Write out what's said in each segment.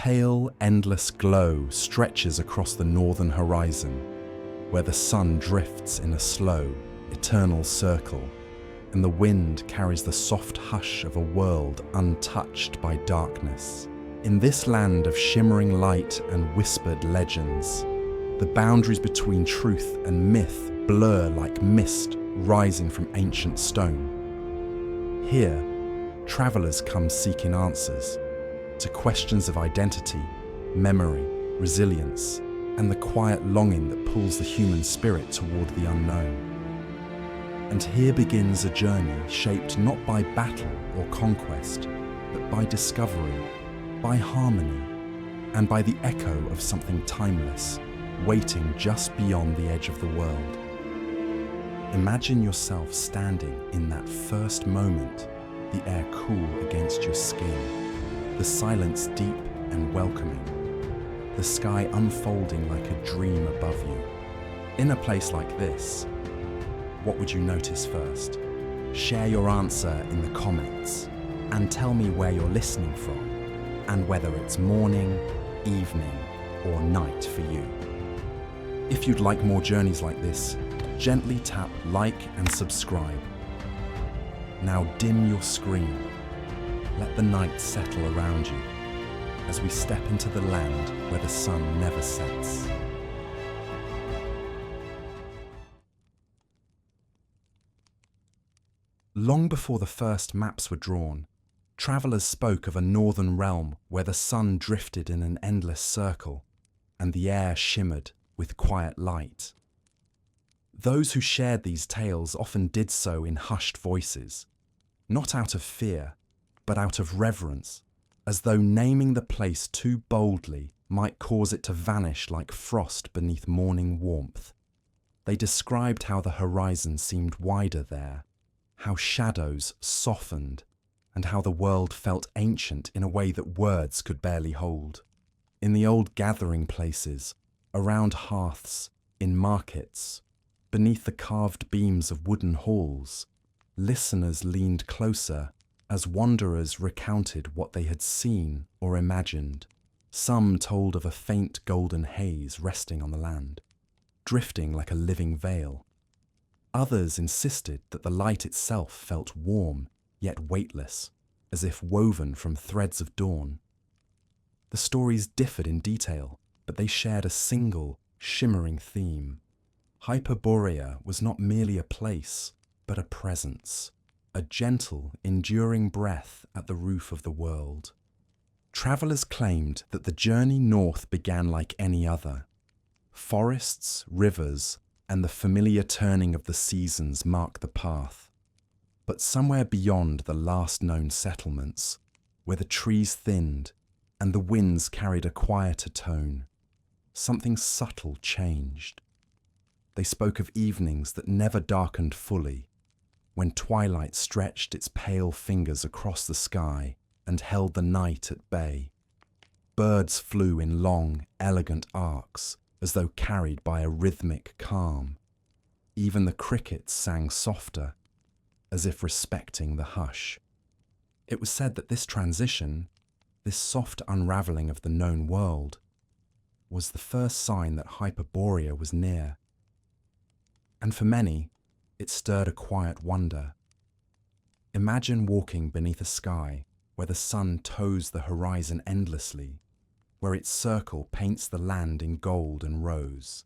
pale, endless glow stretches across the northern horizon, where the sun drifts in a slow, eternal circle, and the wind carries the soft hush of a world untouched by darkness. In this land of shimmering light and whispered legends, the boundaries between truth and myth blur like mist rising from ancient stone. Here, travelers come seeking answers to questions of identity, memory, resilience, and the quiet longing that pulls the human spirit toward the unknown. And here begins a journey shaped not by battle or conquest, but by discovery, by harmony, and by the echo of something timeless, waiting just beyond the edge of the world. Imagine yourself standing in that first moment, the air cool against your skin, the silence deep and welcoming, the sky unfolding like a dream above you. In a place like this, what would you notice first? Share your answer in the comments and tell me where you're listening from and whether it's morning, evening, or night for you. If you'd like more journeys like this, gently tap like and subscribe. Now dim your screen. Let the night settle around you as we step into the land where the sun never sets. Long before the first maps were drawn, travelers spoke of a northern realm where the sun drifted in an endless circle and the air shimmered with quiet light. Those who shared these tales often did so in hushed voices, not out of fear, but out of reverence, as though naming the place too boldly might cause it to vanish like frost beneath morning warmth. They described how the horizon seemed wider there, how shadows softened, and how the world felt ancient in a way that words could barely hold. In the old gathering places, around hearths, in markets, beneath the carved beams of wooden halls, listeners leaned closer as wanderers recounted what they had seen or imagined. Some told of a faint golden haze resting on the land, drifting like a living veil. Others insisted that the light itself felt warm, yet weightless, as if woven from threads of dawn. The stories differed in detail, but they shared a single, shimmering theme. Hyperborea was not merely a place, but a presence, a gentle, enduring breath at the roof of the world. Travelers claimed that the journey north began like any other. Forests, rivers, and the familiar turning of the seasons mark the path. But somewhere beyond the last known settlements, where the trees thinned and the winds carried a quieter tone, something subtle changed. They spoke of evenings that never darkened fully, when twilight stretched its pale fingers across the sky and held the night at bay. Birds flew in long, elegant arcs, as though carried by a rhythmic calm. Even the crickets sang softer, as if respecting the hush. It was said that this transition, this soft unravelling of the known world, was the first sign that Hyperborea was near. And for many, it stirred a quiet wonder. Imagine walking beneath a sky where the sun tows the horizon endlessly, where its circle paints the land in gold and rose,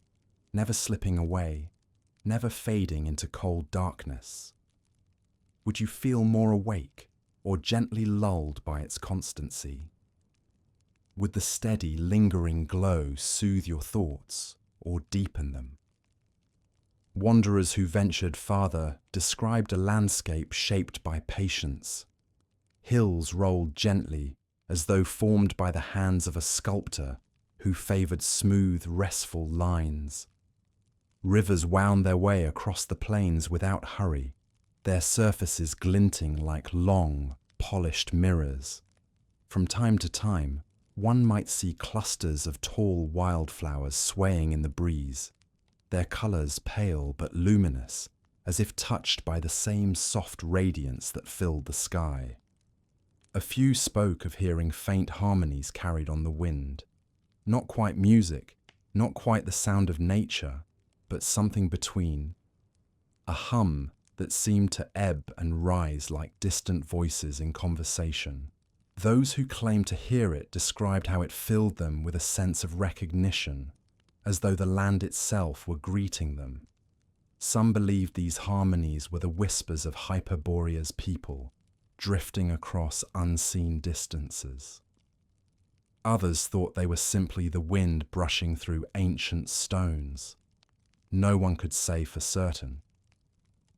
never slipping away, never fading into cold darkness. Would you feel more awake or gently lulled by its constancy? Would the steady, lingering glow soothe your thoughts or deepen them? Wanderers who ventured farther described a landscape shaped by patience. Hills rolled gently, as though formed by the hands of a sculptor who favoured smooth, restful lines. Rivers wound their way across the plains without hurry, their surfaces glinting like long, polished mirrors. From time to time, one might see clusters of tall wildflowers swaying in the breeze, their colours pale but luminous, as if touched by the same soft radiance that filled the sky. A few spoke of hearing faint harmonies carried on the wind. Not quite music, not quite the sound of nature, but something between. A hum that seemed to ebb and rise like distant voices in conversation. Those who claimed to hear it described how it filled them with a sense of recognition, as though the land itself were greeting them. Some believed these harmonies were the whispers of Hyperborea's people, drifting across unseen distances. Others thought they were simply the wind brushing through ancient stones. No one could say for certain.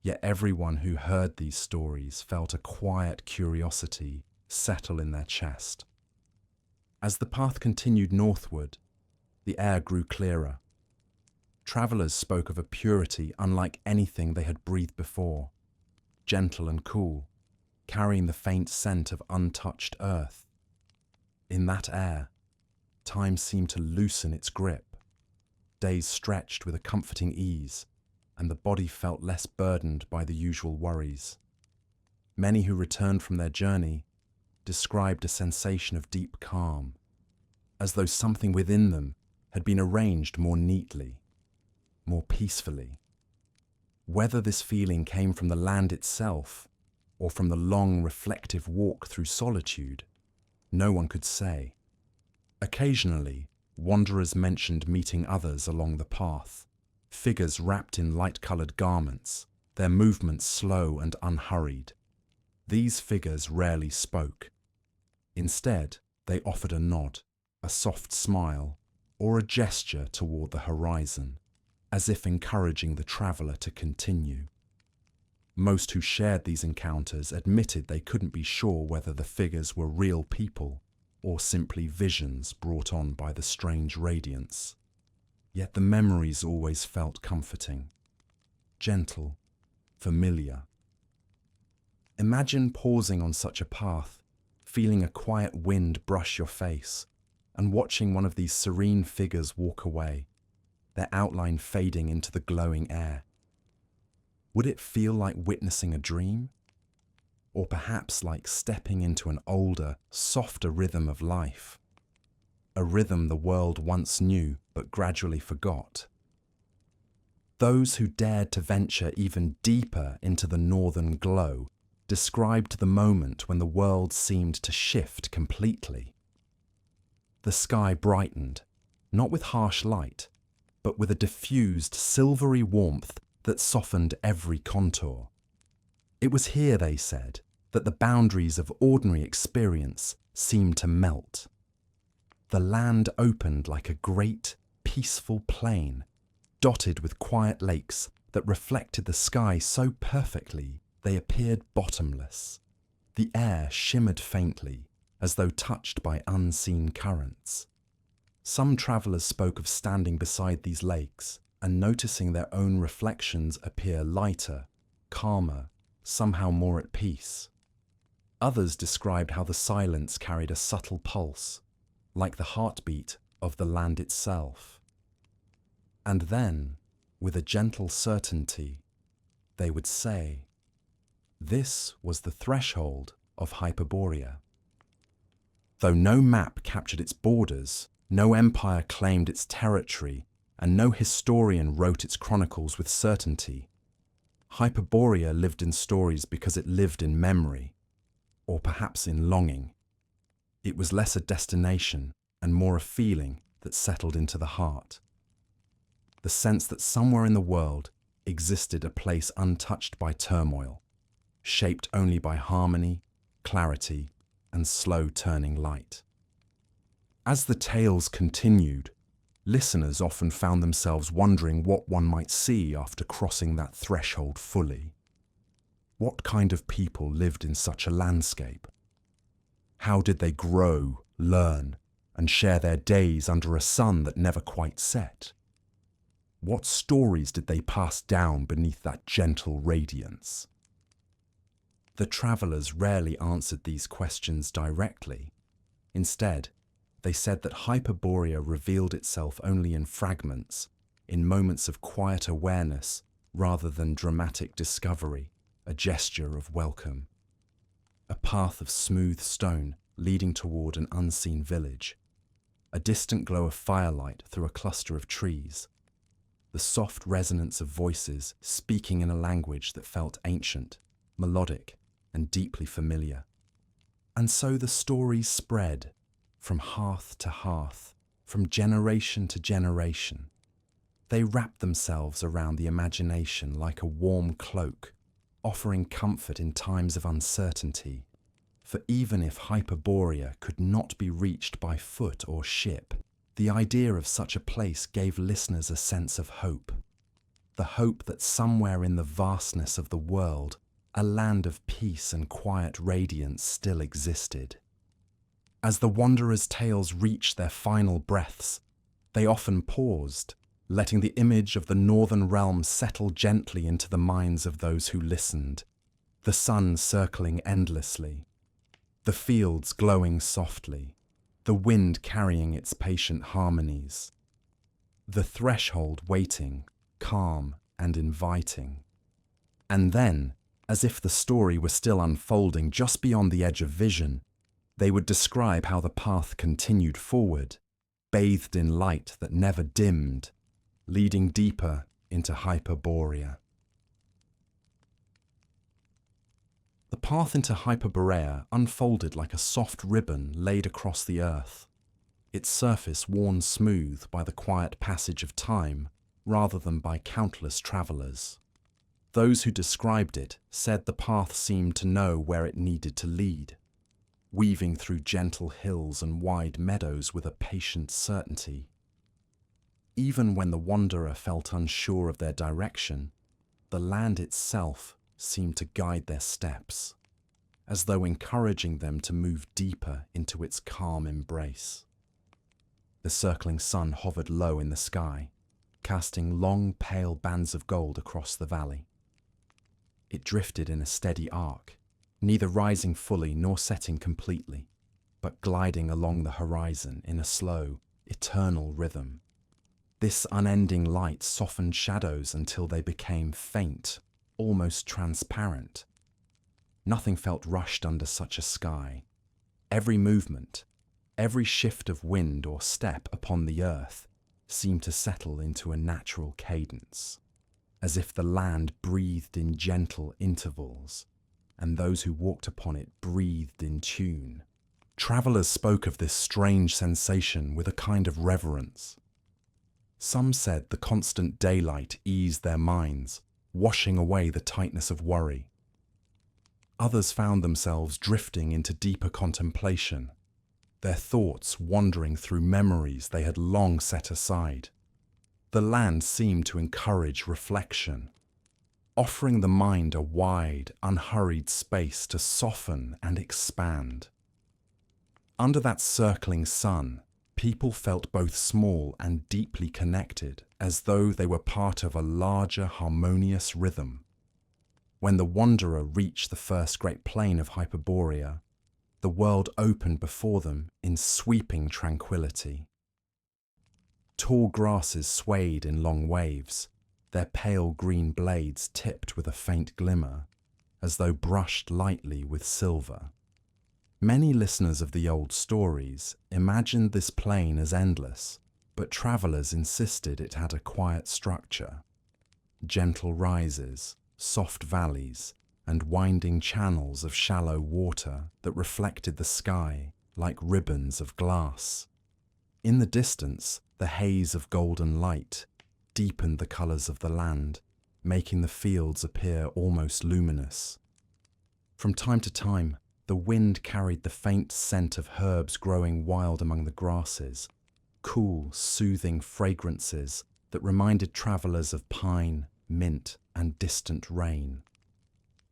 Yet everyone who heard these stories felt a quiet curiosity settle in their chest. As the path continued northward, the air grew clearer. Travelers spoke of a purity unlike anything they had breathed before, gentle and cool, carrying the faint scent of untouched earth. In that air, time seemed to loosen its grip. Days stretched with a comforting ease, and the body felt less burdened by the usual worries. Many who returned from their journey described a sensation of deep calm, as though something within them had been arranged more neatly, more peacefully. Whether this feeling came from the land itself or from the long, reflective walk through solitude, no one could say. Occasionally, wanderers mentioned meeting others along the path, figures wrapped in light-coloured garments, their movements slow and unhurried. These figures rarely spoke. Instead, they offered a nod, a soft smile, or a gesture toward the horizon, as if encouraging the traveller to continue. Most who shared these encounters admitted they couldn't be sure whether the figures were real people or simply visions brought on by the strange radiance. Yet the memories always felt comforting, gentle, familiar. Imagine pausing on such a path, feeling a quiet wind brush your face, and watching one of these serene figures walk away, their outline fading into the glowing air. Would it feel like witnessing a dream? Or perhaps like stepping into an older, softer rhythm of life? A rhythm the world once knew but gradually forgot. Those who dared to venture even deeper into the northern glow described the moment when the world seemed to shift completely. The sky brightened, not with harsh light, but with a diffused silvery warmth that softened every contour. It was here, they said, that the boundaries of ordinary experience seemed to melt. The land opened like a great, peaceful plain, dotted with quiet lakes that reflected the sky so perfectly they appeared bottomless. The air shimmered faintly, as though touched by unseen currents. Some travellers spoke of standing beside these lakes and noticing their own reflections appear lighter, calmer, somehow more at peace. Others described how the silence carried a subtle pulse, like the heartbeat of the land itself. And then, with a gentle certainty, they would say, this was the threshold of Hyperborea. Though no map captured its borders, no empire claimed its territory, and no historian wrote its chronicles with certainty, Hyperborea lived in stories because it lived in memory, or perhaps in longing. It was less a destination and more a feeling that settled into the heart. The sense that somewhere in the world existed a place untouched by turmoil, shaped only by harmony, clarity, and slow turning light. As the tales continued, listeners often found themselves wondering what one might see after crossing that threshold fully. What kind of people lived in such a landscape? How did they grow, learn, and share their days under a sun that never quite set? What stories did they pass down beneath that gentle radiance? The travellers rarely answered these questions directly. Instead, they said that Hyperborea revealed itself only in fragments, in moments of quiet awareness rather than dramatic discovery, a gesture of welcome. a path of smooth stone leading toward an unseen village, a distant glow of firelight through a cluster of trees, the soft resonance of voices speaking in a language that felt ancient, melodic, and deeply familiar. And so the stories spread, from hearth to hearth, from generation to generation. They wrapped themselves around the imagination like a warm cloak, offering comfort in times of uncertainty. For even if Hyperborea could not be reached by foot or ship, the idea of such a place gave listeners a sense of hope. The hope that somewhere in the vastness of the world, a land of peace and quiet radiance still existed. As the wanderers' tales reached their final breaths, they often paused, letting the image of the northern realm settle gently into the minds of those who listened, the sun circling endlessly, the fields glowing softly, the wind carrying its patient harmonies, the threshold waiting, calm and inviting. And then, as if the story were still unfolding just beyond the edge of vision, they would describe how the path continued forward, bathed in light that never dimmed, leading deeper into Hyperborea. The path into Hyperborea unfolded like a soft ribbon laid across the earth, its surface worn smooth by the quiet passage of time rather than by countless travellers. Those who described it said the path seemed to know where it needed to lead, weaving through gentle hills and wide meadows with a patient certainty. Even when the wanderer felt unsure of their direction, the land itself seemed to guide their steps, as though encouraging them to move deeper into its calm embrace. The circling sun hovered low in the sky, casting long, pale bands of gold across the valley. It drifted in a steady arc, neither rising fully nor setting completely, but gliding along the horizon in a slow, eternal rhythm. This unending light softened shadows until they became faint, almost transparent. Nothing felt rushed under such a sky. Every movement, every shift of wind or step upon the earth seemed to settle into a natural cadence, as if the land breathed in gentle intervals, and those who walked upon it breathed in tune. Travellers spoke of this strange sensation with a kind of reverence. Some said the constant daylight eased their minds, washing away the tightness of worry. Others found themselves drifting into deeper contemplation, their thoughts wandering through memories they had long set aside. The land seemed to encourage reflection, offering the mind a wide, unhurried space to soften and expand. Under that circling sun, people felt both small and deeply connected, as though they were part of a larger, harmonious rhythm. When the wanderer reached the first great plain of Hyperborea, the world opened before them in sweeping tranquility. Tall grasses swayed in long waves, their pale green blades tipped with a faint glimmer, as though brushed lightly with silver. Many listeners of the old stories imagined this plain as endless, but travellers insisted it had a quiet structure. Gentle rises, soft valleys, and winding channels of shallow water that reflected the sky like ribbons of glass. In the distance, the haze of golden light deepened the colours of the land, making the fields appear almost luminous. From time to time, the wind carried the faint scent of herbs growing wild among the grasses, cool, soothing fragrances that reminded travellers of pine, mint, and distant rain.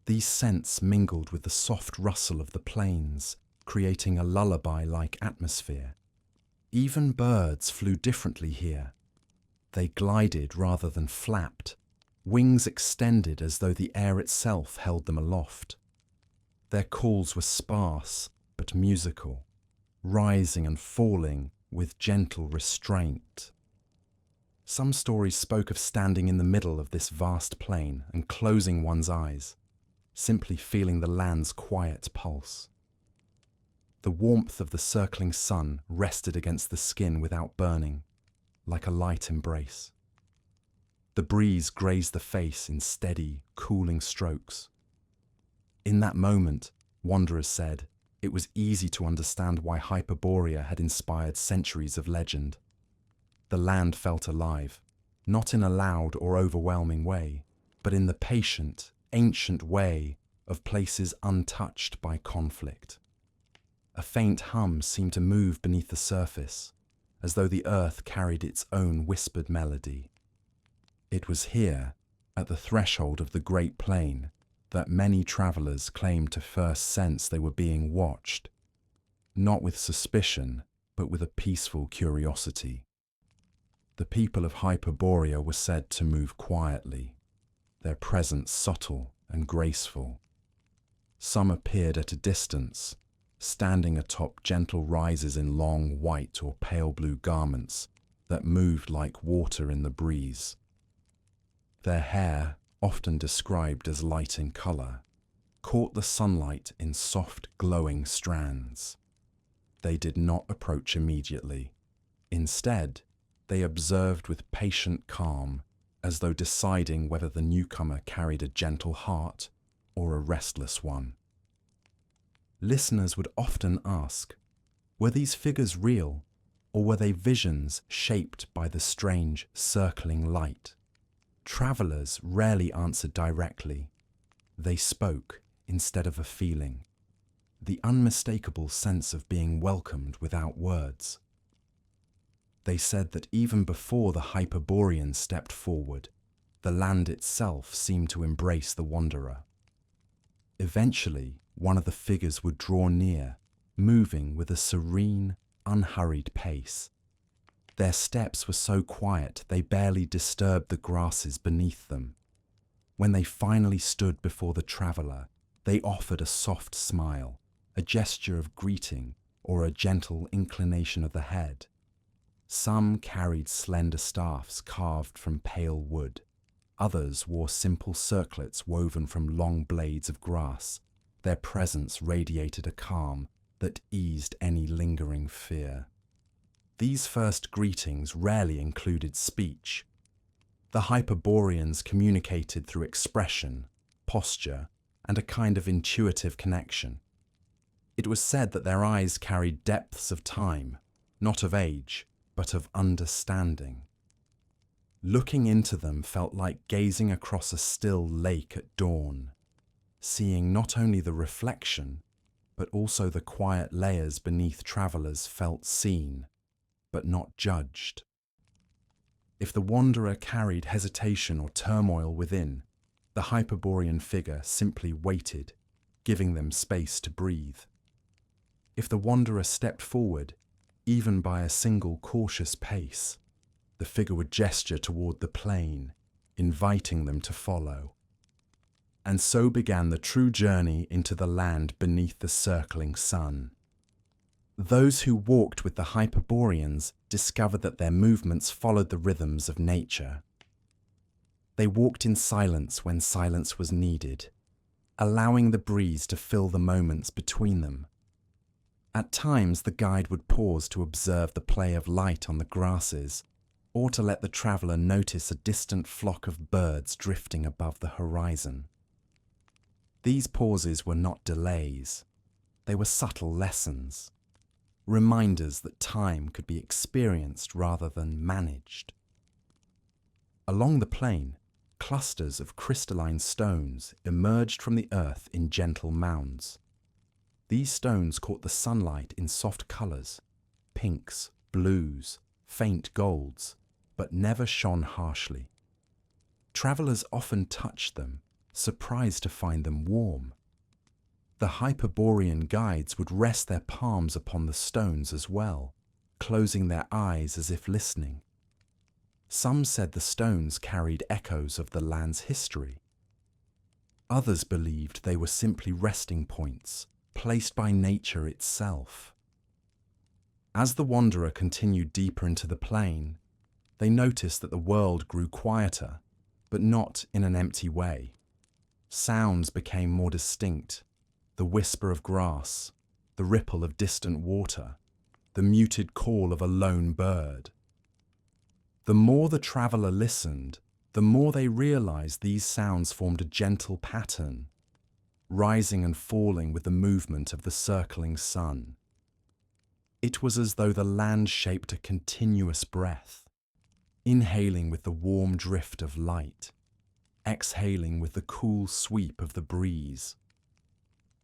These scents mingled with the soft rustle of the plains, creating a lullaby-like atmosphere. Even birds flew differently here. They glided rather than flapped, wings extended as though the air itself held them aloft. Their calls were sparse but musical, rising and falling with gentle restraint. Some stories spoke of standing in the middle of this vast plain and closing one's eyes, simply feeling the land's quiet pulse. The warmth of the circling sun rested against the skin without burning, like a light embrace. The breeze grazed the face in steady, cooling strokes. In that moment, wanderers said, it was easy to understand why Hyperborea had inspired centuries of legend. The land felt alive, not in a loud or overwhelming way, but in the patient, ancient way of places untouched by conflict. A faint hum seemed to move beneath the surface, as though the earth carried its own whispered melody. It was here, at the threshold of the Great Plain, that many travelers claimed to first sense they were being watched, not with suspicion, but with a peaceful curiosity. The people of Hyperborea were said to move quietly, their presence subtle and graceful. Some appeared at a distance, standing atop gentle rises in long white or pale blue garments that moved like water in the breeze. Their hair, often described as light in color, caught the sunlight in soft, glowing strands. They did not approach immediately. Instead, they observed with patient calm, as though deciding whether the newcomer carried a gentle heart or a restless one. Listeners would often ask, were these figures real, or were they visions shaped by the strange, circling light? Travelers rarely answered directly. They spoke instead of a feeling, the unmistakable sense of being welcomed without words. They said that even before the Hyperborean stepped forward, the land itself seemed to embrace the wanderer. Eventually, one of the figures would draw near, moving with a serene, unhurried pace. Their steps were so quiet they barely disturbed the grasses beneath them. When they finally stood before the traveller, they offered a soft smile, a gesture of greeting, or a gentle inclination of the head. Some carried slender staffs carved from pale wood. Others wore simple circlets woven from long blades of grass. Their presence radiated a calm that eased any lingering fear. These first greetings rarely included speech. The Hyperboreans communicated through expression, posture, and a kind of intuitive connection. It was said that their eyes carried depths of time, not of age, but of understanding. Looking into them felt like gazing across a still lake at dawn, seeing not only the reflection, but also the quiet layers beneath travelers felt seen, but not judged. If the wanderer carried hesitation or turmoil within, the Hyperborean figure simply waited, giving them space to breathe. If the wanderer stepped forward, even by a single cautious pace, the figure would gesture toward the plain, inviting them to follow. And so began the true journey into the land beneath the circling sun. Those who walked with the Hyperboreans discovered that their movements followed the rhythms of nature. They walked in silence when silence was needed, allowing the breeze to fill the moments between them. At times, the guide would pause to observe the play of light on the grasses, or to let the traveller notice a distant flock of birds drifting above the horizon. These pauses were not delays. They were subtle lessons, reminders that time could be experienced rather than managed. Along the plain, clusters of crystalline stones emerged from the earth in gentle mounds. These stones caught the sunlight in soft colours, pinks, blues, faint golds, but never shone harshly. Travellers often touched them, surprised to find them warm. The Hyperborean guides would rest their palms upon the stones as well, closing their eyes as if listening. Some said the stones carried echoes of the land's history. Others believed they were simply resting points, placed by nature itself. As the wanderer continued deeper into the plain, they noticed that the world grew quieter, but not in an empty way. Sounds became more distinct: the whisper of grass, the ripple of distant water, the muted call of a lone bird. The more the traveller listened, the more they realized these sounds formed a gentle pattern, rising and falling with the movement of the circling sun. It was as though the land shaped a continuous breath, inhaling with the warm drift of light, exhaling with the cool sweep of the breeze.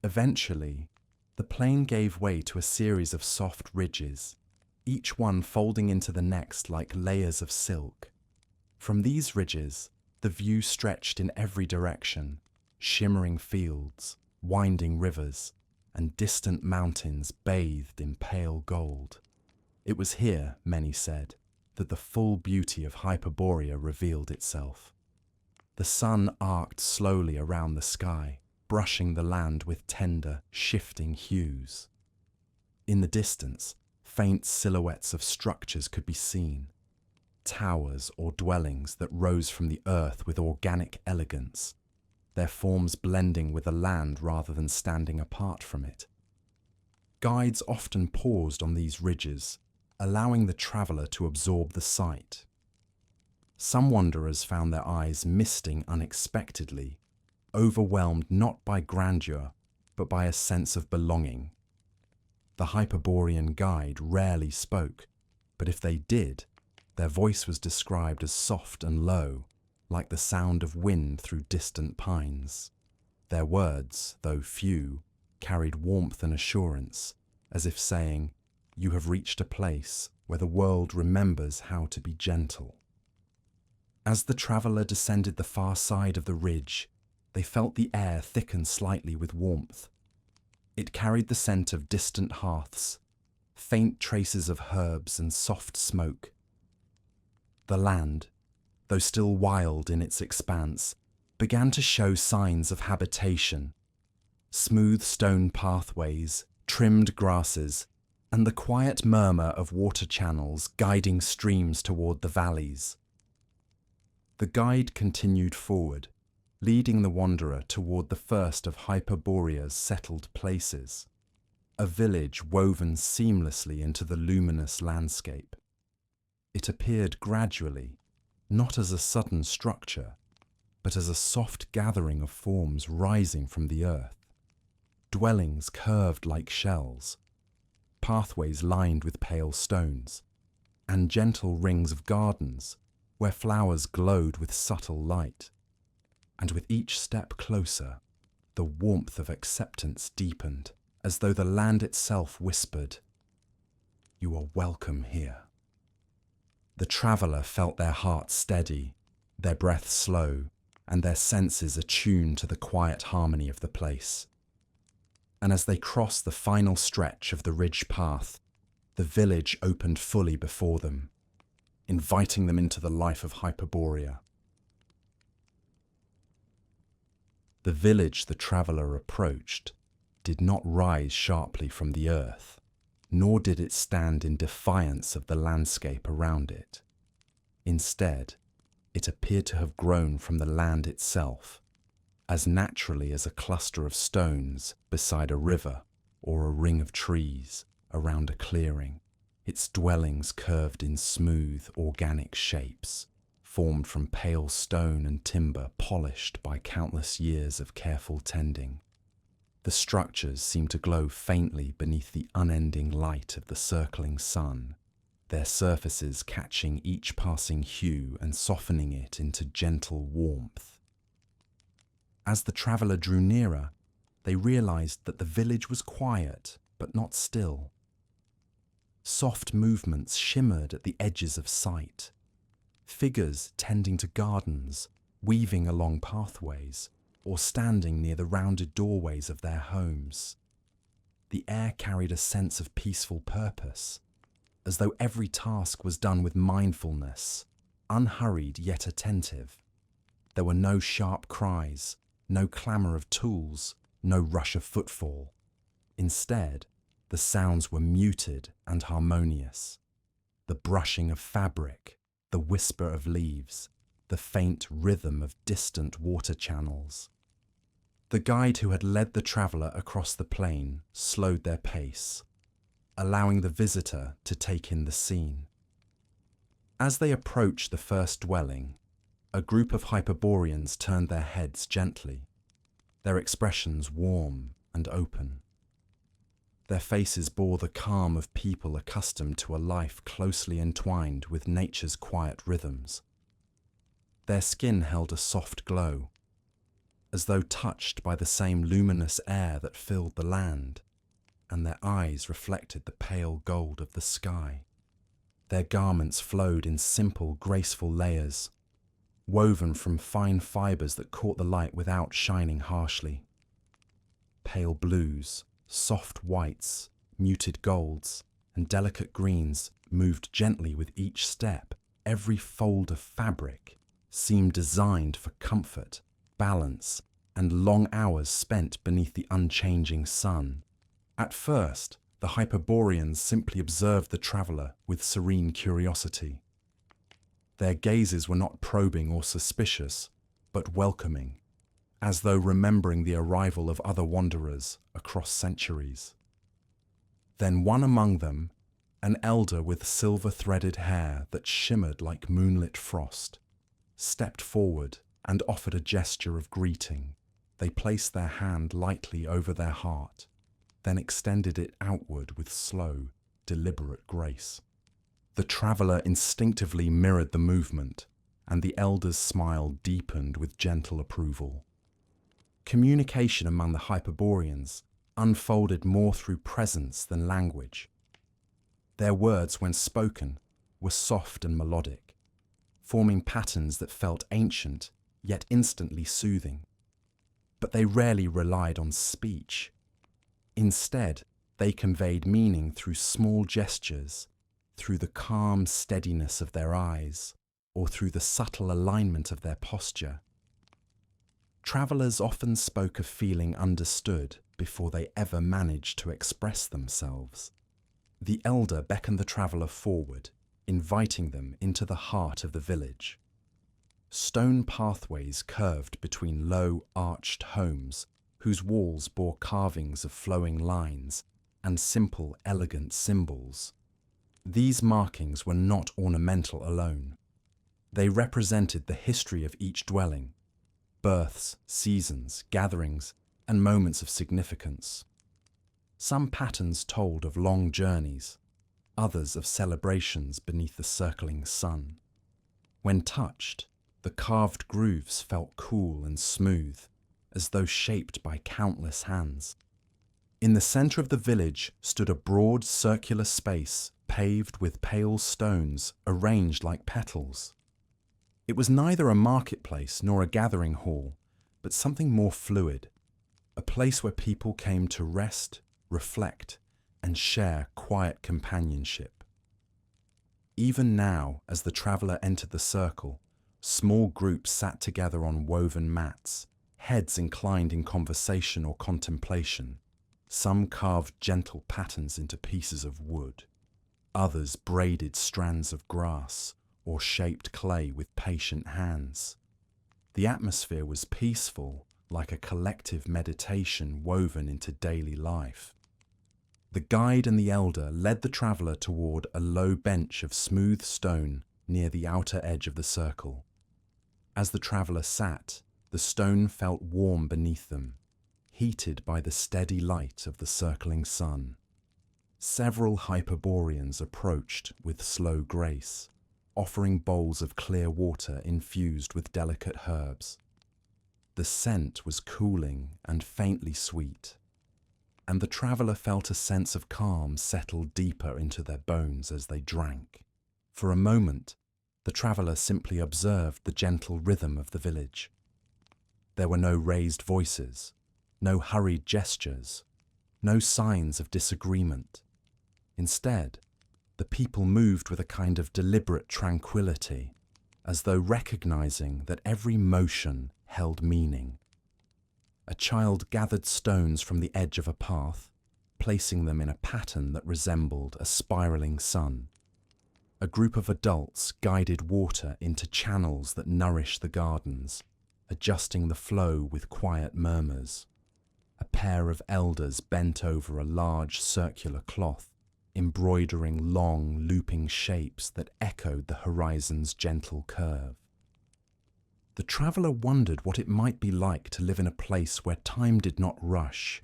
Eventually, the plain gave way to a series of soft ridges, each one folding into the next like layers of silk. From these ridges, the view stretched in every direction: shimmering fields, winding rivers, and distant mountains bathed in pale gold. It was here, many said, that the full beauty of Hyperborea revealed itself. The sun arced slowly around the sky, brushing the land with tender, shifting hues. In the distance, faint silhouettes of structures could be seen, towers or dwellings that rose from the earth with organic elegance, their forms blending with the land rather than standing apart from it. Guides often paused on these ridges, allowing the traveller to absorb the sight. Some wanderers found their eyes misting unexpectedly, overwhelmed not by grandeur, but by a sense of belonging. The Hyperborean guide rarely spoke, but if they did, their voice was described as soft and low, like the sound of wind through distant pines. Their words, though few, carried warmth and assurance, as if saying, "You have reached a place where the world remembers how to be gentle." As the traveller descended the far side of the ridge, they felt the air thicken slightly with warmth. It carried the scent of distant hearths, faint traces of herbs and soft smoke. The land, though still wild in its expanse, began to show signs of habitation: smooth stone pathways, trimmed grasses, and the quiet murmur of water channels guiding streams toward the valleys. The guide continued forward, leading the wanderer toward the first of Hyperborea's settled places, a village woven seamlessly into the luminous landscape. It appeared gradually, not as a sudden structure, but as a soft gathering of forms rising from the earth. Dwellings curved like shells, pathways lined with pale stones, and gentle rings of gardens where flowers glowed with subtle light. And with each step closer, the warmth of acceptance deepened, as though the land itself whispered, "You are welcome here." The traveller felt their hearts steady, their breath slow, and their senses attuned to the quiet harmony of the place. And as they crossed the final stretch of the ridge path, the village opened fully before them, inviting them into the life of Hyperborea. The village the traveller approached did not rise sharply from the earth, nor did it stand in defiance of the landscape around it. Instead, it appeared to have grown from the land itself, as naturally as a cluster of stones beside a river or a ring of trees around a clearing. Its dwellings curved in smooth, organic shapes, formed from pale stone and timber polished by countless years of careful tending. The structures seemed to glow faintly beneath the unending light of the circling sun, their surfaces catching each passing hue and softening it into gentle warmth. As the traveller drew nearer, they realized that the village was quiet, but not still. Soft movements shimmered at the edges of sight. Figures tending to gardens, weaving along pathways, or standing near the rounded doorways of their homes. The air carried a sense of peaceful purpose, as though every task was done with mindfulness, unhurried yet attentive. There were no sharp cries, no clamour of tools, no rush of footfall. Instead, the sounds were muted and harmonious. The brushing of fabric, the whisper of leaves, the faint rhythm of distant water channels. The guide who had led the traveller across the plain slowed their pace, allowing the visitor to take in the scene. As they approached the first dwelling, a group of Hyperboreans turned their heads gently, their expressions warm and open. Their faces bore the calm of people accustomed to a life closely entwined with nature's quiet rhythms. Their skin held a soft glow, as though touched by the same luminous air that filled the land, and their eyes reflected the pale gold of the sky. Their garments flowed in simple, graceful layers, woven from fine fibers that caught the light without shining harshly. Pale blues, soft whites, muted golds, and delicate greens moved gently with each step. Every fold of fabric seemed designed for comfort, balance, and long hours spent beneath the unchanging sun. At first, the Hyperboreans simply observed the traveller with serene curiosity. Their gazes were not probing or suspicious, but welcoming, as though remembering the arrival of other wanderers across centuries. Then one among them, an elder with silver-threaded hair that shimmered like moonlit frost, stepped forward and offered a gesture of greeting. They placed their hand lightly over their heart, then extended it outward with slow, deliberate grace. The traveller instinctively mirrored the movement, and the elder's smile deepened with gentle approval. Communication among the Hyperboreans unfolded more through presence than language. Their words, when spoken, were soft and melodic, forming patterns that felt ancient yet instantly soothing. But they rarely relied on speech. Instead, they conveyed meaning through small gestures, through the calm steadiness of their eyes, or through the subtle alignment of their posture. Travellers often spoke of feeling understood before they ever managed to express themselves. The elder beckoned the traveller forward, inviting them into the heart of the village. Stone pathways curved between low, arched homes, whose walls bore carvings of flowing lines and simple, elegant symbols. These markings were not ornamental alone. They represented the history of each dwelling, births, seasons, gatherings, and moments of significance. Some patterns told of long journeys, others of celebrations beneath the circling sun. When touched, the carved grooves felt cool and smooth, as though shaped by countless hands. In the centre of the village stood a broad circular space paved with pale stones arranged like petals. It was neither a marketplace nor a gathering hall, but something more fluid, a place where people came to rest, reflect, and share quiet companionship. Even now, as the traveller entered the circle, small groups sat together on woven mats, heads inclined in conversation or contemplation. Some carved gentle patterns into pieces of wood. Others braided strands of grass or shaped clay with patient hands. The atmosphere was peaceful, like a collective meditation woven into daily life. The guide and the elder led the traveller toward a low bench of smooth stone near the outer edge of the circle. As the traveller sat, the stone felt warm beneath them, heated by the steady light of the circling sun. Several Hyperboreans approached with slow grace, offering bowls of clear water infused with delicate herbs. The scent was cooling and faintly sweet, and the traveller felt a sense of calm settle deeper into their bones as they drank. For a moment, the traveller simply observed the gentle rhythm of the village. There were no raised voices, no hurried gestures, no signs of disagreement. Instead, the people moved with a kind of deliberate tranquility, as though recognizing that every motion held meaning. A child gathered stones from the edge of a path, placing them in a pattern that resembled a spiraling sun. A group of adults guided water into channels that nourished the gardens, adjusting the flow with quiet murmurs. A pair of elders bent over a large circular cloth, embroidering long, looping shapes that echoed the horizon's gentle curve. The traveller wondered what it might be like to live in a place where time did not rush,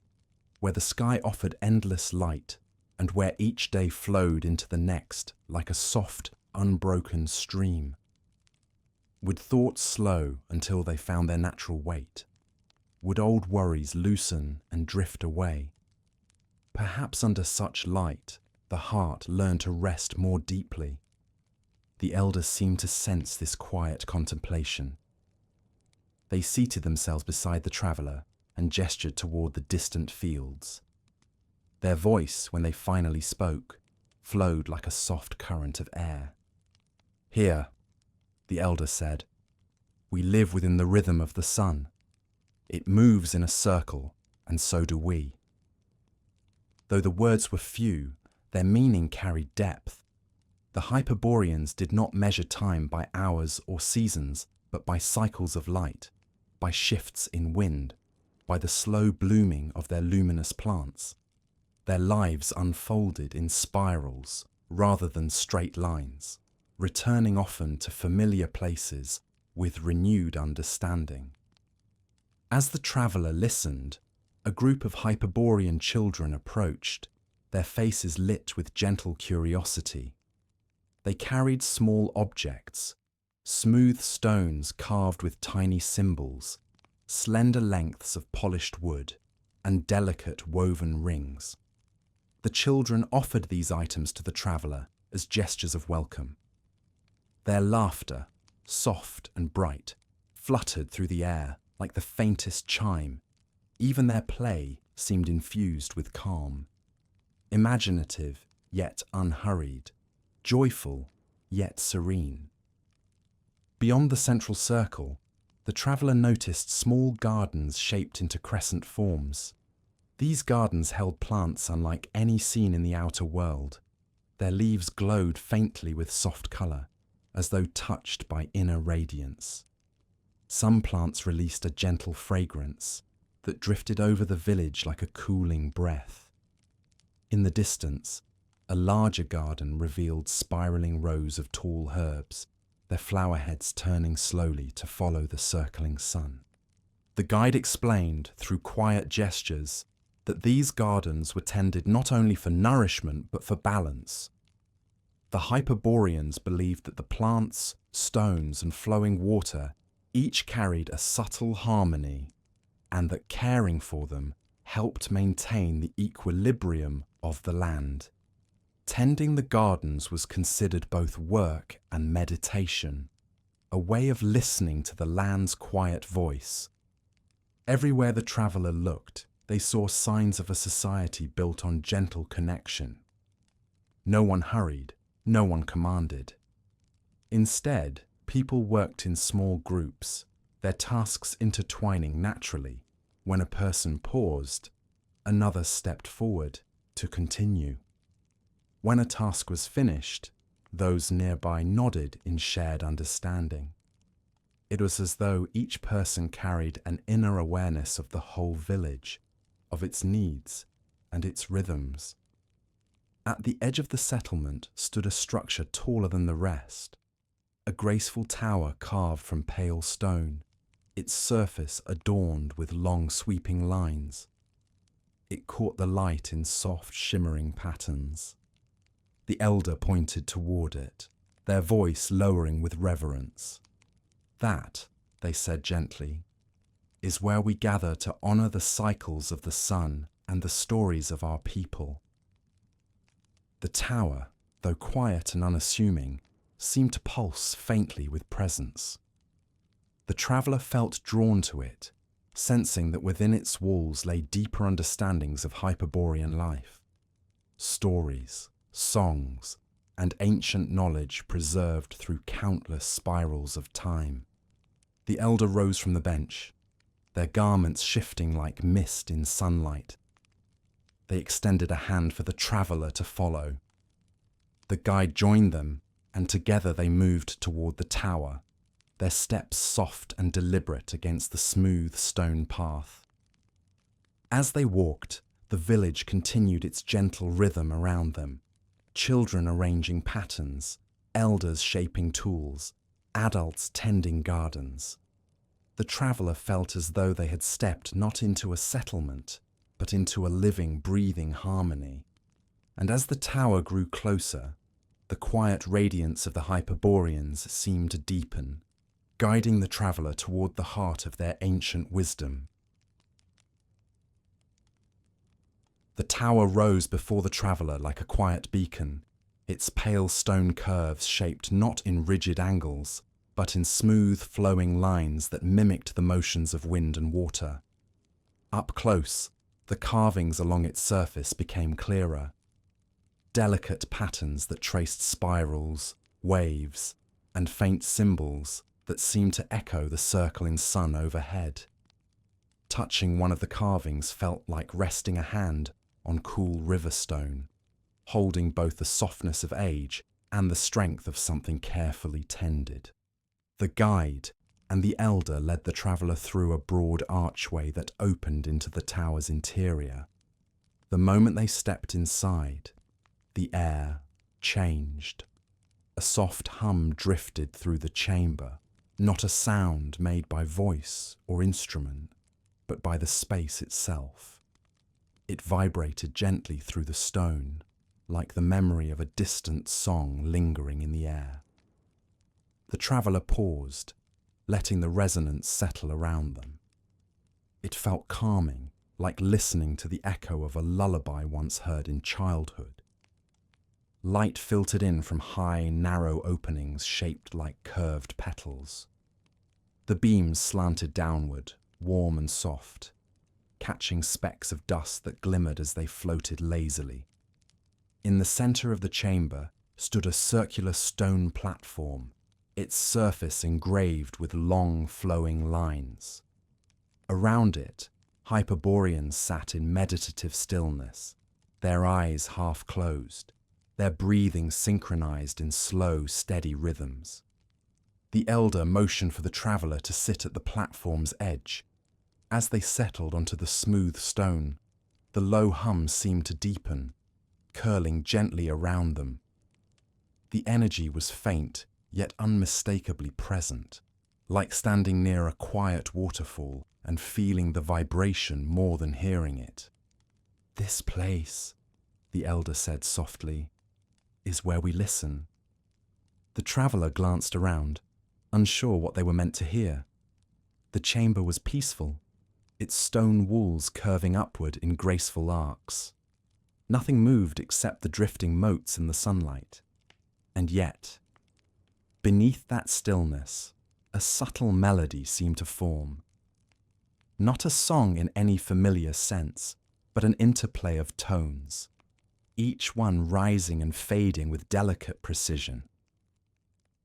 where the sky offered endless light, and where each day flowed into the next like a soft, unbroken stream. Would thoughts slow until they found their natural weight? Would old worries loosen and drift away? Perhaps under such light, the heart learned to rest more deeply. The elders seemed to sense this quiet contemplation. They seated themselves beside the traveller and gestured toward the distant fields. Their voice, when they finally spoke, flowed like a soft current of air. "Here," the elder said, "we live within the rhythm of the sun. It moves in a circle, and so do we." Though the words were few, their meaning carried depth. The Hyperboreans did not measure time by hours or seasons, but by cycles of light, by shifts in wind, by the slow blooming of their luminous plants. Their lives unfolded in spirals rather than straight lines, returning often to familiar places with renewed understanding. As the traveller listened, a group of Hyperborean children approached, their faces lit with gentle curiosity. They carried small objects, smooth stones carved with tiny symbols, slender lengths of polished wood, and delicate woven rings. The children offered these items to the traveller as gestures of welcome. Their laughter, soft and bright, fluttered through the air like the faintest chime. Even their play seemed infused with calm. Imaginative, yet unhurried. Joyful, yet serene. Beyond the central circle, the traveller noticed small gardens shaped into crescent forms. These gardens held plants unlike any seen in the outer world. Their leaves glowed faintly with soft colour, as though touched by inner radiance. Some plants released a gentle fragrance that drifted over the village like a cooling breath. In the distance, a larger garden revealed spiralling rows of tall herbs, their flower heads turning slowly to follow the circling sun. The guide explained, through quiet gestures, that these gardens were tended not only for nourishment but for balance. The Hyperboreans believed that the plants, stones, and flowing water each carried a subtle harmony, and that caring for them helped maintain the equilibrium of the land. Tending the gardens was considered both work and meditation, a way of listening to the land's quiet voice. Everywhere the traveller looked, they saw signs of a society built on gentle connection. No one hurried, no one commanded. Instead, people worked in small groups, their tasks intertwining naturally. When a person paused, another stepped forward to continue. When a task was finished, those nearby nodded in shared understanding. It was as though each person carried an inner awareness of the whole village, of its needs and its rhythms. At the edge of the settlement stood a structure taller than the rest, a graceful tower carved from pale stone, its surface adorned with long sweeping lines. It caught the light in soft shimmering patterns. The elder pointed toward it, their voice lowering with reverence. "That," they said gently, "is where we gather to honor the cycles of the sun and the stories of our people." The tower, though quiet and unassuming, seemed to pulse faintly with presence. The traveller felt drawn to it, sensing that within its walls lay deeper understandings of Hyperborean life. Stories, songs, and ancient knowledge preserved through countless spirals of time. The elder rose from the bench, their garments shifting like mist in sunlight. They extended a hand for the traveller to follow. The guide joined them, and together they moved toward the tower, their steps soft and deliberate against the smooth stone path. As they walked, the village continued its gentle rhythm around them, children arranging patterns, elders shaping tools, adults tending gardens. The traveller felt as though they had stepped not into a settlement, but into a living, breathing harmony. And as the tower grew closer, the quiet radiance of the Hyperboreans seemed to deepen, guiding the traveller toward the heart of their ancient wisdom. The tower rose before the traveller like a quiet beacon, its pale stone curves shaped not in rigid angles, but in smooth, flowing lines that mimicked the motions of wind and water. Up close, the carvings along its surface became clearer, delicate patterns that traced spirals, waves, and faint symbols that seemed to echo the circling sun overhead. Touching one of the carvings felt like resting a hand on cool river stone, holding both the softness of age and the strength of something carefully tended. The guide and the elder led the traveller through a broad archway that opened into the tower's interior. The moment they stepped inside, the air changed. A soft hum drifted through the chamber, not a sound made by voice or instrument, but by the space itself. It vibrated gently through the stone, like the memory of a distant song lingering in the air. The traveller paused, letting the resonance settle around them. It felt calming, like listening to the echo of a lullaby once heard in childhood. Light filtered in from high, narrow openings shaped like curved petals. The beams slanted downward, warm and soft, catching specks of dust that glimmered as they floated lazily. In the centre of the chamber stood a circular stone platform, its surface engraved with long, flowing lines. Around it, Hyperboreans sat in meditative stillness, their eyes half closed, their breathing synchronized in slow, steady rhythms. The elder motioned for the traveller to sit at the platform's edge. As they settled onto the smooth stone, the low hum seemed to deepen, curling gently around them. The energy was faint, yet unmistakably present, like standing near a quiet waterfall and feeling the vibration more than hearing it. "This place," the elder said softly, "is where we listen." The traveller glanced around, unsure what they were meant to hear. The chamber was peaceful, its stone walls curving upward in graceful arcs. Nothing moved except the drifting motes in the sunlight. And yet, beneath that stillness, a subtle melody seemed to form. Not a song in any familiar sense, but an interplay of tones, each one rising and fading with delicate precision.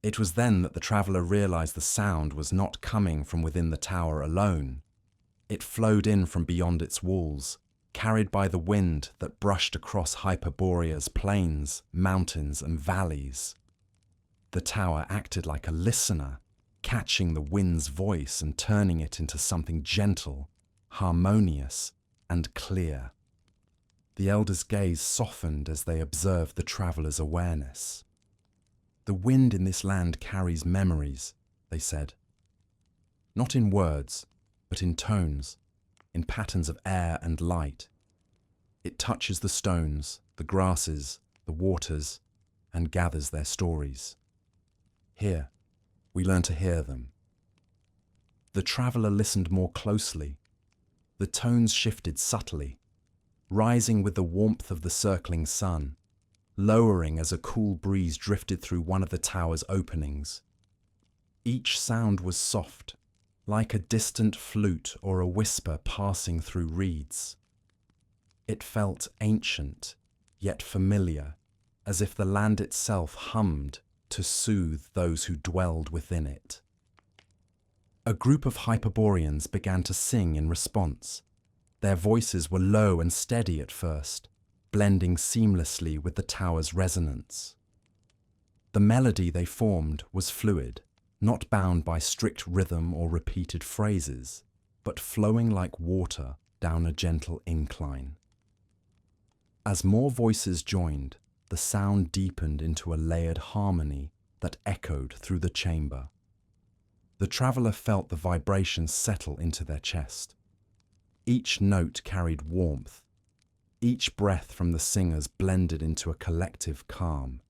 It was then that the traveller realized the sound was not coming from within the tower alone. It flowed in from beyond its walls, carried by the wind that brushed across Hyperborea's plains, mountains, and valleys. The tower acted like a listener, catching the wind's voice and turning it into something gentle, harmonious, and clear. The elder's gaze softened as they observed the traveller's awareness. "The wind in this land carries memories," they said. "Not in words, but in tones, in patterns of air and light. It touches the stones, the grasses, the waters, and gathers their stories. Here, we learn to hear them." The traveller listened more closely. The tones shifted subtly, rising with the warmth of the circling sun, lowering as a cool breeze drifted through one of the tower's openings. Each sound was soft, like a distant flute or a whisper passing through reeds. It felt ancient, yet familiar, as if the land itself hummed to soothe those who dwelled within it. A group of Hyperboreans began to sing in response. Their voices were low and steady at first, blending seamlessly with the tower's resonance. The melody they formed was fluid, not bound by strict rhythm or repeated phrases, but flowing like water down a gentle incline. As more voices joined, the sound deepened into a layered harmony that echoed through the chamber. The traveller felt the vibrations settle into their chest. Each note carried warmth. Each breath from the singers blended into a collective calm.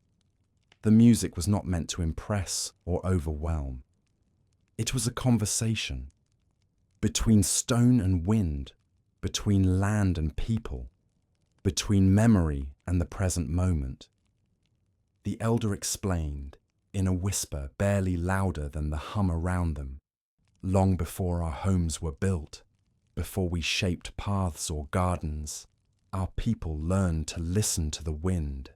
The music was not meant to impress or overwhelm. It was a conversation between stone and wind, between land and people, between memory and the present moment. The elder explained, in a whisper barely louder than the hum around them, long before our homes were built, before we shaped paths or gardens, our people learned to listen to the wind.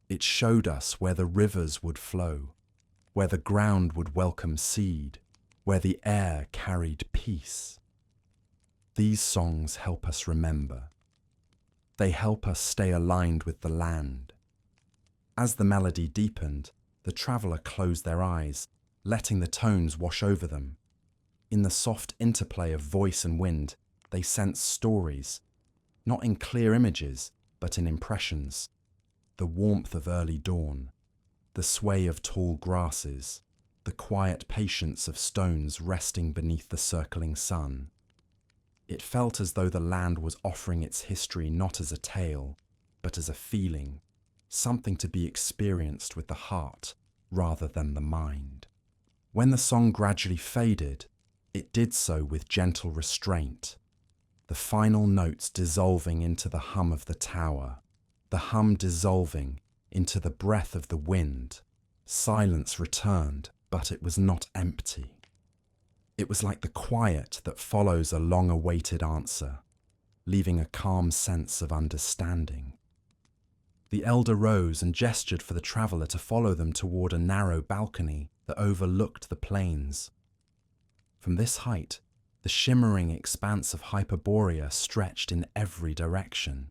It showed us where the rivers would flow, where the ground would welcome seed, where the air carried peace. These songs help us remember. They help us stay aligned with the land. As the melody deepened, the traveller closed their eyes, letting the tones wash over them. In the soft interplay of voice and wind, they sensed stories, not in clear images, but in impressions. The warmth of early dawn, the sway of tall grasses, the quiet patience of stones resting beneath the circling sun. It felt as though the land was offering its history not as a tale, but as a feeling, something to be experienced with the heart rather than the mind. When the song gradually faded, it did so with gentle restraint, the final notes dissolving into the hum of the tower, the hum dissolving into the breath of the wind. Silence returned, but it was not empty. It was like the quiet that follows a long-awaited answer, leaving a calm sense of understanding. The elder rose and gestured for the traveller to follow them toward a narrow balcony that overlooked the plains. From this height, the shimmering expanse of Hyperborea stretched in every direction.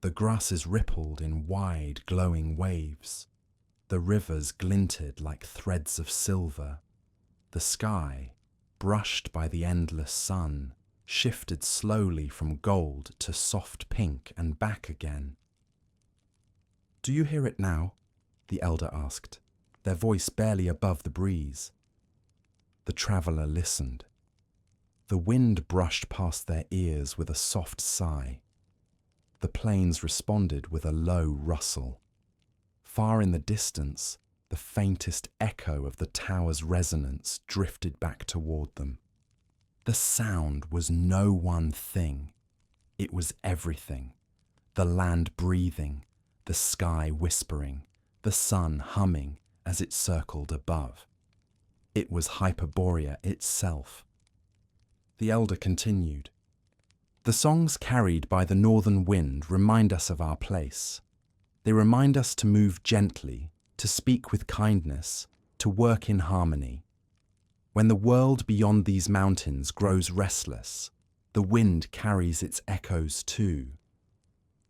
The grasses rippled in wide, glowing waves. The rivers glinted like threads of silver. The sky, brushed by the endless sun, shifted slowly from gold to soft pink and back again. "Do you hear it now?" the elder asked, their voice barely above the breeze. The traveller listened. The wind brushed past their ears with a soft sigh. The plains responded with a low rustle. Far in the distance, the faintest echo of the tower's resonance drifted back toward them. The sound was no one thing. It was everything. The land breathing, the sky whispering, the sun humming as it circled above. It was Hyperborea itself. The elder continued. "The songs carried by the northern wind remind us of our place. They remind us to move gently, to speak with kindness, to work in harmony. When the world beyond these mountains grows restless, the wind carries its echoes too.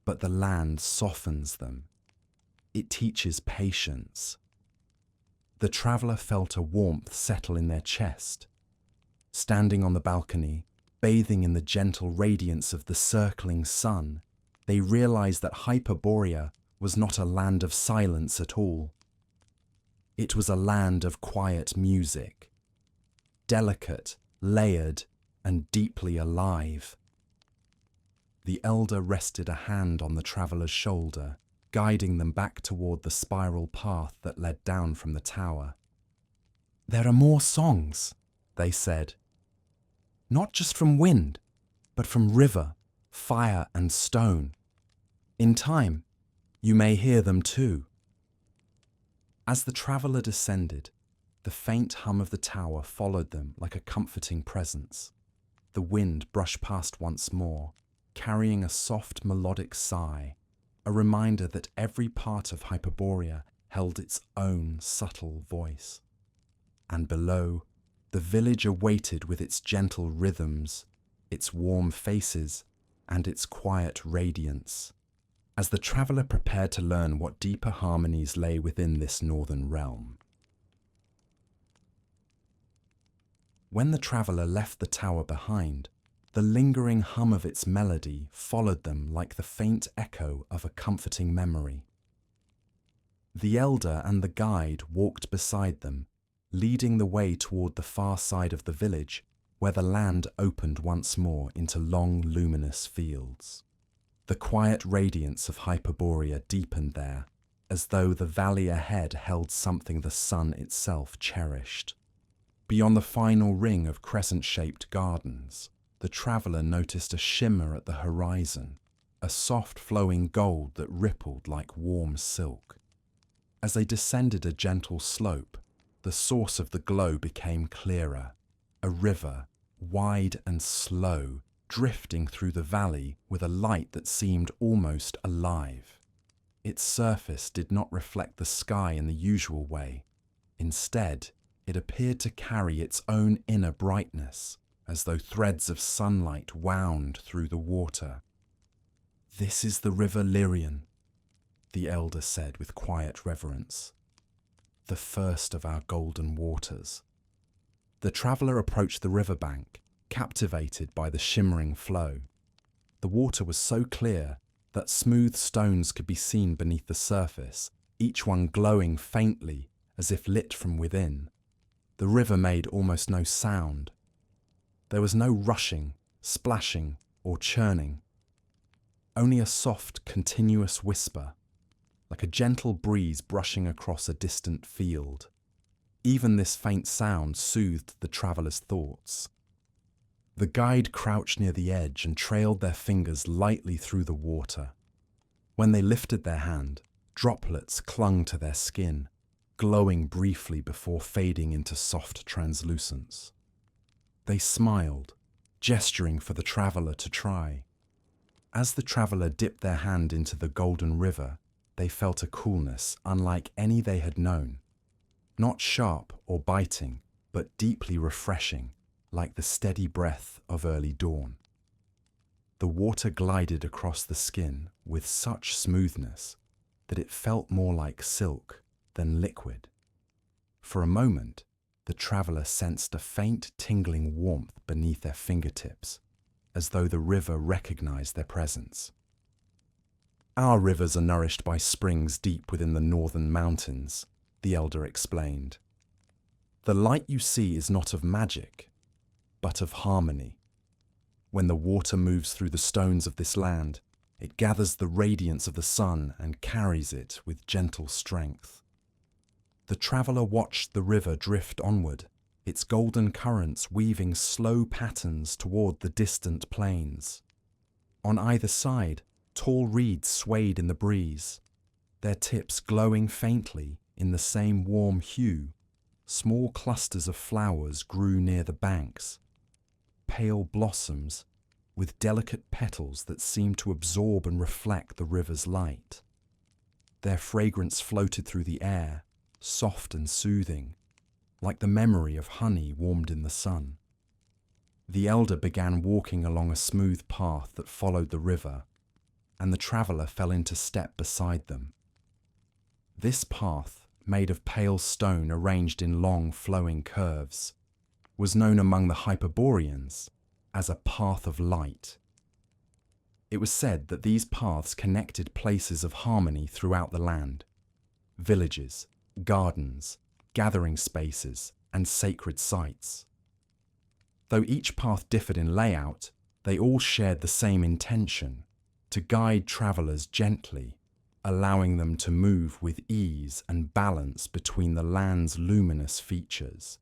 But the land softens them. It teaches patience." The traveller felt a warmth settle in their chest. Standing on the balcony, bathing in the gentle radiance of the circling sun, they realized that Hyperborea was not a land of silence at all. It was a land of quiet music, delicate, layered, and deeply alive. The elder rested a hand on the traveller's shoulder, guiding them back toward the spiral path that led down from the tower. "There are more songs," they said. "Not just from wind, but from river, fire, and stone. In time, you may hear them too." As the traveller descended, the faint hum of the tower followed them like a comforting presence. The wind brushed past once more, carrying a soft melodic sigh, a reminder that every part of Hyperborea held its own subtle voice. And below, the village awaited with its gentle rhythms, its warm faces, and its quiet radiance, as the traveller prepared to learn what deeper harmonies lay within this northern realm. When the traveller left the tower behind, the lingering hum of its melody followed them like the faint echo of a comforting memory. The elder and the guide walked beside them, leading the way toward the far side of the village, where the land opened once more into long, luminous fields. The quiet radiance of Hyperborea deepened there, as though the valley ahead held something the sun itself cherished. Beyond the final ring of crescent-shaped gardens, the traveller noticed a shimmer at the horizon, a soft flowing gold that rippled like warm silk. As they descended a gentle slope, the source of the glow became clearer, a river, wide and slow, drifting through the valley with a light that seemed almost alive. Its surface did not reflect the sky in the usual way. Instead, it appeared to carry its own inner brightness, as though threads of sunlight wound through the water. "This is the river Lyrian," the elder said with quiet reverence. "The first of our golden waters." The traveller approached the riverbank, captivated by the shimmering flow. The water was so clear that smooth stones could be seen beneath the surface, each one glowing faintly as if lit from within. The river made almost no sound. There was no rushing, splashing, or churning. Only a soft, continuous whisper, like a gentle breeze brushing across a distant field. Even this faint sound soothed the traveller's thoughts. The guide crouched near the edge and trailed their fingers lightly through the water. When they lifted their hand, droplets clung to their skin, glowing briefly before fading into soft translucence. They smiled, gesturing for the traveller to try. As the traveller dipped their hand into the golden river, they felt a coolness unlike any they had known. Not sharp or biting, but deeply refreshing, like the steady breath of early dawn. The water glided across the skin with such smoothness that it felt more like silk than liquid. For a moment, the traveller sensed a faint tingling warmth beneath their fingertips, as though the river recognized their presence. "Our rivers are nourished by springs deep within the northern mountains," the elder explained. "The light you see is not of magic, but of harmony. When the water moves through the stones of this land, it gathers the radiance of the sun and carries it with gentle strength." The traveller watched the river drift onward, its golden currents weaving slow patterns toward the distant plains. On either side, tall reeds swayed in the breeze, their tips glowing faintly in the same warm hue. Small clusters of flowers grew near the banks, pale blossoms with delicate petals that seemed to absorb and reflect the river's light. Their fragrance floated through the air, soft and soothing, like the memory of honey warmed in the sun. The elder began walking along a smooth path that followed the river, and the traveller fell into step beside them. This path, made of pale stone arranged in long flowing curves, was known among the Hyperboreans as a path of light. It was said that these paths connected places of harmony throughout the land: villages, gardens, gathering spaces, and sacred sites. Though each path differed in layout, they all shared the same intention: to guide travellers gently, allowing them to move with ease and balance between the land's luminous features.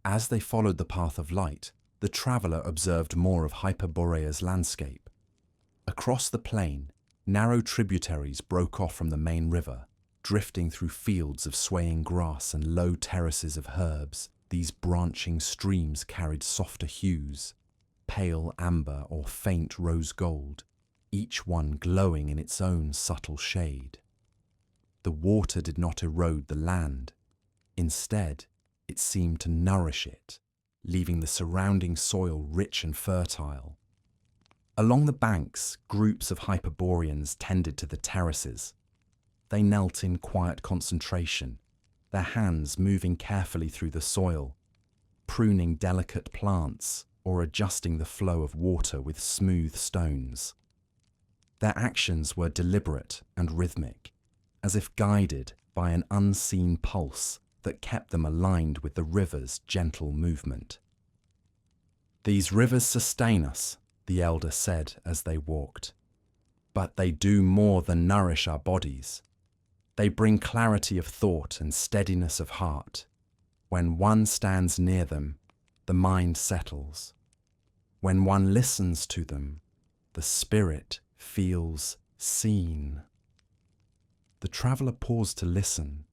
As they followed the path of light, the traveller observed more of Hyperborea's landscape. Across the plain, narrow tributaries broke off from the main river, drifting through fields of swaying grass and low terraces of herbs. These branching streams carried softer hues, pale amber or faint rose gold, each one glowing in its own subtle shade. The water did not erode the land. Instead, it seemed to nourish it, leaving the surrounding soil rich and fertile. Along the banks, groups of Hyperboreans tended to the terraces. They knelt in quiet concentration, their hands moving carefully through the soil, pruning delicate plants or adjusting the flow of water with smooth stones. Their actions were deliberate and rhythmic, as if guided by an unseen pulse that kept them aligned with the river's gentle movement. "These rivers sustain us," the elder said as they walked. "But they do more than nourish our bodies. They bring clarity of thought and steadiness of heart. When one stands near them, the mind settles. When one listens to them, the spirit feels seen." The traveller paused to listen.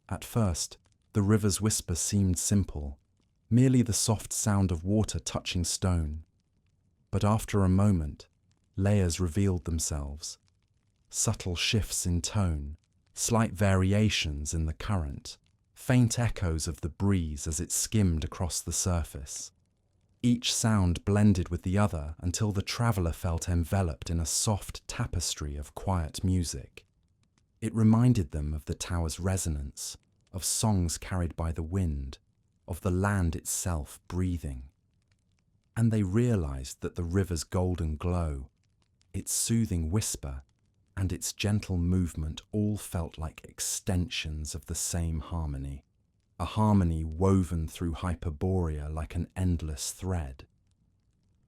At first, the river's whisper seemed simple, merely the soft sound of water touching stone. But after a moment, layers revealed themselves. Subtle shifts in tone, slight variations in the current, faint echoes of the breeze as it skimmed across the surface. Each sound blended with the other until the traveller felt enveloped in a soft tapestry of quiet music. It reminded them of the tower's resonance, of songs carried by the wind, of the land itself breathing. And they realized that the river's golden glow, its soothing whisper, and its gentle movement all felt like extensions of the same harmony, a harmony woven through Hyperborea like an endless thread.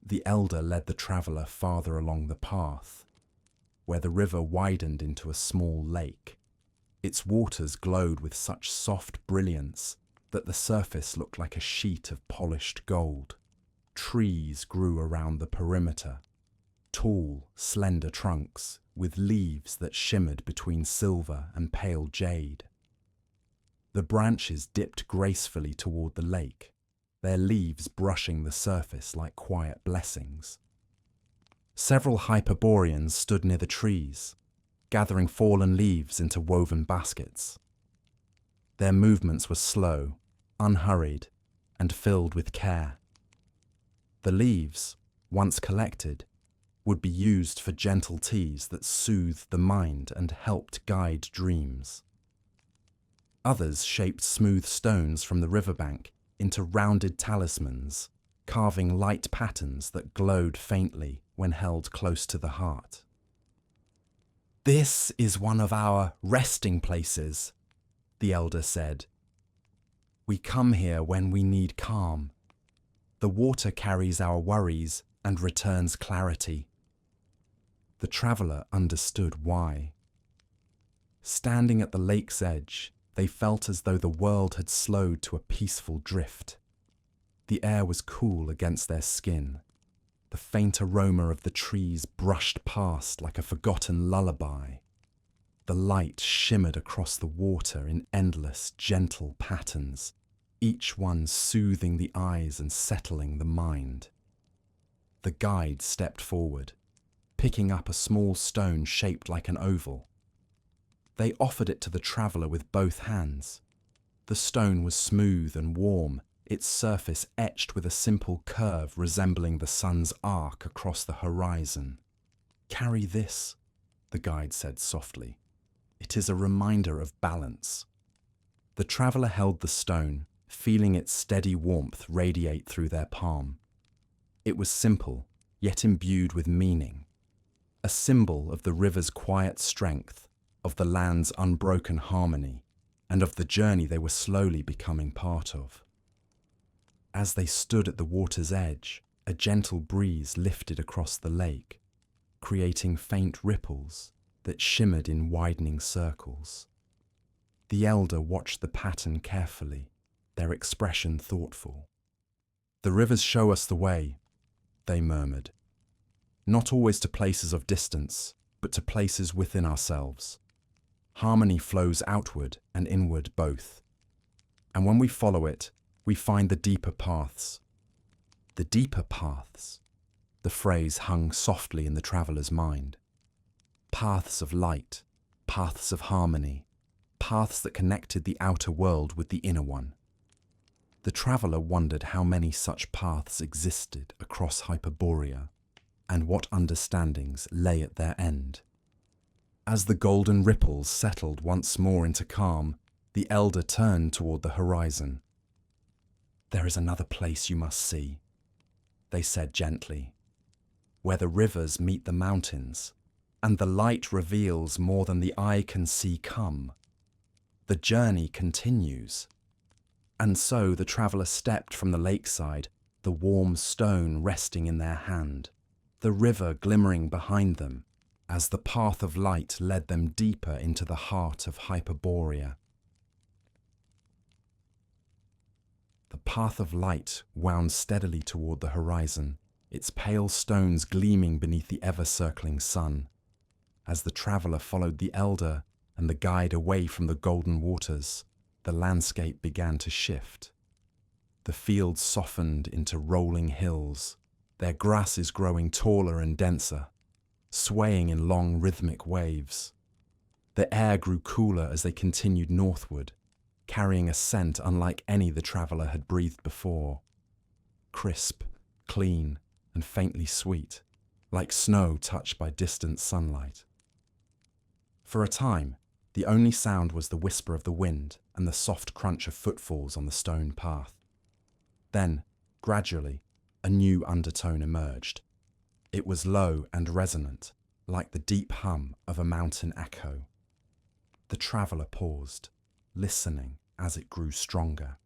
The elder led the traveller farther along the path, where the river widened into a small lake. Its waters glowed with such soft brilliance that the surface looked like a sheet of polished gold. Trees grew around the perimeter, tall, slender trunks with leaves that shimmered between silver and pale jade. The branches dipped gracefully toward the lake, their leaves brushing the surface like quiet blessings. Several Hyperboreans stood near the trees, gathering fallen leaves into woven baskets. Their movements were slow, unhurried, and filled with care. The leaves, once collected, would be used for gentle teas that soothed the mind and helped guide dreams. Others shaped smooth stones from the riverbank into rounded talismans, carving light patterns that glowed faintly when held close to the heart. "This is one of our resting places," the elder said. "We come here when we need calm. The water carries our worries and returns clarity." The traveller understood why. Standing at the lake's edge, they felt as though the world had slowed to a peaceful drift. The air was cool against their skin. The faint aroma of the trees brushed past like a forgotten lullaby. The light shimmered across the water in endless, gentle patterns, each one soothing the eyes and settling the mind. The guide stepped forward, picking up a small stone shaped like an oval. They offered it to the traveller with both hands. The stone was smooth and warm, its surface etched with a simple curve resembling the sun's arc across the horizon. "Carry this," the guide said softly. "It is a reminder of balance." The traveller held the stone, feeling its steady warmth radiate through their palm. It was simple, yet imbued with meaning. A symbol of the river's quiet strength, of the land's unbroken harmony, and of the journey they were slowly becoming part of. As they stood at the water's edge, a gentle breeze lifted across the lake, creating faint ripples that shimmered in widening circles. The elder watched the pattern carefully, their expression thoughtful. "The rivers show us the way," they murmured. "Not always to places of distance, but to places within ourselves. Harmony flows outward and inward both. And when we follow it, we find the deeper paths." The deeper paths, the phrase hung softly in the traveller's mind. Paths of light, paths of harmony, paths that connected the outer world with the inner one. The traveller wondered how many such paths existed across Hyperborea, and what understandings lay at their end. As the golden ripples settled once more into calm, the elder turned toward the horizon. "There is another place you must see," they said gently, "where the rivers meet the mountains, and the light reveals more than the eye can see come. The journey continues." And so the traveller stepped from the lakeside, the warm stone resting in their hand, the river glimmering behind them, as the path of light led them deeper into the heart of Hyperborea. The path of light wound steadily toward the horizon, its pale stones gleaming beneath the ever-circling sun. As the traveller followed the elder and the guide away from the golden waters, the landscape began to shift. The fields softened into rolling hills, their grasses growing taller and denser, swaying in long rhythmic waves. The air grew cooler as they continued northward, carrying a scent unlike any the traveller had breathed before. Crisp, clean, and faintly sweet, like snow touched by distant sunlight. For a time, the only sound was the whisper of the wind and the soft crunch of footfalls on the stone path. Then, gradually, a new undertone emerged. It was low and resonant, like the deep hum of a mountain echo. The traveller paused, listening as it grew stronger.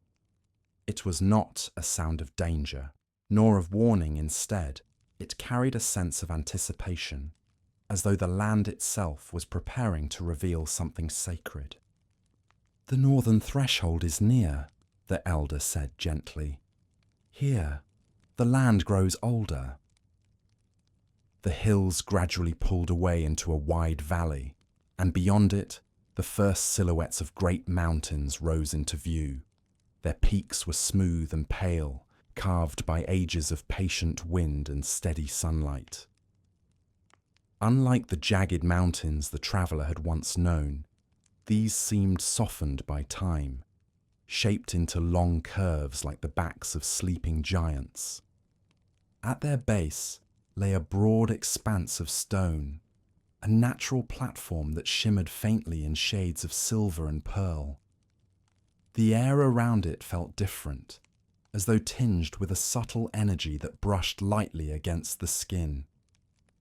It was not a sound of danger, nor of warning. Instead, it carried a sense of anticipation, as though the land itself was preparing to reveal something sacred. "The northern threshold is near," the elder said gently. "Here, the land grows older." The hills gradually pulled away into a wide valley, and beyond it, the first silhouettes of great mountains rose into view. Their peaks were smooth and pale, carved by ages of patient wind and steady sunlight. Unlike the jagged mountains the traveller had once known, these seemed softened by time, shaped into long curves like the backs of sleeping giants. At their base lay a broad expanse of stone, a natural platform that shimmered faintly in shades of silver and pearl. The air around it felt different, as though tinged with a subtle energy that brushed lightly against the skin.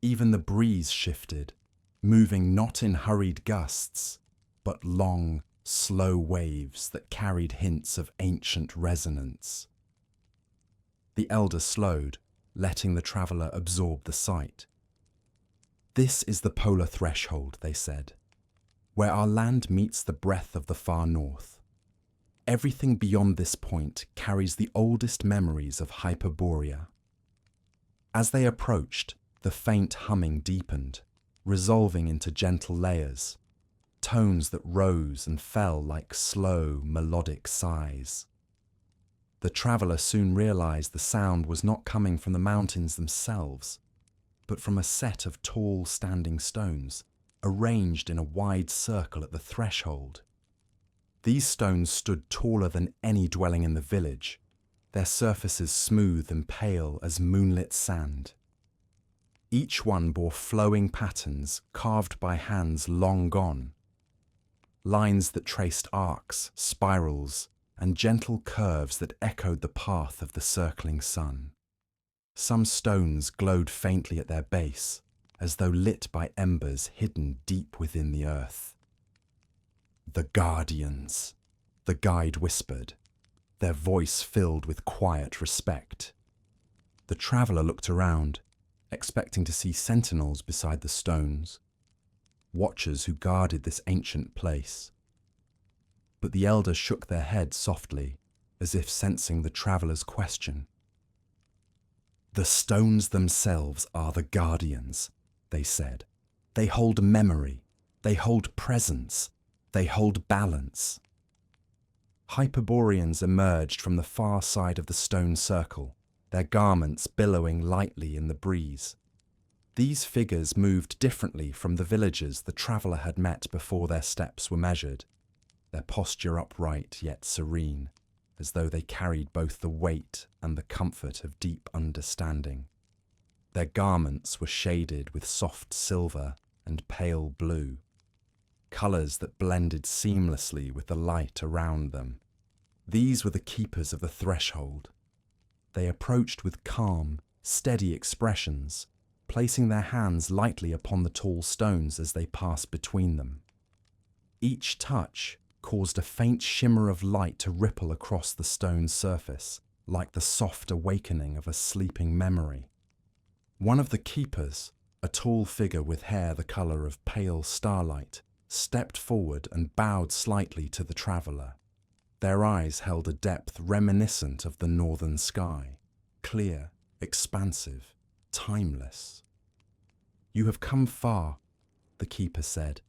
Even the breeze shifted, moving not in hurried gusts, but long, slow waves that carried hints of ancient resonance. The elder slowed, letting the traveller absorb the sight. "This is the polar threshold," they said, "where our land meets the breath of the far north. Everything beyond this point carries the oldest memories of Hyperborea." As they approached, the faint humming deepened, resolving into gentle layers, tones that rose and fell like slow, melodic sighs. The traveller soon realized the sound was not coming from the mountains themselves, but from a set of tall standing stones, arranged in a wide circle at the threshold. These stones stood taller than any dwelling in the village, their surfaces smooth and pale as moonlit sand. Each one bore flowing patterns carved by hands long gone, lines that traced arcs, spirals, and gentle curves that echoed the path of the circling sun. Some stones glowed faintly at their base, as though lit by embers hidden deep within the earth. "The Guardians," the guide whispered, their voice filled with quiet respect. The traveller looked around, expecting to see sentinels beside the stones, watchers who guarded this ancient place. But the elders shook their heads softly, as if sensing the traveller's question. "The stones themselves are the guardians," they said. "They hold memory, they hold presence, they hold balance." Hyperboreans emerged from the far side of the stone circle, their garments billowing lightly in the breeze. These figures moved differently from the villagers the traveller had met before their steps were measured, their posture upright yet serene, as though they carried both the weight and the comfort of deep understanding. Their garments were shaded with soft silver and pale blue, colours that blended seamlessly with the light around them. These were the keepers of the threshold. They approached with calm, steady expressions, placing their hands lightly upon the tall stones as they passed between them. Each touch caused a faint shimmer of light to ripple across the stone surface, like the soft awakening of a sleeping memory. One of the keepers, a tall figure with hair the colour of pale starlight, stepped forward and bowed slightly to the traveller. Their eyes held a depth reminiscent of the northern sky, clear, expansive, timeless. "You have come far," the keeper said,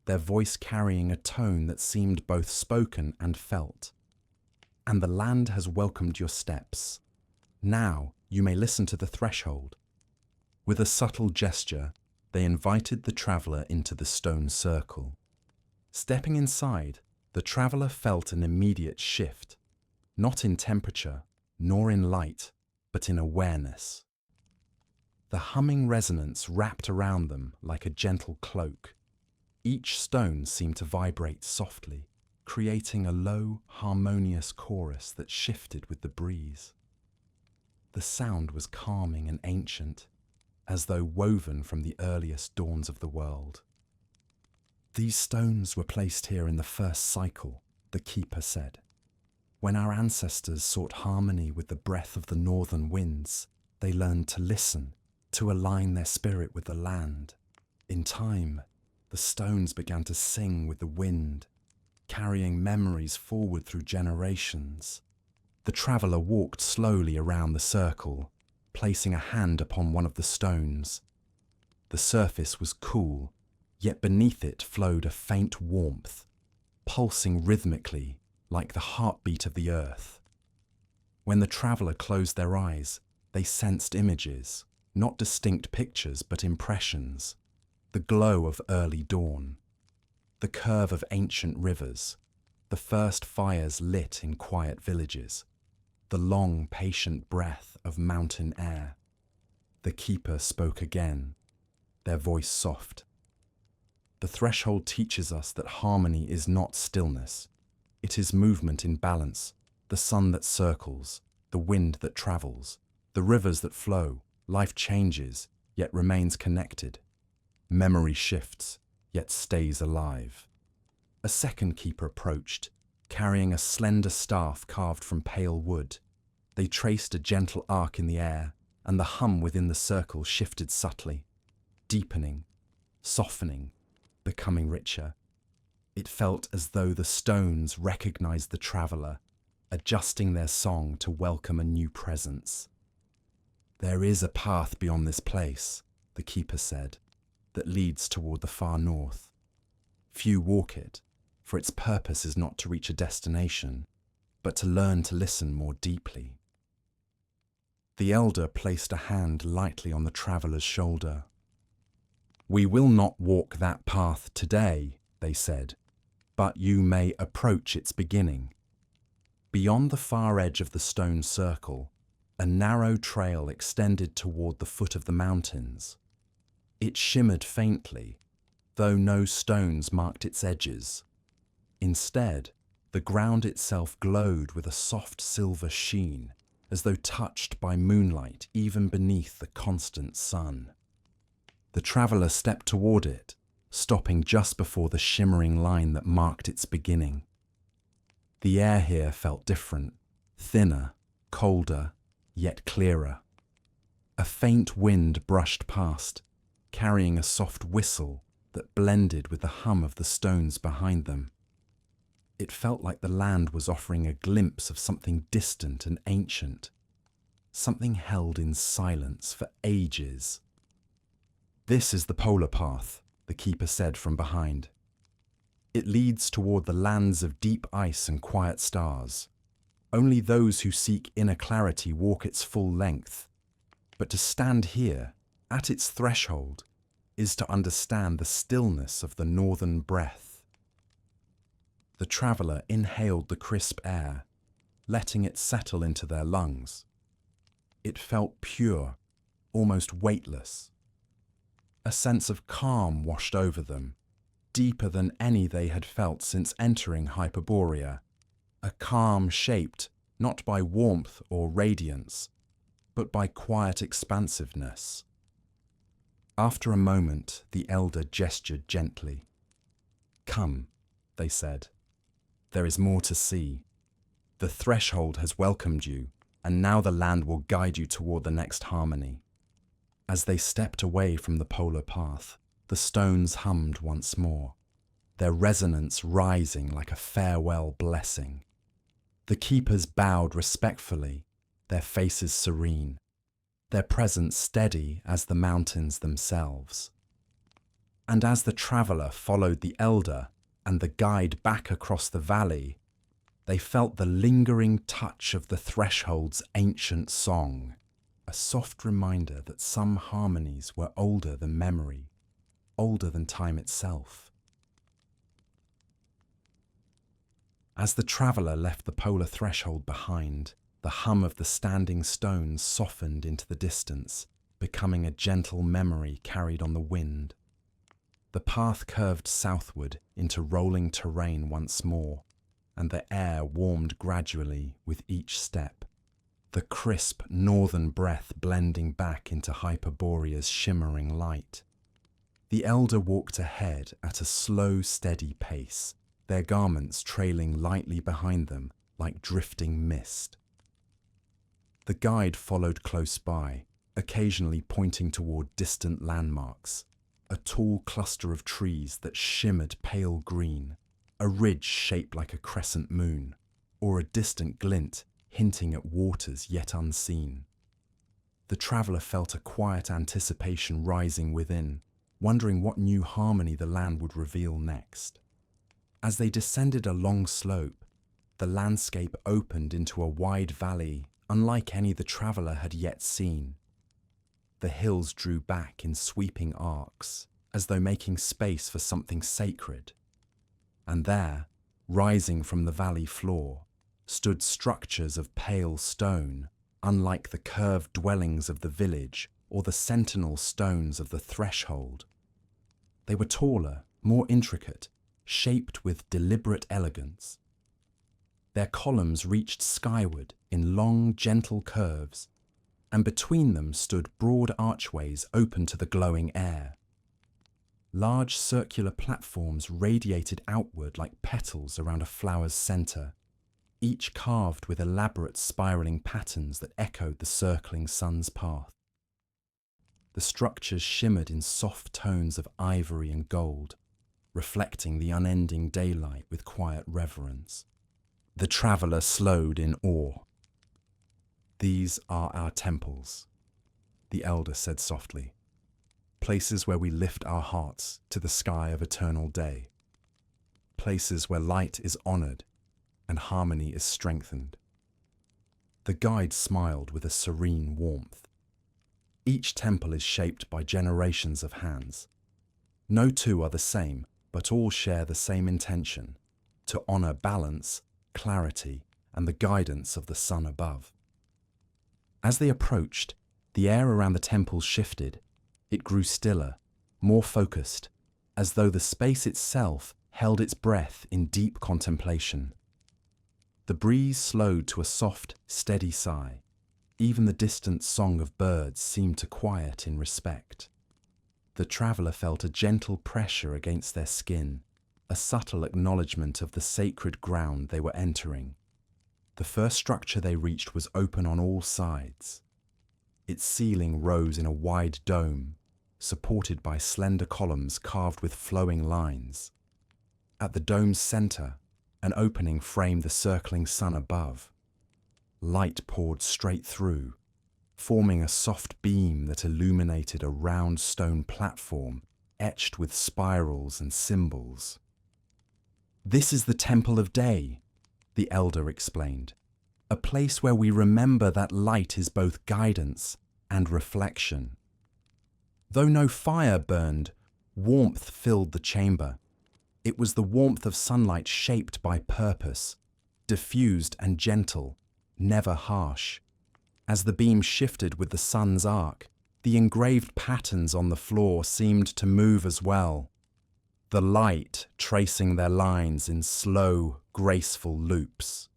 their voice carrying a tone that seemed both spoken and felt. "And the land has welcomed your steps. Now you may listen to the threshold." With a subtle gesture, they invited the traveller into the stone circle. Stepping inside, the traveller felt an immediate shift, not in temperature, nor in light, but in awareness. The humming resonance wrapped around them like a gentle cloak. Each stone seemed to vibrate softly, creating a low, harmonious chorus that shifted with the breeze. The sound was calming and ancient, as though woven from the earliest dawns of the world. "These stones were placed here in the first cycle," the keeper said. "When our ancestors sought harmony with the breath of the northern winds, they learned to listen, to align their spirit with the land. In time, the stones began to sing with the wind, carrying memories forward through generations." The traveller walked slowly around the circle, placing a hand upon one of the stones. The surface was cool, yet beneath it flowed a faint warmth, pulsing rhythmically like the heartbeat of the earth. When the traveller closed their eyes, they sensed images, not distinct pictures but impressions. The glow of early dawn, the curve of ancient rivers, the first fires lit in quiet villages, the long, patient breath of mountain air. The keeper spoke again, their voice soft. "The threshold teaches us that harmony is not stillness. It is movement in balance, the sun that circles, the wind that travels, the rivers that flow. Life changes, yet remains connected. Memory shifts, yet stays alive." A second keeper approached, carrying a slender staff carved from pale wood. They traced a gentle arc in the air, and the hum within the circle shifted subtly, deepening, softening, becoming richer. It felt as though the stones recognized the traveller, adjusting their song to welcome a new presence. "There is a path beyond this place," the keeper said, "that leads toward the far north. Few walk it, for its purpose is not to reach a destination, but to learn to listen more deeply." The elder placed a hand lightly on the traveller's shoulder. "We will not walk that path today," they said, "but you may approach its beginning." Beyond the far edge of the stone circle, a narrow trail extended toward the foot of the mountains. It shimmered faintly, though no stones marked its edges. Instead, the ground itself glowed with a soft silver sheen, as though touched by moonlight even beneath the constant sun. The traveller stepped toward it, stopping just before the shimmering line that marked its beginning. The air here felt different, thinner, colder, yet clearer. A faint wind brushed past, carrying a soft whistle that blended with the hum of the stones behind them. It felt like the land was offering a glimpse of something distant and ancient, something held in silence for ages. "This is the polar path," the keeper said from behind. "It leads toward the lands of deep ice and quiet stars. Only those who seek inner clarity walk its full length. But to stand here, at its threshold, is to understand the stillness of the northern breath." The traveller inhaled the crisp air, letting it settle into their lungs. It felt pure, almost weightless. A sense of calm washed over them, deeper than any they had felt since entering Hyperborea, a calm shaped not by warmth or radiance, but by quiet expansiveness. After a moment, the elder gestured gently. "Come," they said. "There is more to see. The threshold has welcomed you, and now the land will guide you toward the next harmony." As they stepped away from the polar path, the stones hummed once more, their resonance rising like a farewell blessing. The keepers bowed respectfully, their faces serene, their presence steady as the mountains themselves. And as the traveller followed the elder and the guide back across the valley, they felt the lingering touch of the threshold's ancient song, a soft reminder that some harmonies were older than memory, older than time itself. As the traveller left the polar threshold behind, the hum of the standing stones softened into the distance, becoming a gentle memory carried on the wind. The path curved southward into rolling terrain once more, and the air warmed gradually with each step, the crisp northern breath blending back into Hyperborea's shimmering light. The elder walked ahead at a slow, steady pace, their garments trailing lightly behind them like drifting mist. The guide followed close by, occasionally pointing toward distant landmarks, a tall cluster of trees that shimmered pale green, a ridge shaped like a crescent moon, or a distant glint hinting at waters yet unseen. The traveller felt a quiet anticipation rising within, wondering what new harmony the land would reveal next. As they descended a long slope, the landscape opened into a wide valley unlike any the traveller had yet seen. The hills drew back in sweeping arcs, as though making space for something sacred. And there, rising from the valley floor, stood structures of pale stone, unlike the curved dwellings of the village or the sentinel stones of the threshold. They were taller, more intricate, shaped with deliberate elegance. Their columns reached skyward in long, gentle curves, and between them stood broad archways open to the glowing air. Large circular platforms radiated outward like petals around a flower's centre, each carved with elaborate spiralling patterns that echoed the circling sun's path. The structures shimmered in soft tones of ivory and gold, reflecting the unending daylight with quiet reverence. The traveller slowed in awe. "These are our temples," the elder said softly, "places where we lift our hearts to the sky of eternal day, places where light is honoured and harmony is strengthened." The guide smiled with a serene warmth. Each temple is shaped by generations of hands. No two are the same, but all share the same intention: to honour balance, clarity, and the guidance of the sun above. As they approached, the air around the temples shifted. It grew stiller, more focused, as though the space itself held its breath in deep contemplation. The breeze slowed to a soft, steady sigh. Even the distant song of birds seemed to quiet in respect. The traveller felt a gentle pressure against their skin, a subtle acknowledgement of the sacred ground they were entering. The first structure they reached was open on all sides. Its ceiling rose in a wide dome, supported by slender columns carved with flowing lines. At the dome's centre, an opening framed the circling sun above. Light poured straight through, forming a soft beam that illuminated a round stone platform etched with spirals and symbols. "This is the Temple of Day," the elder explained, "a place where we remember that light is both guidance and reflection." Though no fire burned, warmth filled the chamber. It was the warmth of sunlight shaped by purpose, diffused and gentle, never harsh. As the beam shifted with the sun's arc, the engraved patterns on the floor seemed to move as well, the light tracing their lines in slow, graceful loops.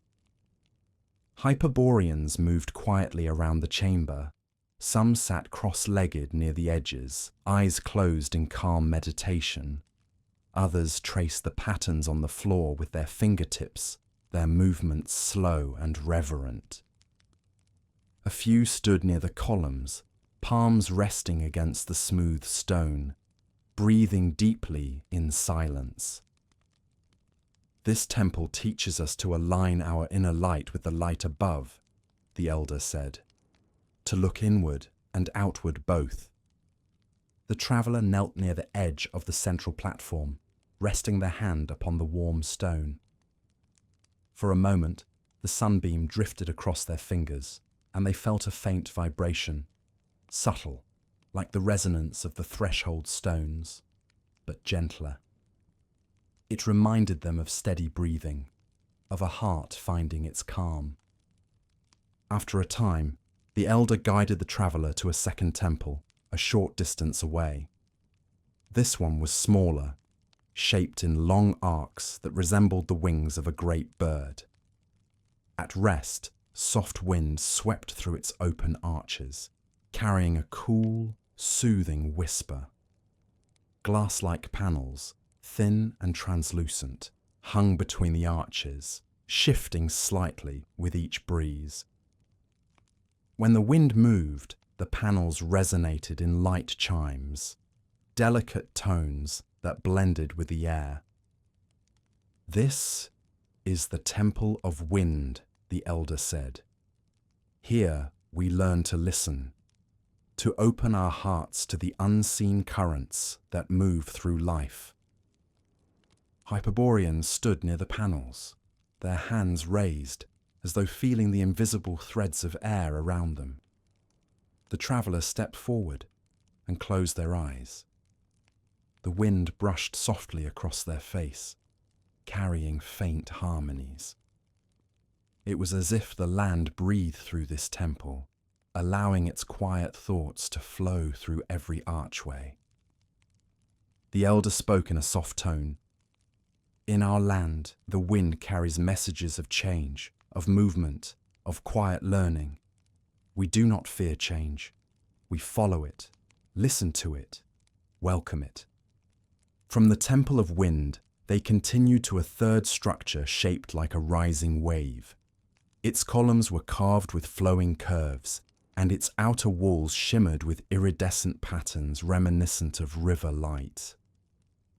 Hyperboreans moved quietly around the chamber. Some sat cross-legged near the edges, eyes closed in calm meditation. Others traced the patterns on the floor with their fingertips, their movements slow and reverent. A few stood near the columns, palms resting against the smooth stone, breathing deeply in silence. This temple teaches us to align our inner light with the light above, the elder said, to look inward and outward both. The traveller knelt near the edge of the central platform, resting their hand upon the warm stone. For a moment, the sunbeam drifted across their fingers, and they felt a faint vibration, subtle, like the resonance of the threshold stones, but gentler. It reminded them of steady breathing, of a heart finding its calm. After a time, the elder guided the traveller to a second temple, a short distance away. This one was smaller, shaped in long arcs that resembled the wings of a great bird. At rest, soft wind swept through its open arches, carrying a cool, soothing whisper. Glass-like panels, thin and translucent, hung between the arches, shifting slightly with each breeze. When the wind moved, the panels resonated in light chimes, delicate tones that blended with the air. "This is the Temple of Wind," the elder said. "Here we learn to listen, to open our hearts to the unseen currents that move through life." Hyperboreans stood near the panels, their hands raised, as though feeling the invisible threads of air around them. The traveller stepped forward and closed their eyes. The wind brushed softly across their face, carrying faint harmonies. It was as if the land breathed through this temple, allowing its quiet thoughts to flow through every archway. The elder spoke in a soft tone. "In our land, the wind carries messages of change, of movement, of quiet learning. We do not fear change. We follow it, listen to it, welcome it." From the Temple of Wind, they continued to a third structure shaped like a rising wave. Its columns were carved with flowing curves, and its outer walls shimmered with iridescent patterns reminiscent of river light.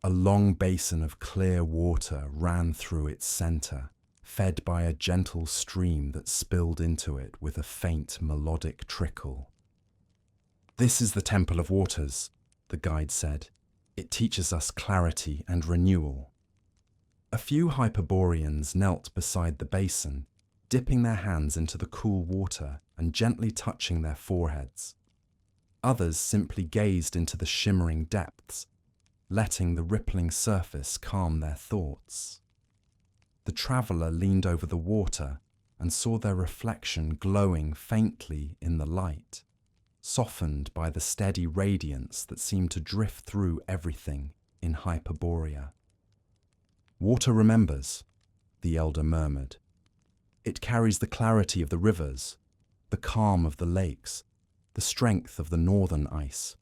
A long basin of clear water ran through its center, fed by a gentle stream that spilled into it with a faint melodic trickle. "This is the Temple of Waters," the guide said. "It teaches us clarity and renewal." A few Hyperboreans knelt beside the basin, dipping their hands into the cool water and gently touching their foreheads. Others simply gazed into the shimmering depths, letting the rippling surface calm their thoughts. The traveller leaned over the water and saw their reflection glowing faintly in the light, softened by the steady radiance that seemed to drift through everything in Hyperborea. "Water remembers," the elder murmured. "It carries the clarity of the rivers, the calm of the lakes, the strength of the northern ice.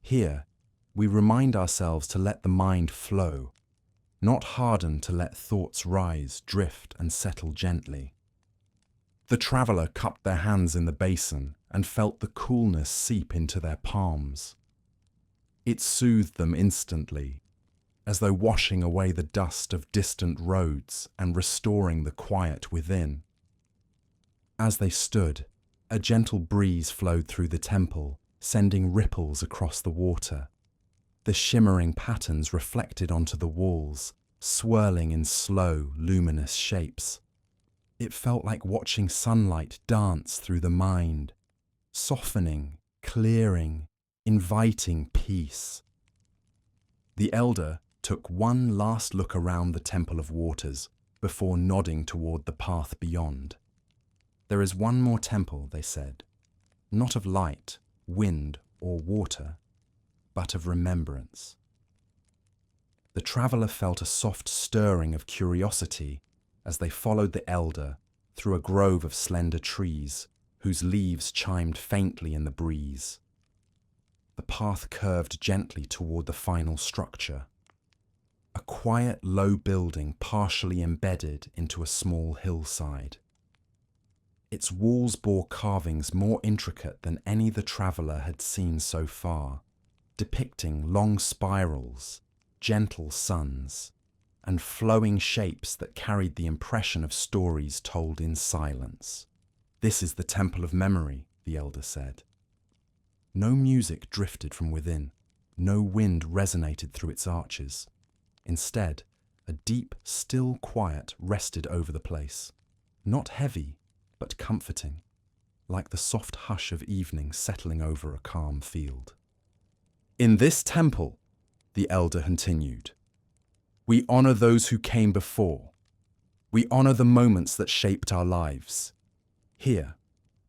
Here, we remind ourselves to let the mind flow, not harden to let thoughts rise, drift, and settle gently." The traveller cupped their hands in the basin and felt the coolness seep into their palms. It soothed them instantly, as though washing away the dust of distant roads and restoring the quiet within. As they stood, a gentle breeze flowed through the temple, sending ripples across the water. The shimmering patterns reflected onto the walls, swirling in slow, luminous shapes. It felt like watching sunlight dance through the mind, softening, clearing, inviting peace. The elder took one last look around the Temple of Waters before nodding toward the path beyond. "There is one more temple," they said, "not of light, wind, or water, but of remembrance." The traveller felt a soft stirring of curiosity as they followed the elder through a grove of slender trees, whose leaves chimed faintly in the breeze. The path curved gently toward the final structure, a quiet, low building partially embedded into a small hillside. Its walls bore carvings more intricate than any the traveller had seen so far, depicting long spirals, gentle suns, and flowing shapes that carried the impression of stories told in silence. "This is the Temple of Memory," the elder said. No music drifted from within, no wind resonated through its arches. Instead, a deep, still quiet rested over the place, not heavy, but comforting, like the soft hush of evening settling over a calm field. "In this temple," the elder continued, "we honor those who came before. We honor the moments that shaped our lives. Here,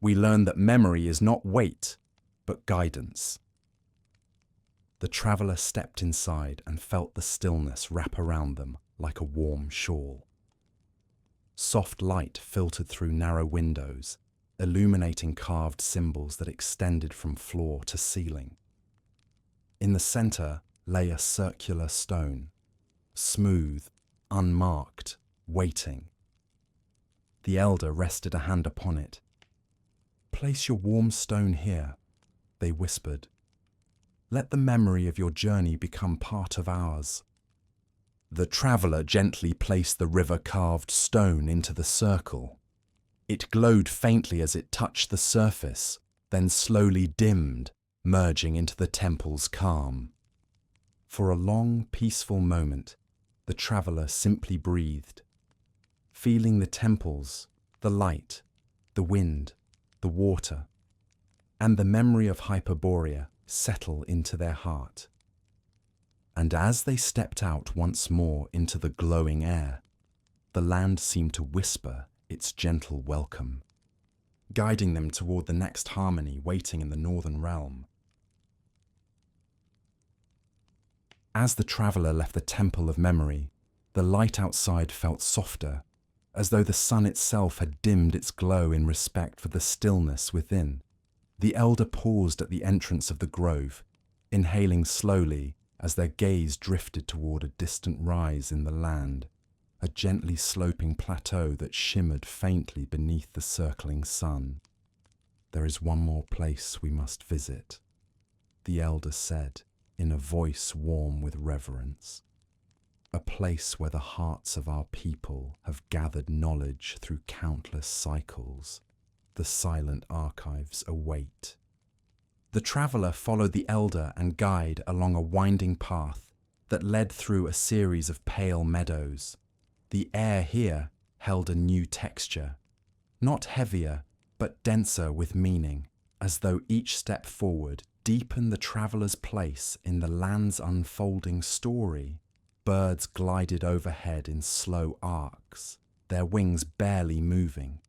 we learn that memory is not weight, but guidance." The traveller stepped inside and felt the stillness wrap around them like a warm shawl. Soft light filtered through narrow windows, illuminating carved symbols that extended from floor to ceiling. In the centre lay a circular stone, smooth, unmarked, waiting. The elder rested a hand upon it. "Place your warm stone here," they whispered. "Let the memory of your journey become part of ours." The traveller gently placed the river-carved stone into the circle. It glowed faintly as it touched the surface, then slowly dimmed, merging into the temple's calm. For a long, peaceful moment, the traveller simply breathed, feeling the temples, the light, the wind, the water, and the memory of Hyperborea settle into their heart. And as they stepped out once more into the glowing air, the land seemed to whisper its gentle welcome, guiding them toward the next harmony waiting in the northern realm. As the traveller left the Temple of Memory, the light outside felt softer, as though the sun itself had dimmed its glow in respect for the stillness within. The elder paused at the entrance of the grove, inhaling slowly as their gaze drifted toward a distant rise in the land, a gently sloping plateau that shimmered faintly beneath the circling sun. "There is one more place we must visit," the elder said in a voice warm with reverence. "A place where the hearts of our people have gathered knowledge through countless cycles. The silent archives await." The traveller followed the elder and guide along a winding path that led through a series of pale meadows. The air here held a new texture, not heavier, but denser with meaning, as though each step forward deepened the traveller's place in the land's unfolding story. Birds glided overhead in slow arcs, their wings barely moving.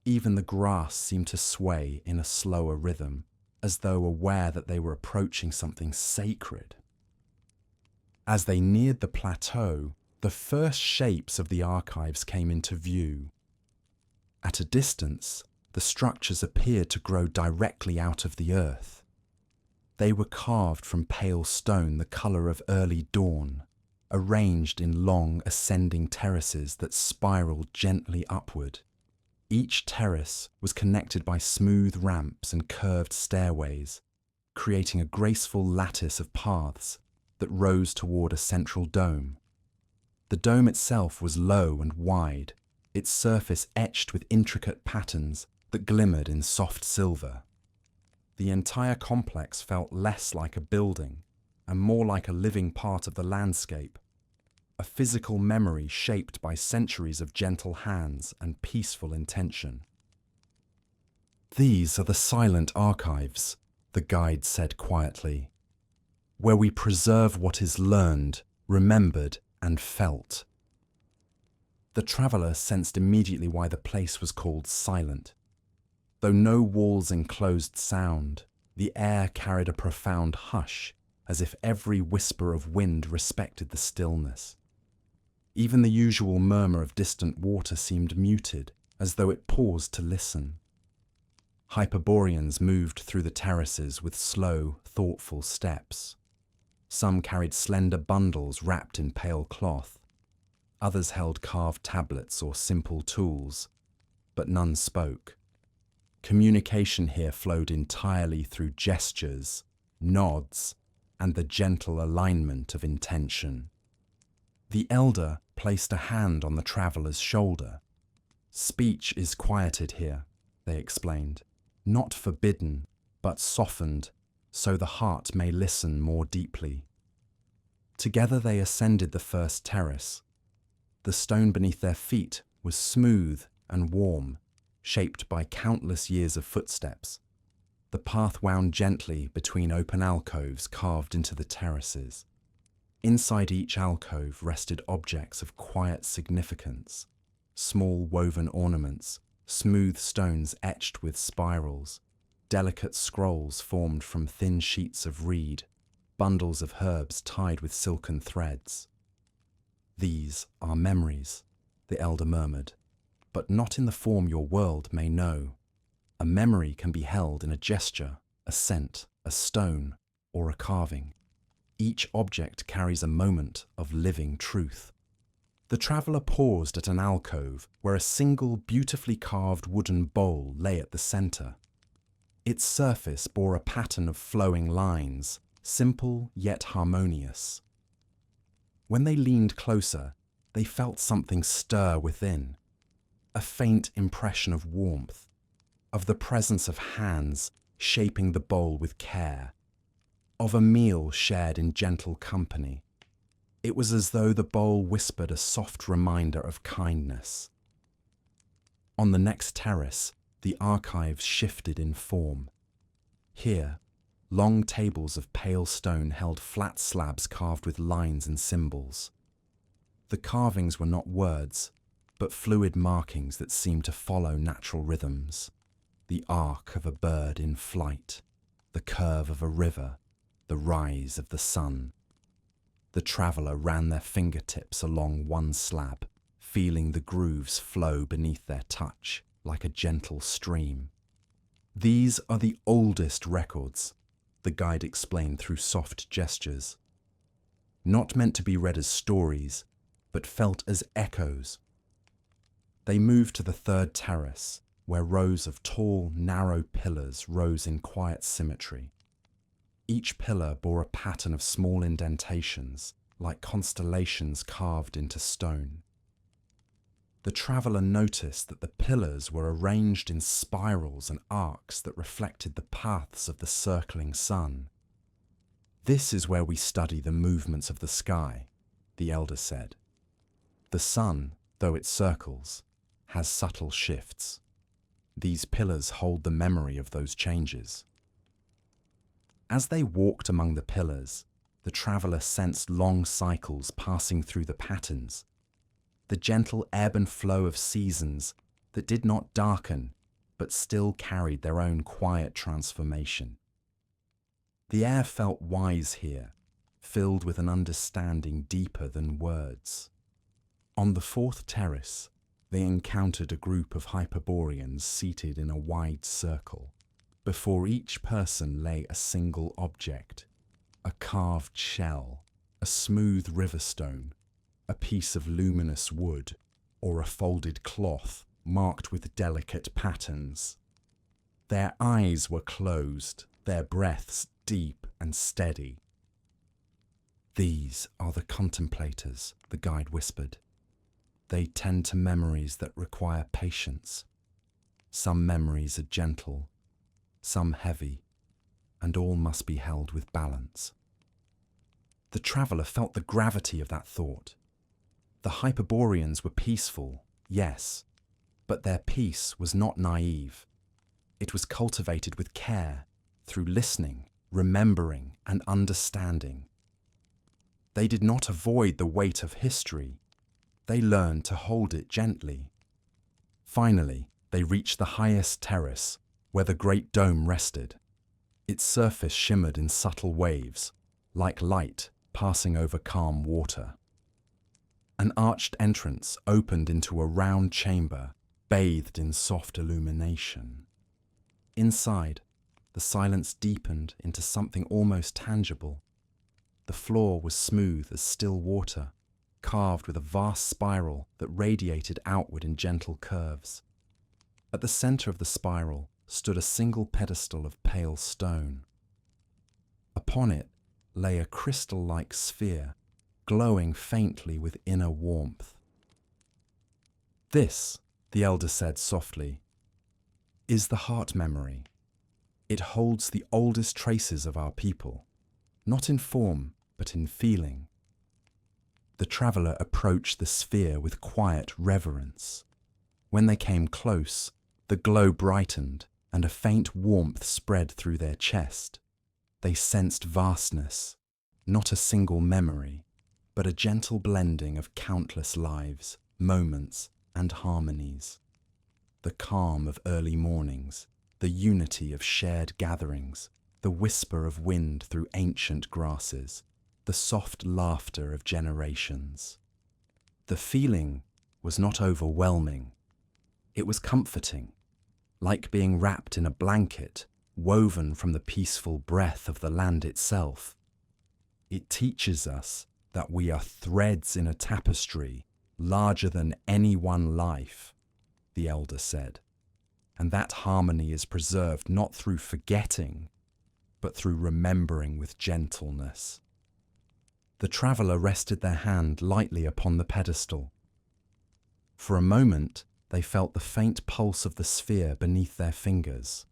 Even the grass seemed to sway in a slower rhythm, as though aware that they were approaching something sacred. As they neared the plateau, the first shapes of the archives came into view. At a distance, the structures appeared to grow directly out of the earth. They were carved from pale stone the colour of early dawn, arranged in long ascending terraces that spiraled gently upward. Each terrace was connected by smooth ramps and curved stairways, creating a graceful lattice of paths that rose toward a central dome. The dome itself was low and wide, its surface etched with intricate patterns that glimmered in soft silver. The entire complex felt less like a building and more like a living part of the landscape, a physical memory shaped by centuries of gentle hands and peaceful intention. "These are the silent archives," the guide said quietly, "where we preserve what is learned, remembered, and felt." The traveller sensed immediately why the place was called silent. Though no walls enclosed sound, the air carried a profound hush, as if every whisper of wind respected the stillness. Even the usual murmur of distant water seemed muted, as though it paused to listen. Hyperboreans moved through the terraces with slow, thoughtful steps. Some carried slender bundles wrapped in pale cloth. Others held carved tablets or simple tools, but none spoke. Communication here flowed entirely through gestures, nods, and the gentle alignment of intention. The elder placed a hand on the traveller's shoulder. Speech is quieted here, they explained, not forbidden, but softened, so the heart may listen more deeply. Together they ascended the first terrace. The stone beneath their feet was smooth and warm, shaped by countless years of footsteps. The path wound gently between open alcoves carved into the terraces. Inside each alcove rested objects of quiet significance, small woven ornaments, smooth stones etched with spirals, delicate scrolls formed from thin sheets of reed, bundles of herbs tied with silken threads. "These are memories," the elder murmured, "but not in the form your world may know. A memory can be held in a gesture, a scent, a stone, or a carving. Each object carries a moment of living truth." The traveller paused at an alcove where a single beautifully carved wooden bowl lay at the centre. Its surface bore a pattern of flowing lines, simple yet harmonious. When they leaned closer, they felt something stir within, a faint impression of warmth, of the presence of hands shaping the bowl with care, of a meal shared in gentle company. It was as though the bowl whispered a soft reminder of kindness. On the next terrace, the archives shifted in form. Here, long tables of pale stone held flat slabs carved with lines and symbols. The carvings were not words, but fluid markings that seemed to follow natural rhythms. The arc of a bird in flight, the curve of a river, the rise of the sun. The traveller ran their fingertips along one slab, feeling the grooves flow beneath their touch like a gentle stream. "These are the oldest records," the guide explained through soft gestures. "Not meant to be read as stories, but felt as echoes." They moved to the third terrace, where rows of tall, narrow pillars rose in quiet symmetry. Each pillar bore a pattern of small indentations, like constellations carved into stone. The traveller noticed that the pillars were arranged in spirals and arcs that reflected the paths of the circling sun. "This is where we study the movements of the sky," the elder said. "The sun, though it circles, has subtle shifts. These pillars hold the memory of those changes." As they walked among the pillars, the traveller sensed long cycles passing through the patterns, the gentle ebb and flow of seasons that did not darken, but still carried their own quiet transformation. The air felt wise here, filled with an understanding deeper than words. On the fourth terrace, they encountered a group of Hyperboreans seated in a wide circle. Before each person lay a single object, a carved shell, a smooth river stone, a piece of luminous wood, or a folded cloth marked with delicate patterns. Their eyes were closed, their breaths deep and steady. "These are the contemplators," the guide whispered. "They tend to memories that require patience. Some memories are gentle, some heavy, and all must be held with balance." The traveller felt the gravity of that thought. The Hyperboreans were peaceful, yes, but their peace was not naive. It was cultivated with care, through listening, remembering, and understanding. They did not avoid the weight of history. They learned to hold it gently. Finally, they reached the highest terrace, where the great dome rested. Its surface shimmered in subtle waves, like light passing over calm water. An arched entrance opened into a round chamber, bathed in soft illumination. Inside, the silence deepened into something almost tangible. The floor was smooth as still water, carved with a vast spiral that radiated outward in gentle curves. At the center of the spiral stood a single pedestal of pale stone. Upon it lay a crystal-like sphere, glowing faintly with inner warmth. "This," the elder said softly, "is the heart memory. It holds the oldest traces of our people, not in form, but in feeling." The traveller approached the sphere with quiet reverence. When they came close, the glow brightened and a faint warmth spread through their chest. They sensed vastness, not a single memory, but a gentle blending of countless lives, moments, and harmonies. The calm of early mornings, the unity of shared gatherings, the whisper of wind through ancient grasses, the soft laughter of generations. The feeling was not overwhelming. It was comforting, like being wrapped in a blanket woven from the peaceful breath of the land itself. It teaches us that we are threads in a tapestry larger than any one life, the elder said, and that harmony is preserved not through forgetting, but through remembering with gentleness. The traveller rested their hand lightly upon the pedestal. For a moment, they felt the faint pulse of the sphere beneath their fingers,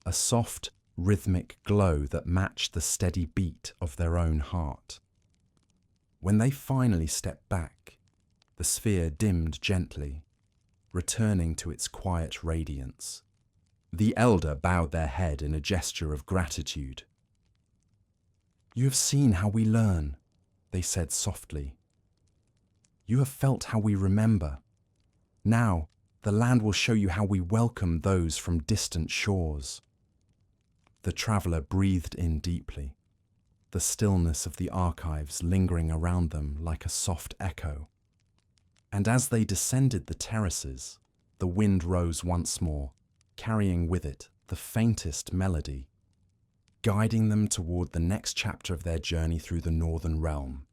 a soft, rhythmic glow that matched the steady beat of their own heart. When they finally stepped back, the sphere dimmed gently, returning to its quiet radiance. The elder bowed their head in a gesture of gratitude. "You have seen how we learn," they said softly. "You have felt how we remember. Now, the land will show you how we welcome those from distant shores." The traveller breathed in deeply, the stillness of the archives lingering around them like a soft echo. And as they descended the terraces, the wind rose once more, carrying with it the faintest melody, guiding them toward the next chapter of their journey through the northern realm.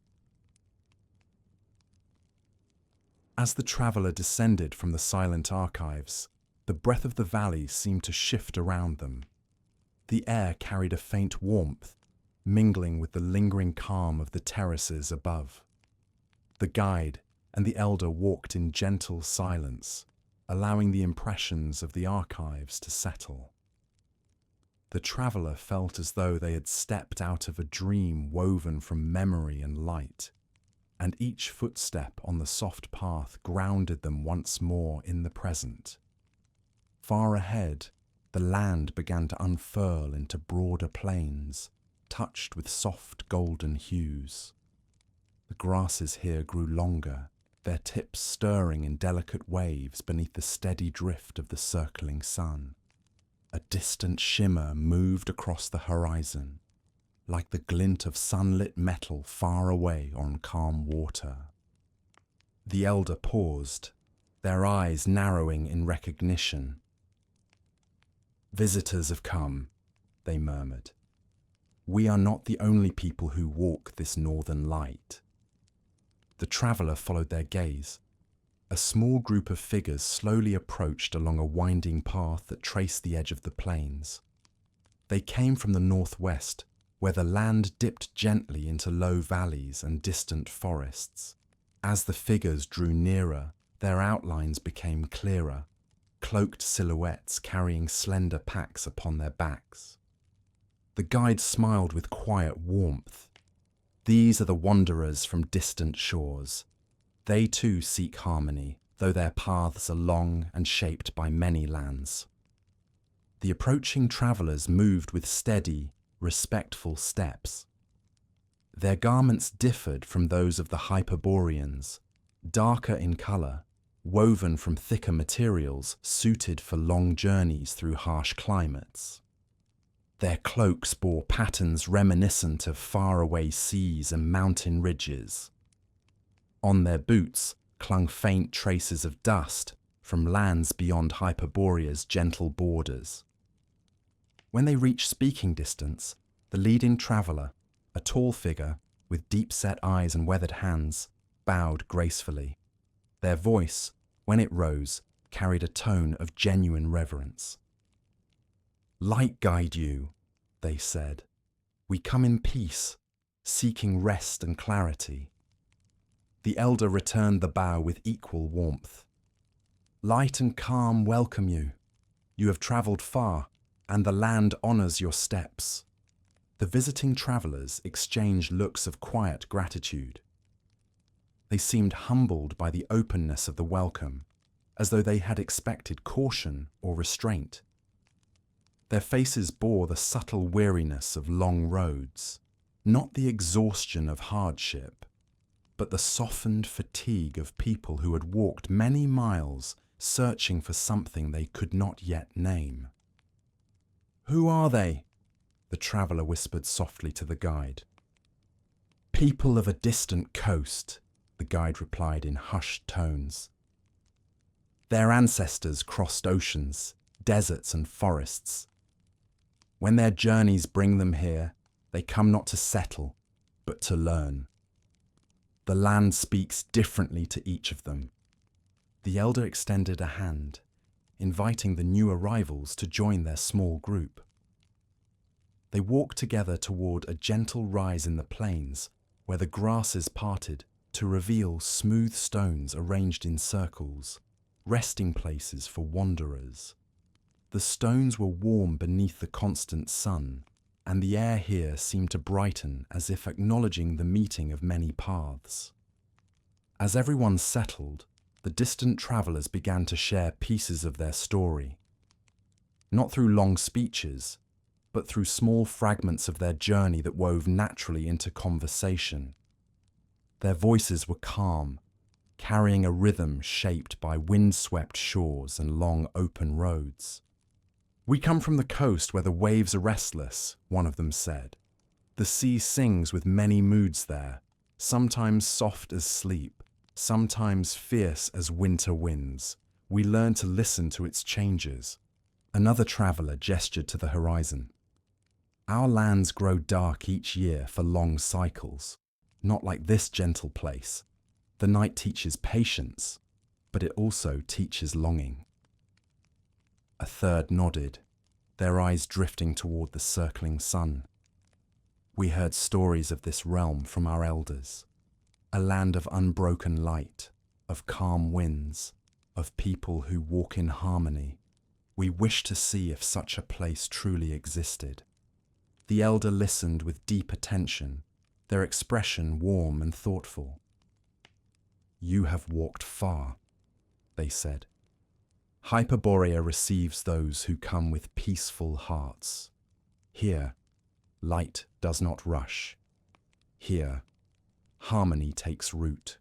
As the traveller descended from the silent archives, the breath of the valley seemed to shift around them. The air carried a faint warmth, mingling with the lingering calm of the terraces above. The guide and the elder walked in gentle silence, allowing the impressions of the archives to settle. The traveller felt as though they had stepped out of a dream woven from memory and light, and each footstep on the soft path grounded them once more in the present. Far ahead, the land began to unfurl into broader plains, touched with soft golden hues. The grasses here grew longer, their tips stirring in delicate waves beneath the steady drift of the circling sun. A distant shimmer moved across the horizon, like the glint of sunlit metal far away on calm water. The elder paused, their eyes narrowing in recognition. "Visitors have come," they murmured. "We are not the only people who walk this northern light." The traveller followed their gaze. A small group of figures slowly approached along a winding path that traced the edge of the plains. They came from the northwest, where the land dipped gently into low valleys and distant forests. As the figures drew nearer, their outlines became clearer, cloaked silhouettes carrying slender packs upon their backs. The guide smiled with quiet warmth. "These are the wanderers from distant shores. They too seek harmony, though their paths are long and shaped by many lands." The approaching travellers moved with steady, respectful steps. Their garments differed from those of the Hyperboreans, darker in colour, woven from thicker materials suited for long journeys through harsh climates. Their cloaks bore patterns reminiscent of faraway seas and mountain ridges. On their boots clung faint traces of dust from lands beyond Hyperborea's gentle borders. When they reached speaking distance, the leading traveller, a tall figure with deep-set eyes and weathered hands, bowed gracefully. Their voice, when it rose, carried a tone of genuine reverence. "Light guide you," they said. "We come in peace, seeking rest and clarity." The elder returned the bow with equal warmth. "Light and calm welcome you. You have travelled far, and the land honours your steps." The visiting travellers exchanged looks of quiet gratitude. They seemed humbled by the openness of the welcome, as though they had expected caution or restraint. Their faces bore the subtle weariness of long roads, not the exhaustion of hardship, but the softened fatigue of people who had walked many miles searching for something they could not yet name. "Who are they?" the traveller whispered softly to the guide. "People of a distant coast," the guide replied in hushed tones. "Their ancestors crossed oceans, deserts and forests. When their journeys bring them here, they come not to settle, but to learn. The land speaks differently to each of them." The elder extended a hand, inviting the new arrivals to join their small group. They walked together toward a gentle rise in the plains, where the grasses parted to reveal smooth stones arranged in circles, resting places for wanderers. The stones were warm beneath the constant sun, and the air here seemed to brighten as if acknowledging the meeting of many paths. As everyone settled, the distant travellers began to share pieces of their story. Not through long speeches, but through small fragments of their journey that wove naturally into conversation. Their voices were calm, carrying a rhythm shaped by wind-swept shores and long open roads. "We come from the coast where the waves are restless," one of them said. "The sea sings with many moods there, sometimes soft as sleep, sometimes fierce as winter winds. We learn to listen to its changes." Another traveller gestured to the horizon. "Our lands grow dark each year for long cycles, not like this gentle place. The night teaches patience, but it also teaches longing." A third nodded, their eyes drifting toward the circling sun. "We heard stories of this realm from our elders, a land of unbroken light, of calm winds, of people who walk in harmony. We wish to see if such a place truly existed." The elder listened with deep attention, their expression warm and thoughtful. "You have walked far," they said. "Hyperborea receives those who come with peaceful hearts. Here, light does not rush. Here, harmony takes root."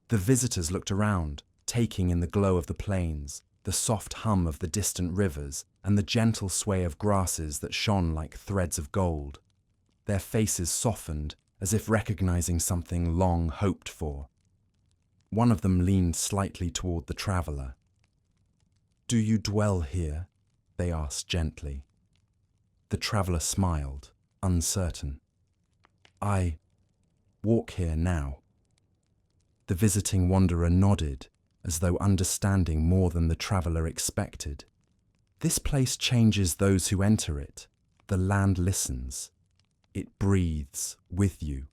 The visitors looked around, taking in the glow of the plains, the soft hum of the distant rivers, and the gentle sway of grasses that shone like threads of gold. Their faces softened, as if recognizing something long hoped for. One of them leaned slightly toward the traveller. "Do you dwell here?" they asked gently. The traveller smiled, uncertain. "I walk here now." The visiting wanderer nodded, as though understanding more than the traveller expected. "This place changes those who enter it. The land listens. It breathes with you."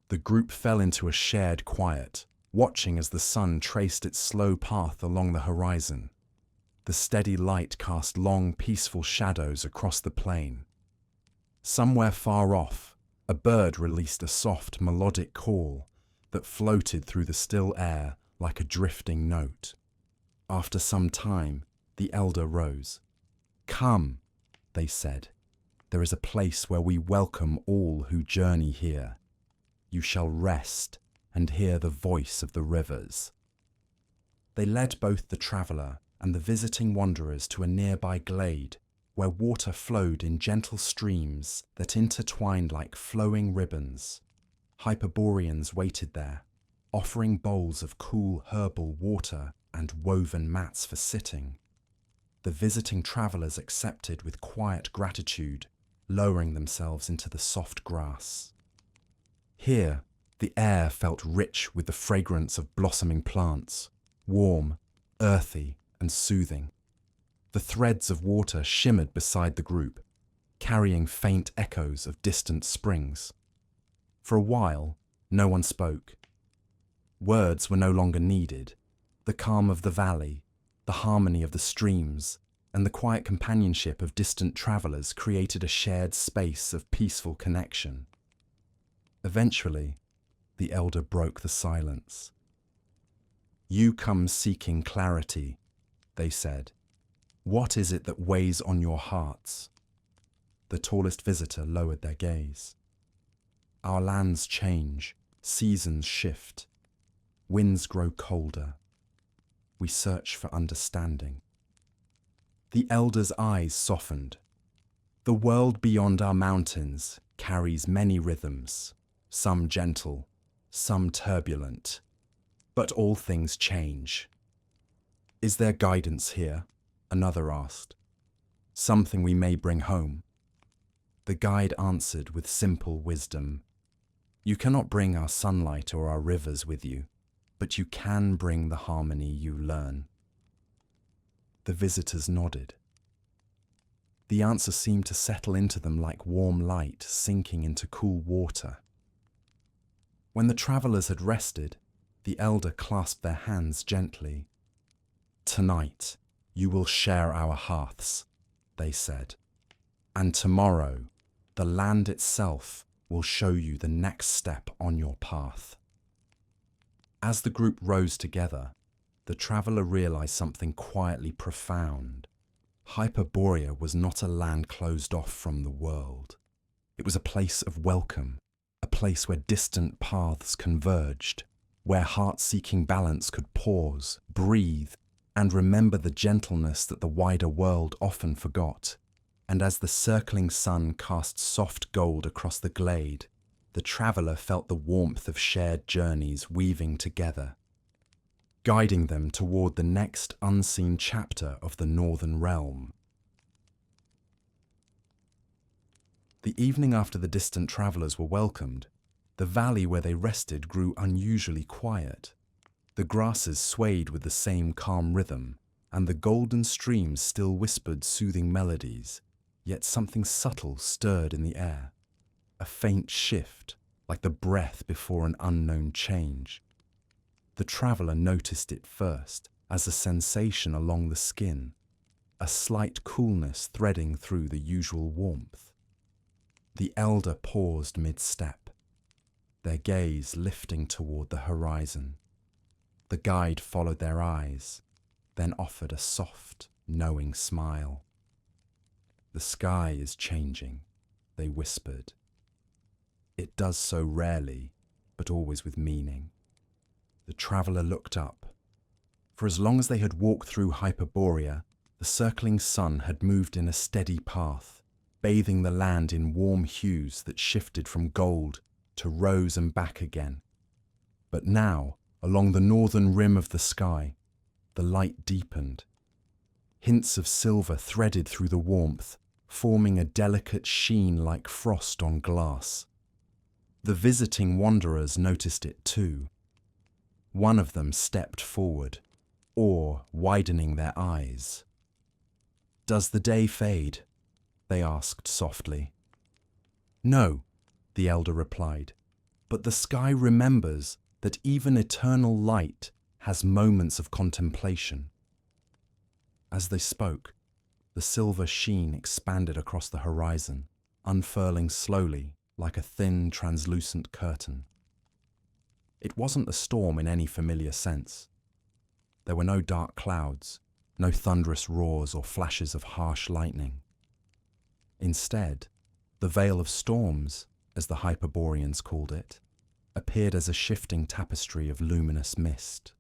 The group fell into a shared quiet, watching as the sun traced its slow path along the horizon. The steady light cast long, peaceful shadows across the plain. Somewhere far off, a bird released a soft, melodic call that floated through the still air like a drifting note. After some time, the elder rose. "Come," they said. "There is a place where we welcome all who journey here. You shall rest and hear the voice of the rivers." They led both the traveller and the visiting wanderers to a nearby glade where water flowed in gentle streams that intertwined like flowing ribbons. Hyperboreans waited there, offering bowls of cool herbal water and woven mats for sitting, the visiting travellers accepted with quiet gratitude, lowering themselves into the soft grass. Here, the air felt rich with the fragrance of blossoming plants, warm, earthy, and soothing. The threads of water shimmered beside the group, carrying faint echoes of distant springs. For a while, no one spoke. Words were no longer needed. The calm of the valley, the harmony of the streams, and the quiet companionship of distant travellers created a shared space of peaceful connection. Eventually, the elder broke the silence. "You come seeking clarity," they said. "What is it that weighs on your hearts?" The tallest visitor lowered their gaze. "Our lands change, seasons shift, winds grow colder. We search for understanding." The elder's eyes softened. "The world beyond our mountains carries many rhythms, some gentle, some turbulent, but all things change." "Is there guidance here?" another asked. "Something we may bring home?" The guide answered with simple wisdom. "You cannot bring our sunlight or our rivers with you, but you can bring the harmony you learn." The visitors nodded. The answer seemed to settle into them like warm light sinking into cool water. When the travellers had rested, the elder clasped their hands gently. "Tonight, you will share our hearths," they said. "And tomorrow, the land itself will show you the next step on your path." As the group rose together, the traveller realised something quietly profound. Hyperborea was not a land closed off from the world. It was a place of welcome, a place where distant paths converged, where heart-seeking balance could pause, breathe, and remember the gentleness that the wider world often forgot. And as the circling sun cast soft gold across the glade, the traveller felt the warmth of shared journeys weaving together, guiding them toward the next unseen chapter of the Northern Realm. The evening after the distant travellers were welcomed, the valley where they rested grew unusually quiet. The grasses swayed with the same calm rhythm, and the golden streams still whispered soothing melodies, yet something subtle stirred in the air, a faint shift, like the breath before an unknown change. The traveller noticed it first, as a sensation along the skin, a slight coolness threading through the usual warmth. The elder paused mid-step, their gaze lifting toward the horizon. The guide followed their eyes, then offered a soft, knowing smile. "The sky is changing," they whispered. "It does so rarely, but always with meaning." The traveller looked up. For as long as they had walked through Hyperborea, the circling sun had moved in a steady path, bathing the land in warm hues that shifted from gold to rose and back again. But now, along the northern rim of the sky, the light deepened. Hints of silver threaded through the warmth, forming a delicate sheen like frost on glass. The visiting wanderers noticed it too. One of them stepped forward, awe widening their eyes. "Does the day fade?" they asked softly. "No," the elder replied, "but the sky remembers that even eternal light has moments of contemplation." As they spoke, the silver sheen expanded across the horizon, unfurling slowly like a thin, translucent curtain. It wasn't a storm in any familiar sense. There were no dark clouds, no thunderous roars or flashes of harsh lightning. Instead, the veil of storms, as the Hyperboreans called it, appeared as a shifting tapestry of luminous mist.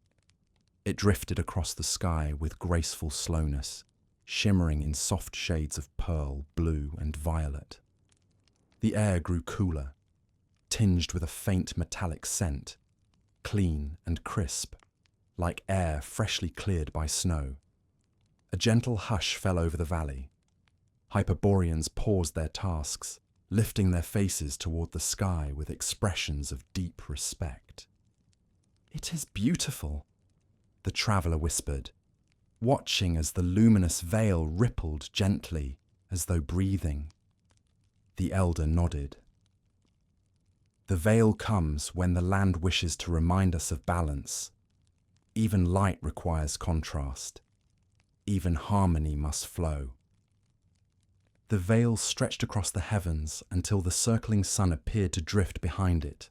It drifted across the sky with graceful slowness, shimmering in soft shades of pearl, blue, and violet. The air grew cooler, tinged with a faint metallic scent, clean and crisp, like air freshly cleared by snow. A gentle hush fell over the valley. Hyperboreans paused their tasks, lifting their faces toward the sky with expressions of deep respect. "It is beautiful," the traveller whispered, watching as the luminous veil rippled gently as though breathing. The elder nodded. "The veil comes when the land wishes to remind us of balance. Even light requires contrast. Even harmony must flow." The veil stretched across the heavens until the circling sun appeared to drift behind it.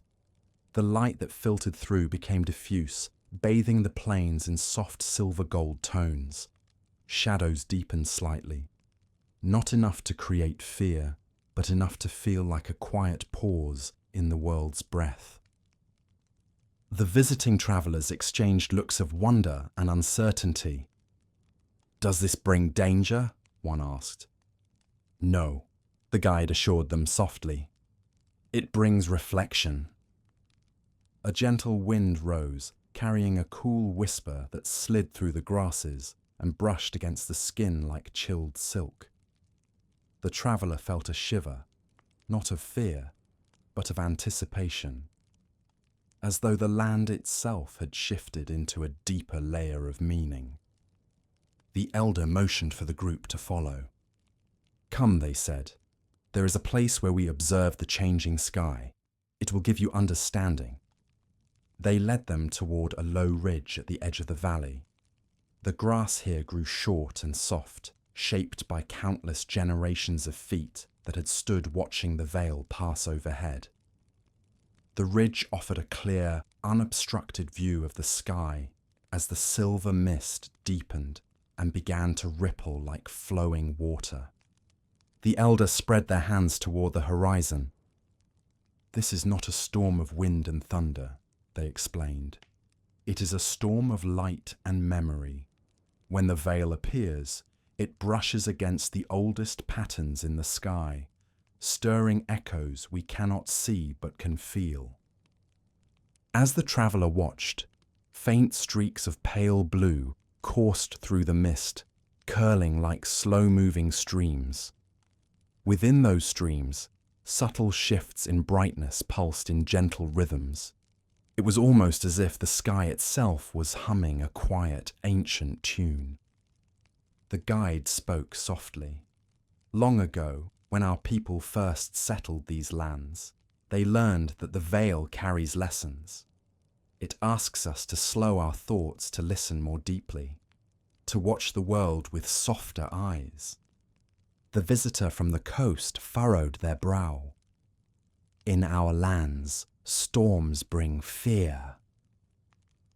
The light that filtered through became diffuse, bathing the plains in soft silver-gold tones. Shadows deepened slightly. Not enough to create fear, but enough to feel like a quiet pause in the world's breath. The visiting travellers exchanged looks of wonder and uncertainty. "Does this bring danger?" one asked. "No," the guide assured them softly. "It brings reflection." A gentle wind rose, carrying a cool whisper that slid through the grasses and brushed against the skin like chilled silk. The traveller felt a shiver, not of fear, but of anticipation, as though the land itself had shifted into a deeper layer of meaning. The elder motioned for the group to follow. "Come," they said. "There is a place where we observe the changing sky. It will give you understanding." They led them toward a low ridge at the edge of the valley. The grass here grew short and soft, shaped by countless generations of feet that had stood watching the veil pass overhead. The ridge offered a clear, unobstructed view of the sky as the silver mist deepened and began to ripple like flowing water. The elder spread their hands toward the horizon. "This is not a storm of wind and thunder," they explained. "It is a storm of light and memory. When the veil appears, it brushes against the oldest patterns in the sky, stirring echoes we cannot see but can feel." As the traveller watched, faint streaks of pale blue coursed through the mist, curling like slow-moving streams. Within those streams, subtle shifts in brightness pulsed in gentle rhythms. It was almost as if the sky itself was humming a quiet, ancient tune. The guide spoke softly. "Long ago, when our people first settled these lands, they learned that the veil carries lessons. It asks us to slow our thoughts to listen more deeply, to watch the world with softer eyes." The visitor from the coast furrowed their brow. "In our lands, storms bring fear."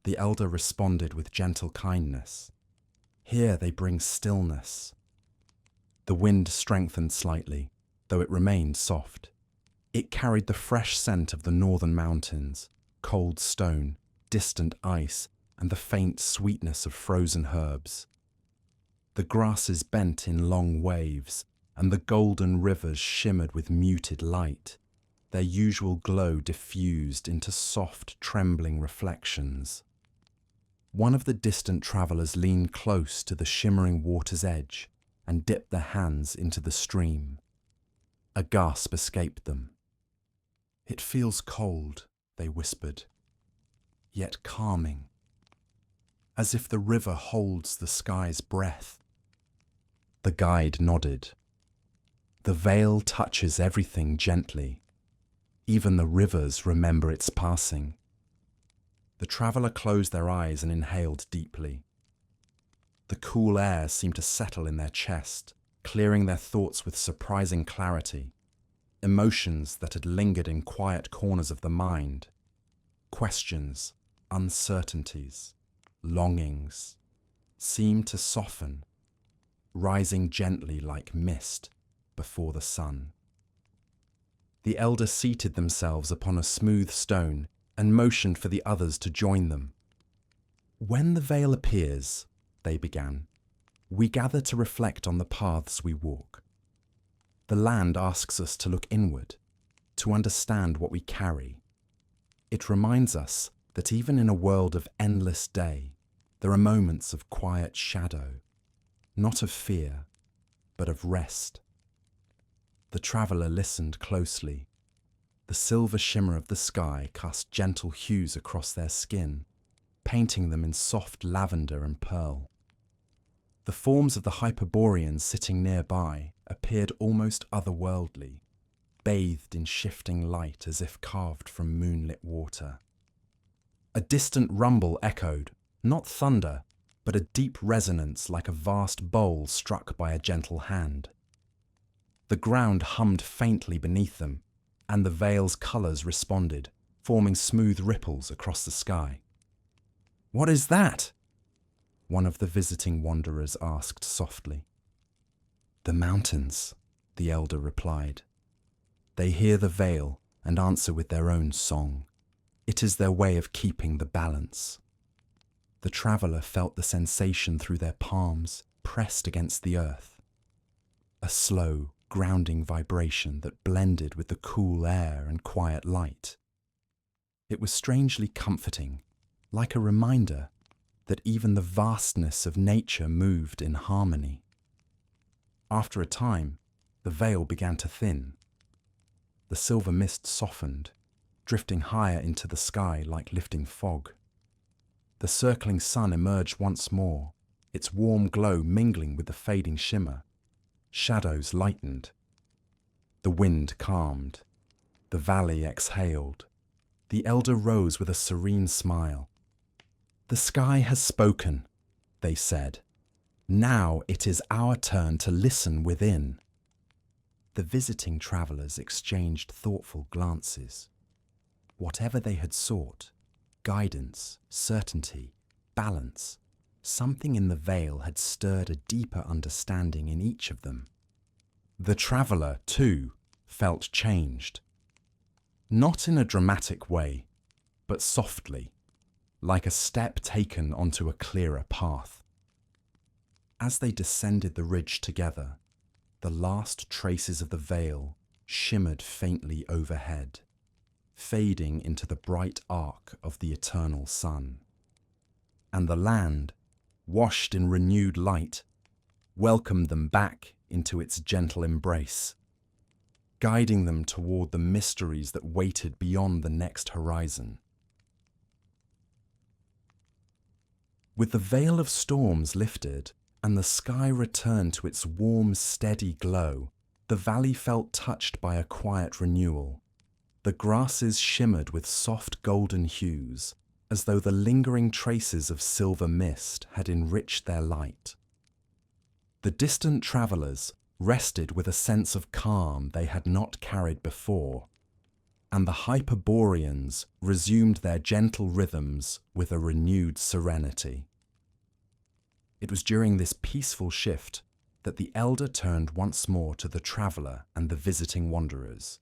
The elder responded with gentle kindness. "Here they bring stillness." The wind strengthened slightly, though it remained soft. It carried the fresh scent of the northern mountains, cold stone, distant ice, and the faint sweetness of frozen herbs. The grasses bent in long waves, and the golden rivers shimmered with muted light, their usual glow diffused into soft, trembling reflections. One of the distant travellers leaned close to the shimmering water's edge and dipped their hands into the stream. A gasp escaped them. "It feels cold," they whispered, "yet calming, as if the river holds the sky's breath." The guide nodded. "The veil touches everything gently. Even the rivers remember its passing." The traveller closed their eyes and inhaled deeply. The cool air seemed to settle in their chest, clearing their thoughts with surprising clarity. Emotions that had lingered in quiet corners of the mind. Questions, uncertainties, longings seemed to soften, rising gently like mist before the sun. The elder seated themselves upon a smooth stone and motioned for the others to join them. "When the veil appears," they began, "we gather to reflect on the paths we walk. The land asks us to look inward, to understand what we carry. It reminds us that even in a world of endless day, There are moments of quiet shadow, not of fear, but of rest. The traveller listened closely. The silver shimmer of the sky cast gentle hues across their skin, painting them in soft lavender and pearl. The forms of the Hyperboreans sitting nearby appeared almost otherworldly, bathed in shifting light as if carved from moonlit water. A distant rumble echoed, not thunder, but a deep resonance like a vast bowl struck by a gentle hand. The ground hummed faintly beneath them, and the veil's colours responded, forming smooth ripples across the sky. "What is that?" one of the visiting wanderers asked softly. "The mountains," the elder replied. "They hear the veil and answer with their own song. It is their way of keeping the balance." The traveller felt the sensation through their palms, pressed against the earth. A slow, grounding vibration that blended with the cool air and quiet light. It was strangely comforting, like a reminder that even the vastness of nature moved in harmony. After a time, the veil began to thin. The silver mist softened, drifting higher into the sky like lifting fog. The circling sun emerged once more, its warm glow mingling with the fading shimmer. Shadows lightened. The wind calmed. The valley exhaled. The elder rose with a serene smile. "The sky has spoken," they said. "Now it is our turn to listen within." The visiting travellers exchanged thoughtful glances. Whatever they had sought, guidance, certainty, balance, something in the veil had stirred a deeper understanding in each of them. The traveller, too, felt changed. Not in a dramatic way, but softly, like a step taken onto a clearer path. As they descended the ridge together, the last traces of the veil shimmered faintly overhead, fading into the bright arc of the eternal sun. And the land, washed in renewed light, welcomed them back into its gentle embrace, guiding them toward the mysteries that waited beyond the next horizon. With the veil of storms lifted and the sky returned to its warm, steady glow, the valley felt touched by a quiet renewal. The grasses shimmered with soft golden hues, as though the lingering traces of silver mist had enriched their light. The distant travellers rested with a sense of calm they had not carried before, and the Hyperboreans resumed their gentle rhythms with a renewed serenity. It was during this peaceful shift that the elder turned once more to the traveller and the visiting wanderers.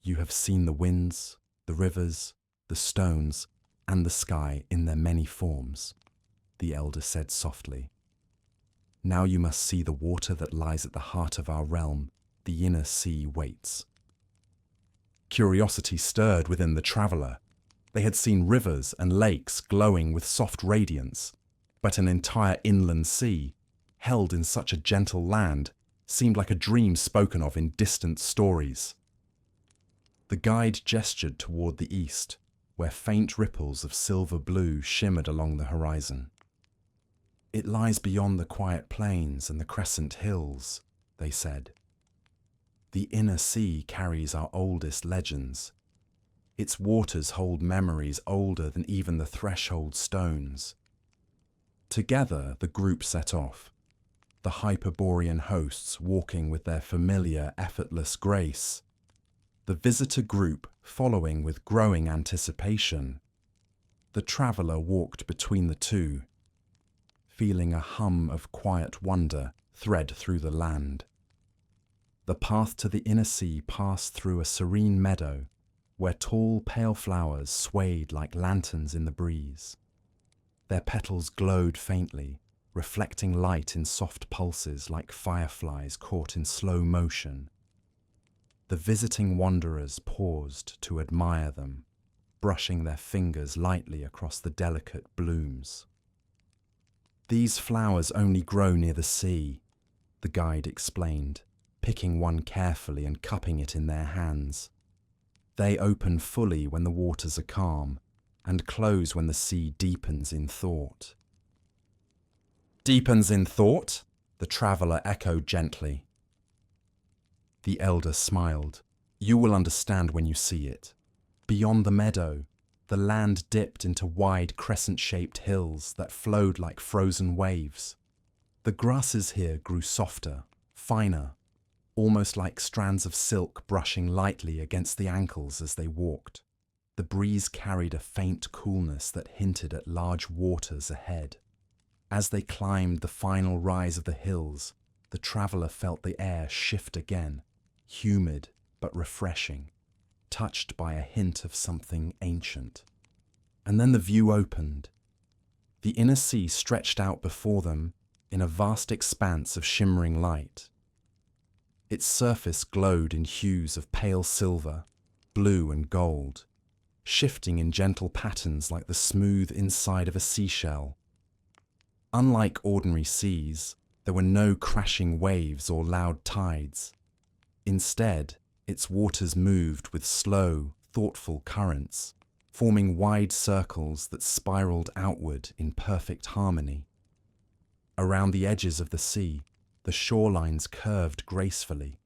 "You have seen the winds, the rivers, the stones, and the sky in their many forms," the elder said softly. "Now you must see the water that lies at the heart of our realm. The inner sea waits." Curiosity stirred within the traveller. They had seen rivers and lakes glowing with soft radiance, but an entire inland sea, held in such a gentle land, seemed like a dream spoken of in distant stories. The guide gestured toward the east, where faint ripples of silver blue shimmered along the horizon. "It lies beyond the quiet plains and the crescent hills," they said. "The inner sea carries our oldest legends. Its waters hold memories older than even the threshold stones." Together, the group set off, the Hyperborean hosts walking with their familiar, effortless grace, the visitor group following with growing anticipation. The traveller walked between the two, feeling a hum of quiet wonder thread through the land. The path to the inner sea passed through a serene meadow where tall, pale flowers swayed like lanterns in the breeze. Their petals glowed faintly, reflecting light in soft pulses like fireflies caught in slow motion. The visiting wanderers paused to admire them, brushing their fingers lightly across the delicate blooms. These flowers only grow near the sea, the guide explained, picking one carefully and cupping it in their hands. They open fully when the waters are calm, and close when the sea deepens in thought. Deepens in thought? The traveller echoed gently. The elder smiled. You will understand when you see it. Beyond the meadow, the land dipped into wide crescent-shaped hills that flowed like frozen waves. The grasses here grew softer, finer, almost like strands of silk brushing lightly against the ankles as they walked. The breeze carried a faint coolness that hinted at large waters ahead. As they climbed the final rise of the hills, the traveller felt the air shift again, humid but refreshing, touched by a hint of something ancient. And then the view opened. The inner sea stretched out before them in a vast expanse of shimmering light. Its surface glowed in hues of pale silver, blue and gold, shifting in gentle patterns like the smooth inside of a seashell. Unlike ordinary seas, there were no crashing waves or loud tides. Instead, its waters moved with slow, thoughtful currents, forming wide circles that spiraled outward in perfect harmony. Around the edges of the sea, the shorelines curved gracefully,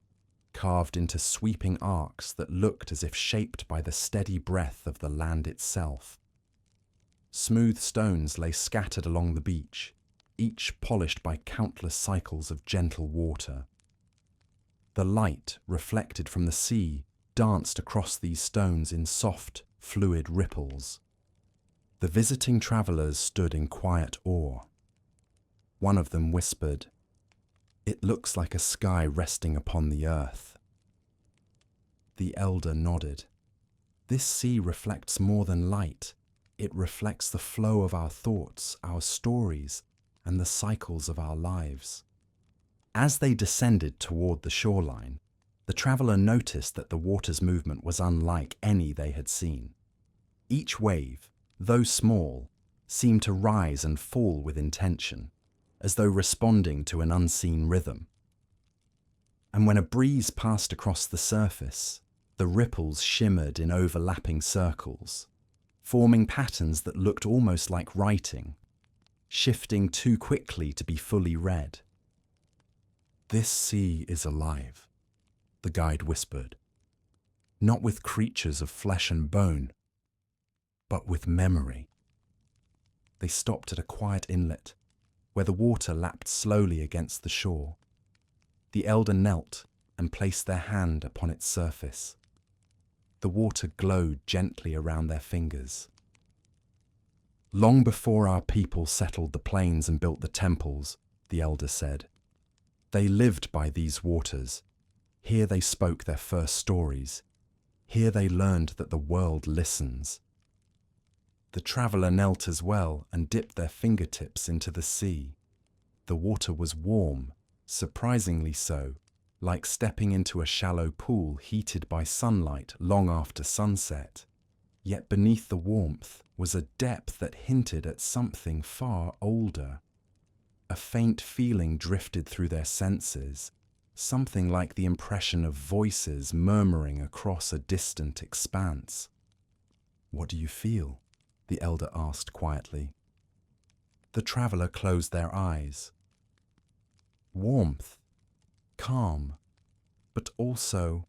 carved into sweeping arcs that looked as if shaped by the steady breath of the land itself. Smooth stones lay scattered along the beach, each polished by countless cycles of gentle water. The light, reflected from the sea, danced across these stones in soft, fluid ripples. The visiting travellers stood in quiet awe. One of them whispered, "It looks like a sky resting upon the earth." The elder nodded. "This sea reflects more than light. It reflects the flow of our thoughts, our stories, and the cycles of our lives." As they descended toward the shoreline, the traveller noticed that the water's movement was unlike any they had seen. Each wave, though small, seemed to rise and fall with intention, as though responding to an unseen rhythm. And when a breeze passed across the surface, the ripples shimmered in overlapping circles, forming patterns that looked almost like writing, shifting too quickly to be fully read. "This sea is alive," the guide whispered, "not with creatures of flesh and bone, but with memory." They stopped at a quiet inlet, where the water lapped slowly against the shore. The elder knelt and placed their hand upon its surface. The water glowed gently around their fingers. "Long before our people settled the plains and built the temples," the elder said, "they lived by these waters. Here they spoke their first stories. Here they learned that the world listens." The traveller knelt as well and dipped their fingertips into the sea. The water was warm, surprisingly so, like stepping into a shallow pool heated by sunlight long after sunset. Yet beneath the warmth was a depth that hinted at something far older. A faint feeling drifted through their senses, something like the impression of voices murmuring across a distant expanse. "What do you feel?" the elder asked quietly. The traveller closed their eyes. Warmth, calm, but also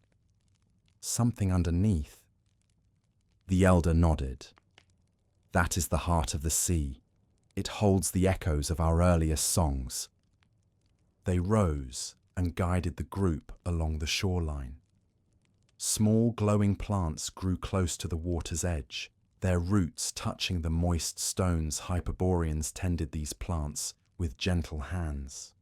something underneath. The elder nodded. "That is the heart of the sea. It holds the echoes of our earliest songs." They rose and guided the group along the shoreline. Small glowing plants grew close to the water's edge, their roots touching the moist stones. Hyperboreans tended these plants with gentle hands.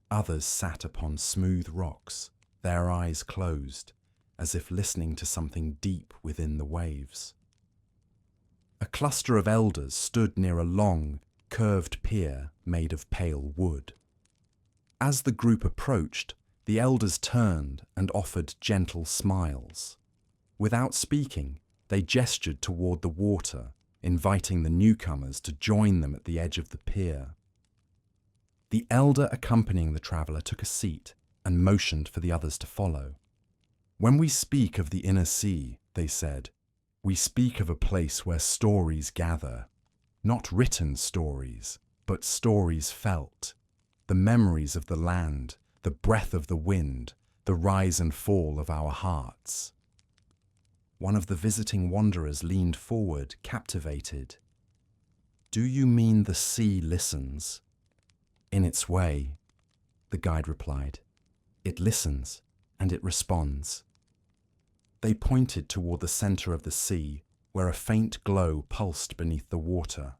Others sat upon smooth rocks, their eyes closed, as if listening to something deep within the waves. A cluster of elders stood near a long, curved pier made of pale wood. As the group approached, the elders turned and offered gentle smiles. Without speaking, they gestured toward the water, inviting the newcomers to join them at the edge of the pier. The elder accompanying the traveller took a seat and motioned for the others to follow. When we speak of the inner sea, they said, we speak of a place where stories gather, not written stories, but stories felt, the memories of the land, the breath of the wind, the rise and fall of our hearts. One of the visiting wanderers leaned forward, captivated. Do you mean the sea listens? In its way, the guide replied. It listens and it responds. They pointed toward the center of the sea, where a faint glow pulsed beneath the water.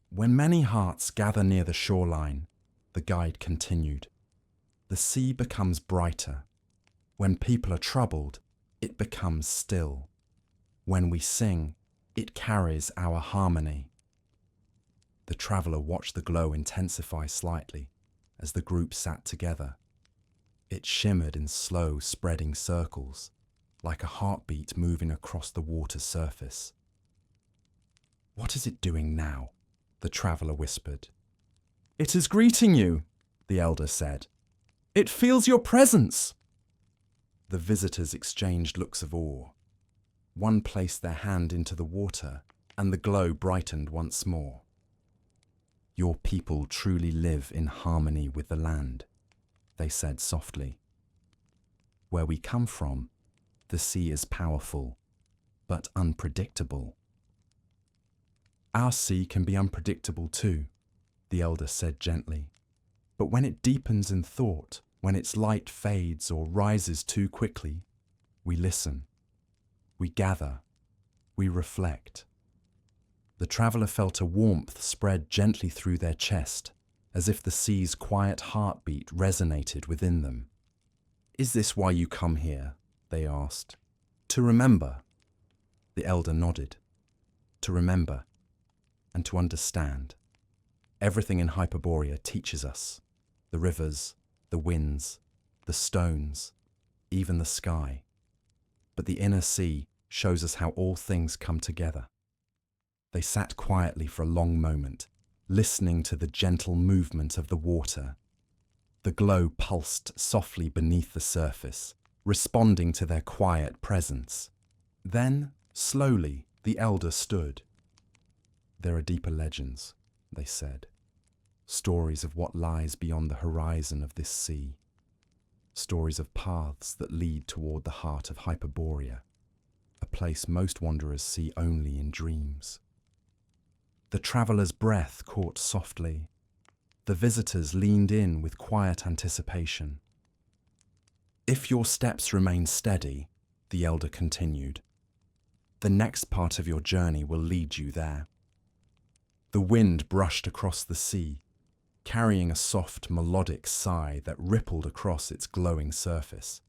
When many hearts gather near the shoreline, the guide continued, the sea becomes brighter. When people are troubled, it becomes still. When we sing, it carries our harmony. The traveller watched the glow intensify slightly as the group sat together. It shimmered in slow, spreading circles, like a heartbeat moving across the water's surface. What is it doing now? The traveller whispered. It is greeting you, the elder said. It feels your presence. The visitors exchanged looks of awe. One placed their hand into the water, and the glow brightened once more. Your people truly live in harmony with the land, they said softly. Where we come from, the sea is powerful, but unpredictable. Our sea can be unpredictable too, the elder said gently. But when it deepens in thought, when its light fades or rises too quickly, we listen, we gather, we reflect. The traveller felt a warmth spread gently through their chest, as if the sea's quiet heartbeat resonated within them. Is this why you come here? They asked. To remember. The elder nodded. To remember and to understand. Everything in Hyperborea teaches us. The rivers, the winds, the stones, even the sky. But the inner sea shows us how all things come together. They sat quietly for a long moment, listening to the gentle movement of the water. The glow pulsed softly beneath the surface, responding to their quiet presence. Then, slowly, the elder stood. There are deeper legends, they said. Stories of what lies beyond the horizon of this sea. Stories of paths that lead toward the heart of Hyperborea, a place most wanderers see only in dreams. The traveller's breath caught softly. The visitors leaned in with quiet anticipation. If your steps remain steady, the elder continued, the next part of your journey will lead you there. The wind brushed across the sea, carrying a soft, melodic sigh that rippled across its glowing surface.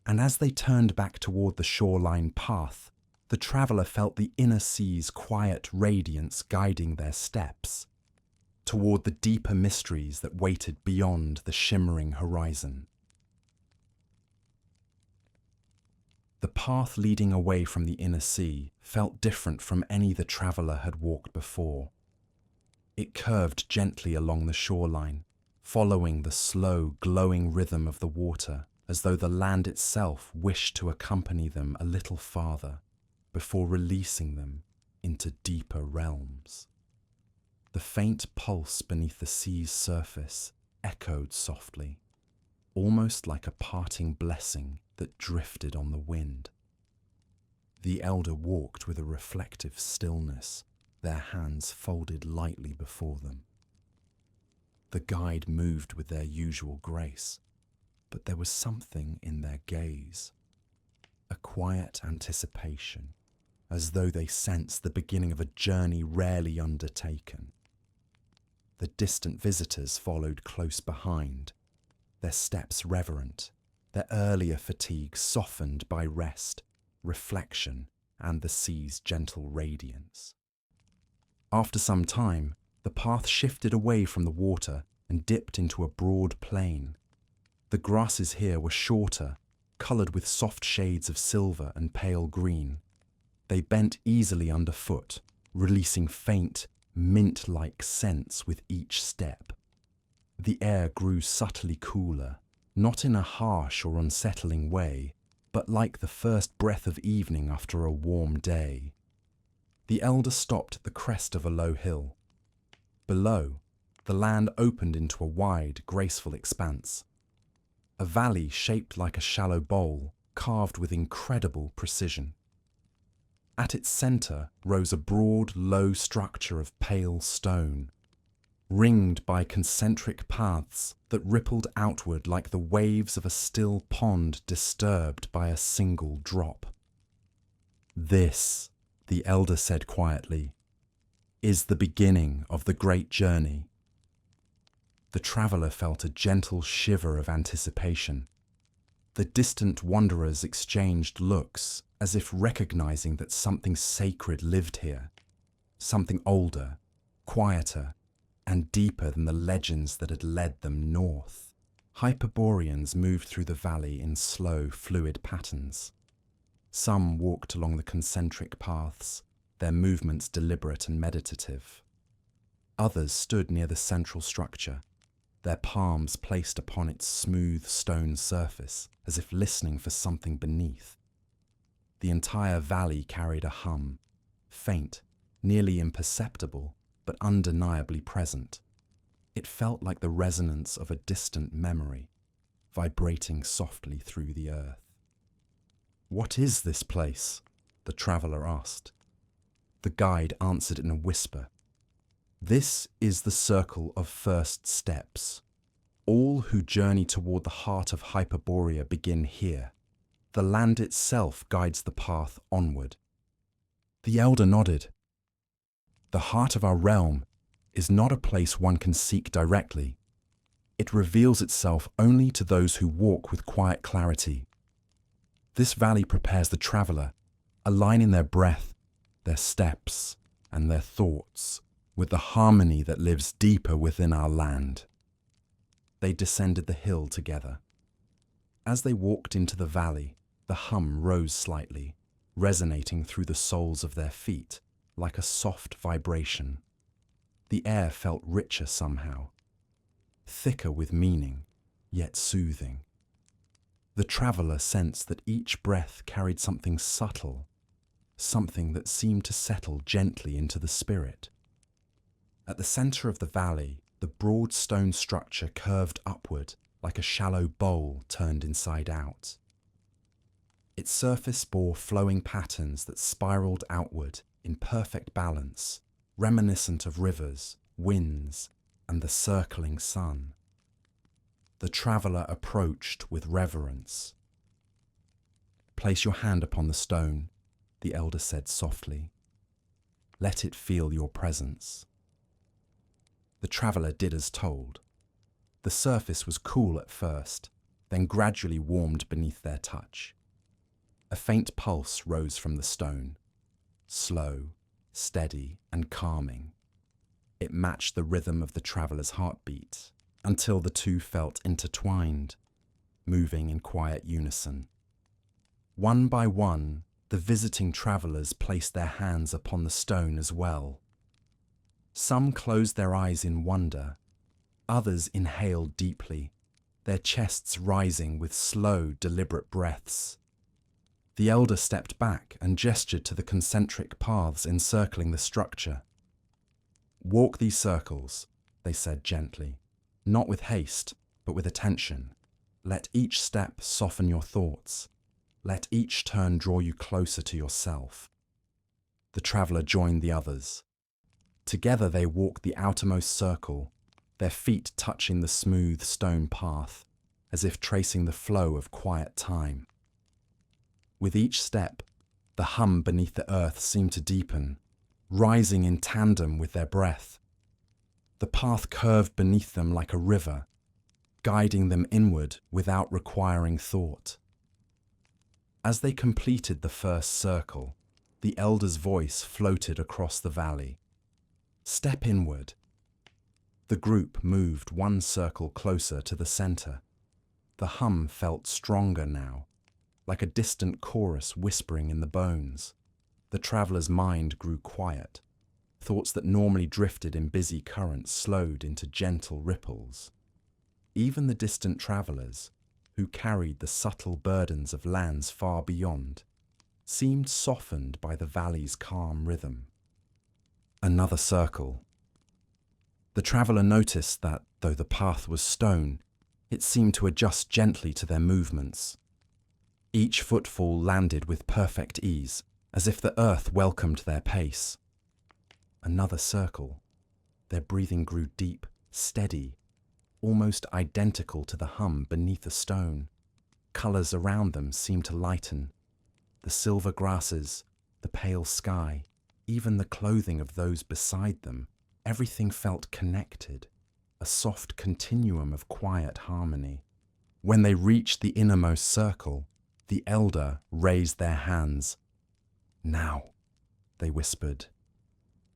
And as they turned back toward the shoreline path, the traveller felt the inner sea's quiet radiance guiding their steps, toward the deeper mysteries that waited beyond the shimmering horizon. The path leading away from the inner sea felt different from any the traveller had walked before. It curved gently along the shoreline, following the slow, glowing rhythm of the water, as though the land itself wished to accompany them a little farther, before releasing them into deeper realms. The faint pulse beneath the sea's surface echoed softly, almost like a parting blessing that drifted on the wind. The elder walked with a reflective stillness, their hands folded lightly before them. The guide moved with their usual grace, but there was something in their gaze, a quiet anticipation, as though they sensed the beginning of a journey rarely undertaken. The distant visitors followed close behind, their steps reverent, their earlier fatigue softened by rest, reflection, and the sea's gentle radiance. After some time, the path shifted away from the water and dipped into a broad plain. The grasses here were shorter, coloured with soft shades of silver and pale green. They bent easily underfoot, releasing faint, mint-like scents with each step. The air grew subtly cooler, not in a harsh or unsettling way, but like the first breath of evening after a warm day. The elder stopped at the crest of a low hill. Below, the land opened into a wide, graceful expanse. A valley shaped like a shallow bowl, carved with incredible precision. At its center rose a broad, low structure of pale stone, ringed by concentric paths that rippled outward like the waves of a still pond disturbed by a single drop. "This," the elder said quietly, "is the beginning of the great journey." The traveller felt a gentle shiver of anticipation. The distant wanderers exchanged looks, as if recognizing that something sacred lived here, something older, quieter, and deeper than the legends that had led them north. Hyperboreans moved through the valley in slow, fluid patterns. Some walked along the concentric paths, their movements deliberate and meditative. Others stood near the central structure, their palms placed upon its smooth stone surface, as if listening for something beneath. The entire valley carried a hum, faint, nearly imperceptible, but undeniably present. It felt like the resonance of a distant memory, vibrating softly through the earth. "What is this place?" the traveller asked. The guide answered in a whisper. "This is the circle of first steps. All who journey toward the heart of Hyperborea begin here. The land itself guides the path onward." The elder nodded. "The heart of our realm is not a place one can seek directly. It reveals itself only to those who walk with quiet clarity. This valley prepares the traveller, aligning their breath, their steps, and their thoughts with the harmony that lives deeper within our land." They descended the hill together. As they walked into the valley, the hum rose slightly, resonating through the soles of their feet like a soft vibration. The air felt richer somehow, thicker with meaning, yet soothing. The traveller sensed that each breath carried something subtle, something that seemed to settle gently into the spirit. At the centre of the valley, the broad stone structure curved upward like a shallow bowl turned inside out. Its surface bore flowing patterns that spiraled outward in perfect balance, reminiscent of rivers, winds, and the circling sun. The traveller approached with reverence. "Place your hand upon the stone," the elder said softly. "Let it feel your presence." The traveller did as told. The surface was cool at first, then gradually warmed beneath their touch. A faint pulse rose from the stone, slow, steady, and calming. It matched the rhythm of the traveller's heartbeat, until the two felt intertwined, moving in quiet unison. One by one, the visiting travellers placed their hands upon the stone as well. Some closed their eyes in wonder, others inhaled deeply, their chests rising with slow, deliberate breaths. The elder stepped back and gestured to the concentric paths encircling the structure. "Walk these circles," they said gently, not with haste, but with attention. "Let each step soften your thoughts. Let each turn draw you closer to yourself." The traveller joined the others. Together they walked the outermost circle, their feet touching the smooth stone path, as if tracing the flow of quiet time. With each step, the hum beneath the earth seemed to deepen, rising in tandem with their breath. The path curved beneath them like a river, guiding them inward without requiring thought. As they completed the first circle, the elder's voice floated across the valley. "Step inward." The group moved one circle closer to the center. The hum felt stronger now, like a distant chorus whispering in the bones. The traveller's mind grew quiet. Thoughts that normally drifted in busy currents slowed into gentle ripples. Even the distant travelers, who carried the subtle burdens of lands far beyond, seemed softened by the valley's calm rhythm. Another circle. The traveller noticed that, though the path was stone, it seemed to adjust gently to their movements. Each footfall landed with perfect ease, as if the earth welcomed their pace. Another circle. Their breathing grew deep, steady, almost identical to the hum beneath the stone. Colours around them seemed to lighten. The silver grasses, the pale sky, even the clothing of those beside them, everything felt connected, a soft continuum of quiet harmony. When they reached the innermost circle, the elder raised their hands. "Now," they whispered,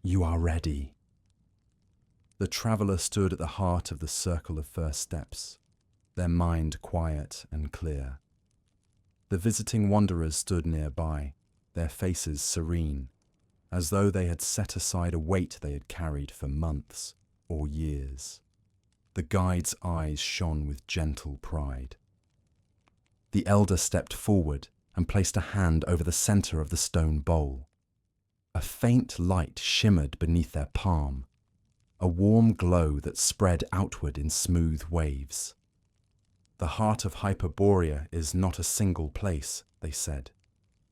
"you are ready." The traveller stood at the heart of the circle of first steps, their mind quiet and clear. The visiting wanderers stood nearby, their faces serene, as though they had set aside a weight they had carried for months or years. The guide's eyes shone with gentle pride. The elder stepped forward and placed a hand over the centre of the stone bowl. A faint light shimmered beneath their palm, a warm glow that spread outward in smooth waves. "The heart of Hyperborea is not a single place," they said.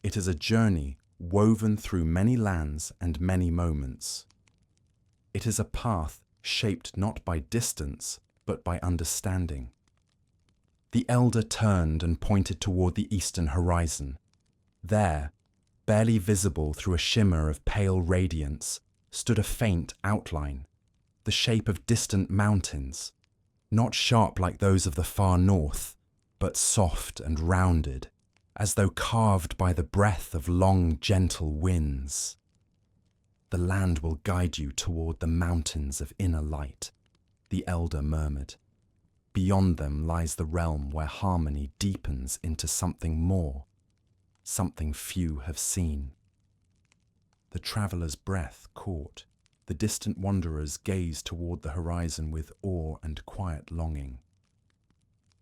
"It is a journey woven through many lands and many moments. It is a path shaped not by distance, but by understanding." The elder turned and pointed toward the eastern horizon. There, barely visible through a shimmer of pale radiance, stood a faint outline, the shape of distant mountains, not sharp like those of the far north, but soft and rounded, as though carved by the breath of long, gentle winds. "The land will guide you toward the mountains of inner light," the elder murmured. "Beyond them lies the realm where harmony deepens into something more, something few have seen." The traveller's breath caught. The distant wanderers gazed toward the horizon with awe and quiet longing.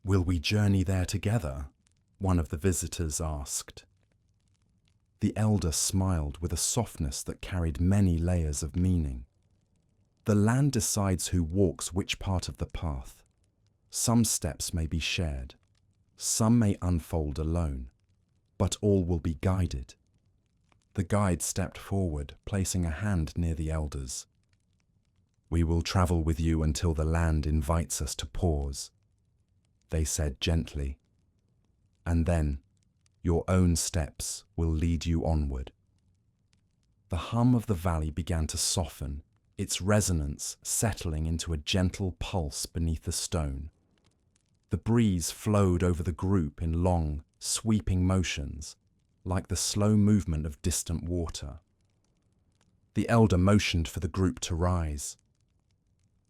"Will we journey there together?" one of the visitors asked. The elder smiled with a softness that carried many layers of meaning. "The land decides who walks which part of the path. Some steps may be shared, some may unfold alone, but all will be guided." The guide stepped forward, placing a hand near the elder's. "We will travel with you until the land invites us to pause," they said gently. "And then, your own steps will lead you onward." The hum of the valley began to soften, its resonance settling into a gentle pulse beneath the stone. The breeze flowed over the group in long, sweeping motions, like the slow movement of distant water. The elder motioned for the group to rise.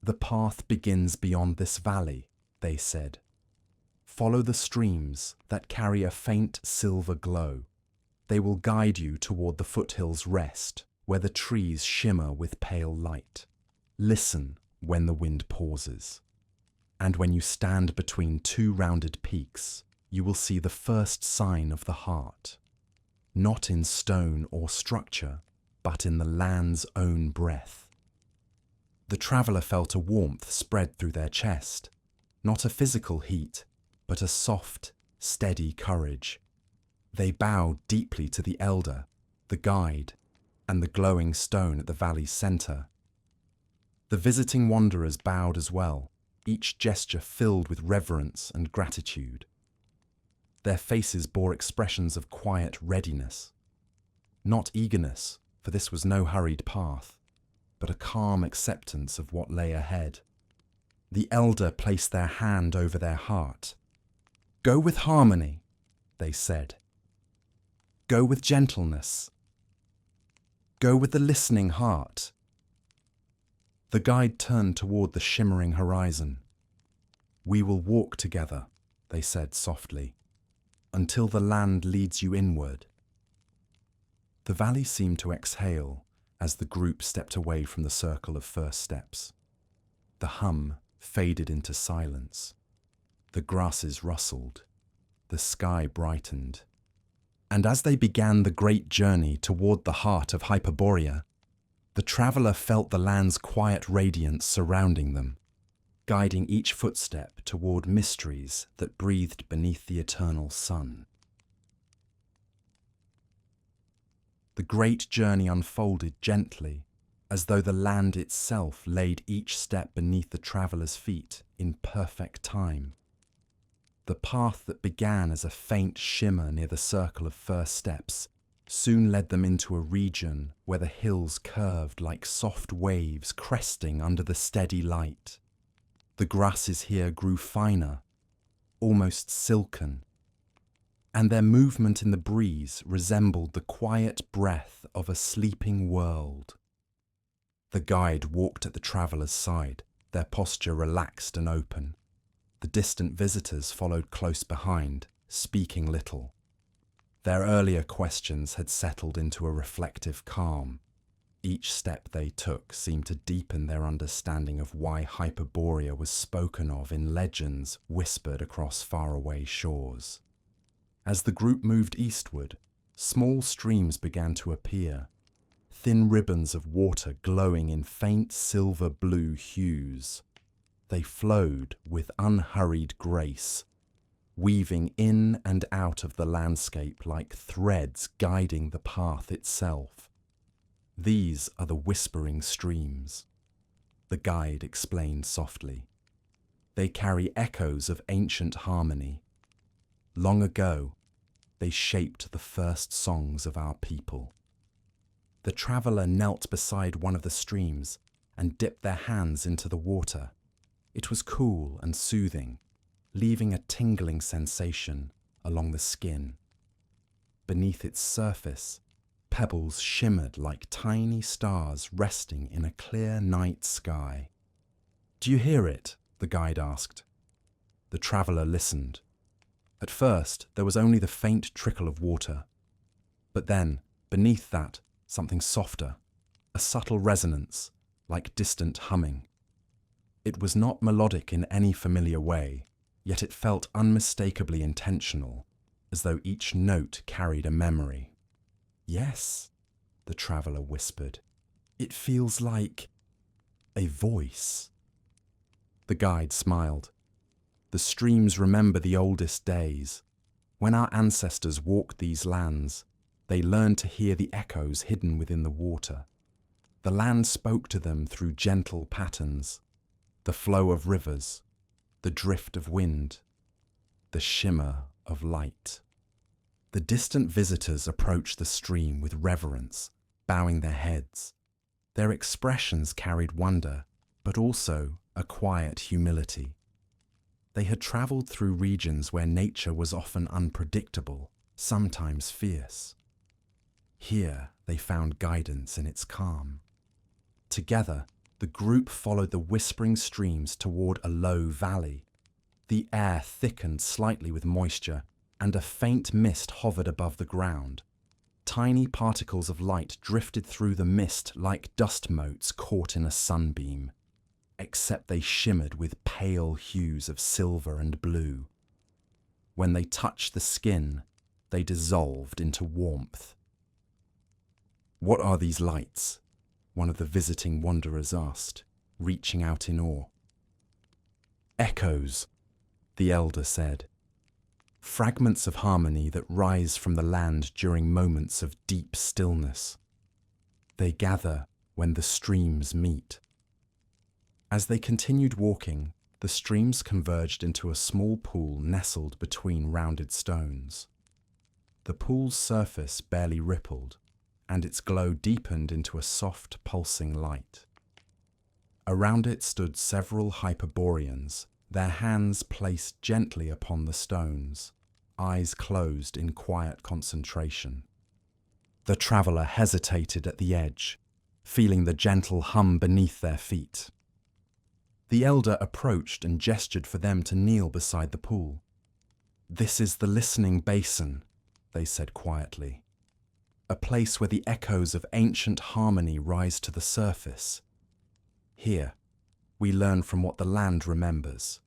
"The path begins beyond this valley," they said. "Follow the streams that carry a faint silver glow. They will guide you toward the foothills' rest, where the trees shimmer with pale light. Listen when the wind pauses. And when you stand between two rounded peaks, you will see the first sign of the heart. Not in stone or structure, but in the land's own breath." The traveller felt a warmth spread through their chest, not a physical heat, but a soft, steady courage. They bowed deeply to the elder, the guide, and the glowing stone at the valley's centre. The visiting wanderers bowed as well, each gesture filled with reverence and gratitude. Their faces bore expressions of quiet readiness. Not eagerness, for this was no hurried path, but a calm acceptance of what lay ahead. The elder placed their hand over their heart. "Go with harmony," they said. "Go with gentleness. Go with the listening heart." The guide turned toward the shimmering horizon. "We will walk together," they said softly, "until the land leads you inward." The valley seemed to exhale as the group stepped away from the circle of first steps. The hum faded into silence. The grasses rustled, the sky brightened. And as they began the great journey toward the heart of Hyperborea, the traveller felt the land's quiet radiance surrounding them, guiding each footstep toward mysteries that breathed beneath the eternal sun. The great journey unfolded gently, as though the land itself laid each step beneath the traveller's feet in perfect time. The path that began as a faint shimmer near the circle of first steps soon led them into a region where the hills curved like soft waves cresting under the steady light. The grasses here grew finer, almost silken, and their movement in the breeze resembled the quiet breath of a sleeping world. The guide walked at the traveller's side, their posture relaxed and open. The distant visitors followed close behind, speaking little. Their earlier questions had settled into a reflective calm. Each step they took seemed to deepen their understanding of why Hyperborea was spoken of in legends whispered across faraway shores. As the group moved eastward, small streams began to appear, thin ribbons of water glowing in faint silver-blue hues. They flowed with unhurried grace, weaving in and out of the landscape like threads guiding the path itself. These are the whispering streams, the guide explained softly. They carry echoes of ancient harmony. Long ago, they shaped the first songs of our people. The traveller knelt beside one of the streams and dipped their hands into the water. It was cool and soothing, leaving a tingling sensation along the skin. Beneath its surface, pebbles shimmered like tiny stars resting in a clear night sky. "Do you hear it?" the guide asked. The traveller listened. At first, there was only the faint trickle of water. But then, beneath that, something softer, a subtle resonance, like distant humming. It was not melodic in any familiar way, yet it felt unmistakably intentional, as though each note carried a memory. "Yes," the traveller whispered. "It feels like a voice." The guide smiled. The streams remember the oldest days. When our ancestors walked these lands, they learned to hear the echoes hidden within the water. The land spoke to them through gentle patterns, the flow of rivers, the drift of wind, the shimmer of light. The distant visitors approached the stream with reverence, bowing their heads. Their expressions carried wonder, but also a quiet humility. They had travelled through regions where nature was often unpredictable, sometimes fierce. Here they found guidance in its calm. Together, the group followed the whispering streams toward a low valley. The air thickened slightly with moisture, and a faint mist hovered above the ground. Tiny particles of light drifted through the mist like dust motes caught in a sunbeam, except they shimmered with pale hues of silver and blue. When they touched the skin, they dissolved into warmth. "What are these lights?" one of the visiting wanderers asked, reaching out in awe. "Echoes," the elder said. "Fragments of harmony that rise from the land during moments of deep stillness. They gather when the streams meet." As they continued walking, the streams converged into a small pool nestled between rounded stones. The pool's surface barely rippled, and its glow deepened into a soft, pulsing light. Around it stood several Hyperboreans, their hands placed gently upon the stones, eyes closed in quiet concentration. The traveller hesitated at the edge, feeling the gentle hum beneath their feet. The elder approached and gestured for them to kneel beside the pool. "This is the listening basin," they said quietly. "A place where the echoes of ancient harmony rise to the surface. Here, we learn from what the land remembers."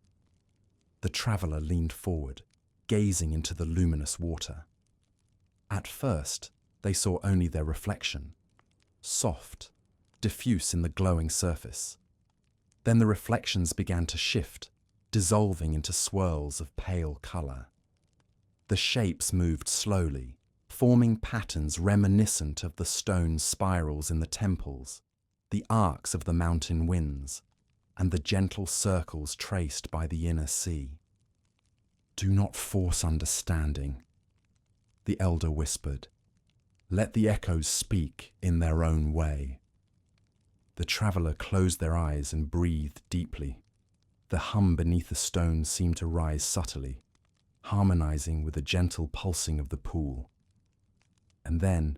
The traveller leaned forward, gazing into the luminous water. At first, they saw only their reflection, soft, diffuse in the glowing surface. Then the reflections began to shift, dissolving into swirls of pale colour. The shapes moved slowly, forming patterns reminiscent of the stone spirals in the temples, the arcs of the mountain winds, and the gentle circles traced by the inner sea. "Do not force understanding," the elder whispered. "Let the echoes speak in their own way." The traveller closed their eyes and breathed deeply. The hum beneath the stones seemed to rise subtly, harmonizing with the gentle pulsing of the pool. And then,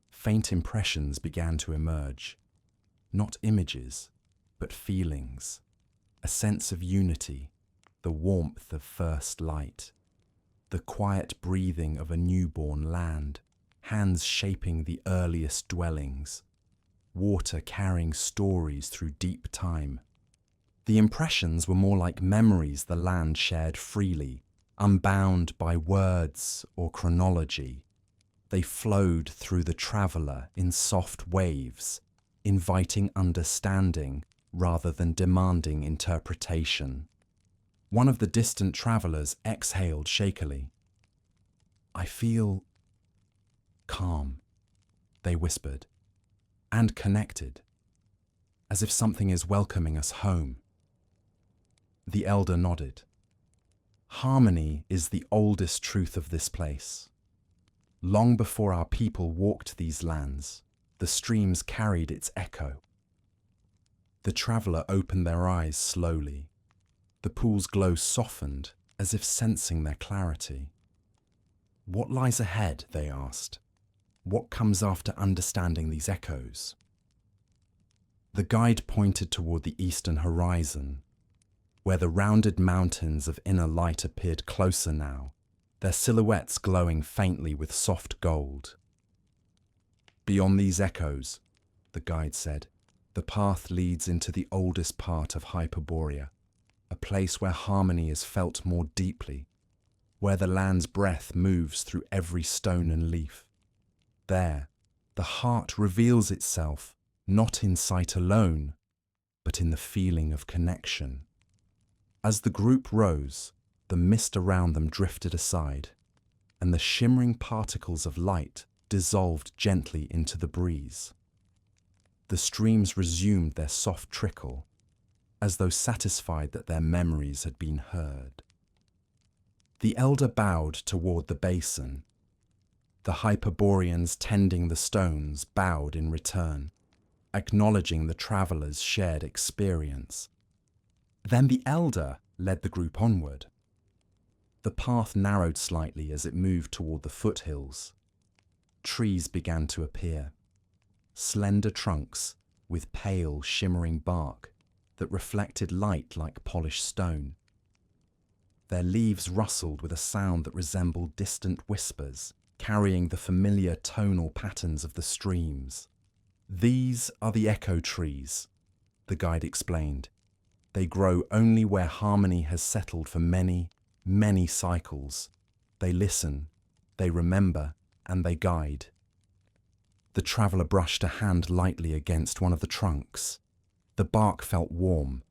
faint impressions began to emerge. Not images, but feelings. A sense of unity, the warmth of first light, the quiet breathing of a newborn land, hands shaping the earliest dwellings, water carrying stories through deep time. The impressions were more like memories the land shared freely, unbound by words or chronology. They flowed through the traveller in soft waves, inviting understanding rather than demanding interpretation. One of the distant travellers exhaled shakily. "I feel calm," they whispered, "and connected, as if something is welcoming us home." The elder nodded. "Harmony is the oldest truth of this place. Long before our people walked these lands, the streams carried its echo." The traveller opened their eyes slowly. The pool's glow softened, as if sensing their clarity. "What lies ahead?" they asked. "What comes after understanding these echoes?" The guide pointed toward the eastern horizon, where the rounded mountains of inner light appeared closer now, their silhouettes glowing faintly with soft gold. "Beyond these echoes," the guide said, "the path leads into the oldest part of Hyperborea, a place where harmony is felt more deeply, where the land's breath moves through every stone and leaf. There, the heart reveals itself, not in sight alone, but in the feeling of connection." As the group rose, the mist around them drifted aside, and the shimmering particles of light dissolved gently into the breeze. The streams resumed their soft trickle, as though satisfied that their memories had been heard. The elder bowed toward the basin. The Hyperboreans tending the stones bowed in return, acknowledging the traveller's shared experience. Then the elder led the group onward. The path narrowed slightly as it moved toward the foothills. Trees began to appear, slender trunks with pale, shimmering bark that reflected light like polished stone. Their leaves rustled with a sound that resembled distant whispers, carrying the familiar tonal patterns of the streams. "These are the echo trees," the guide explained. "They grow only where harmony has settled for many, many cycles. They listen, they remember, and they guide." The traveller brushed a hand lightly against one of the trunks. The bark felt warm.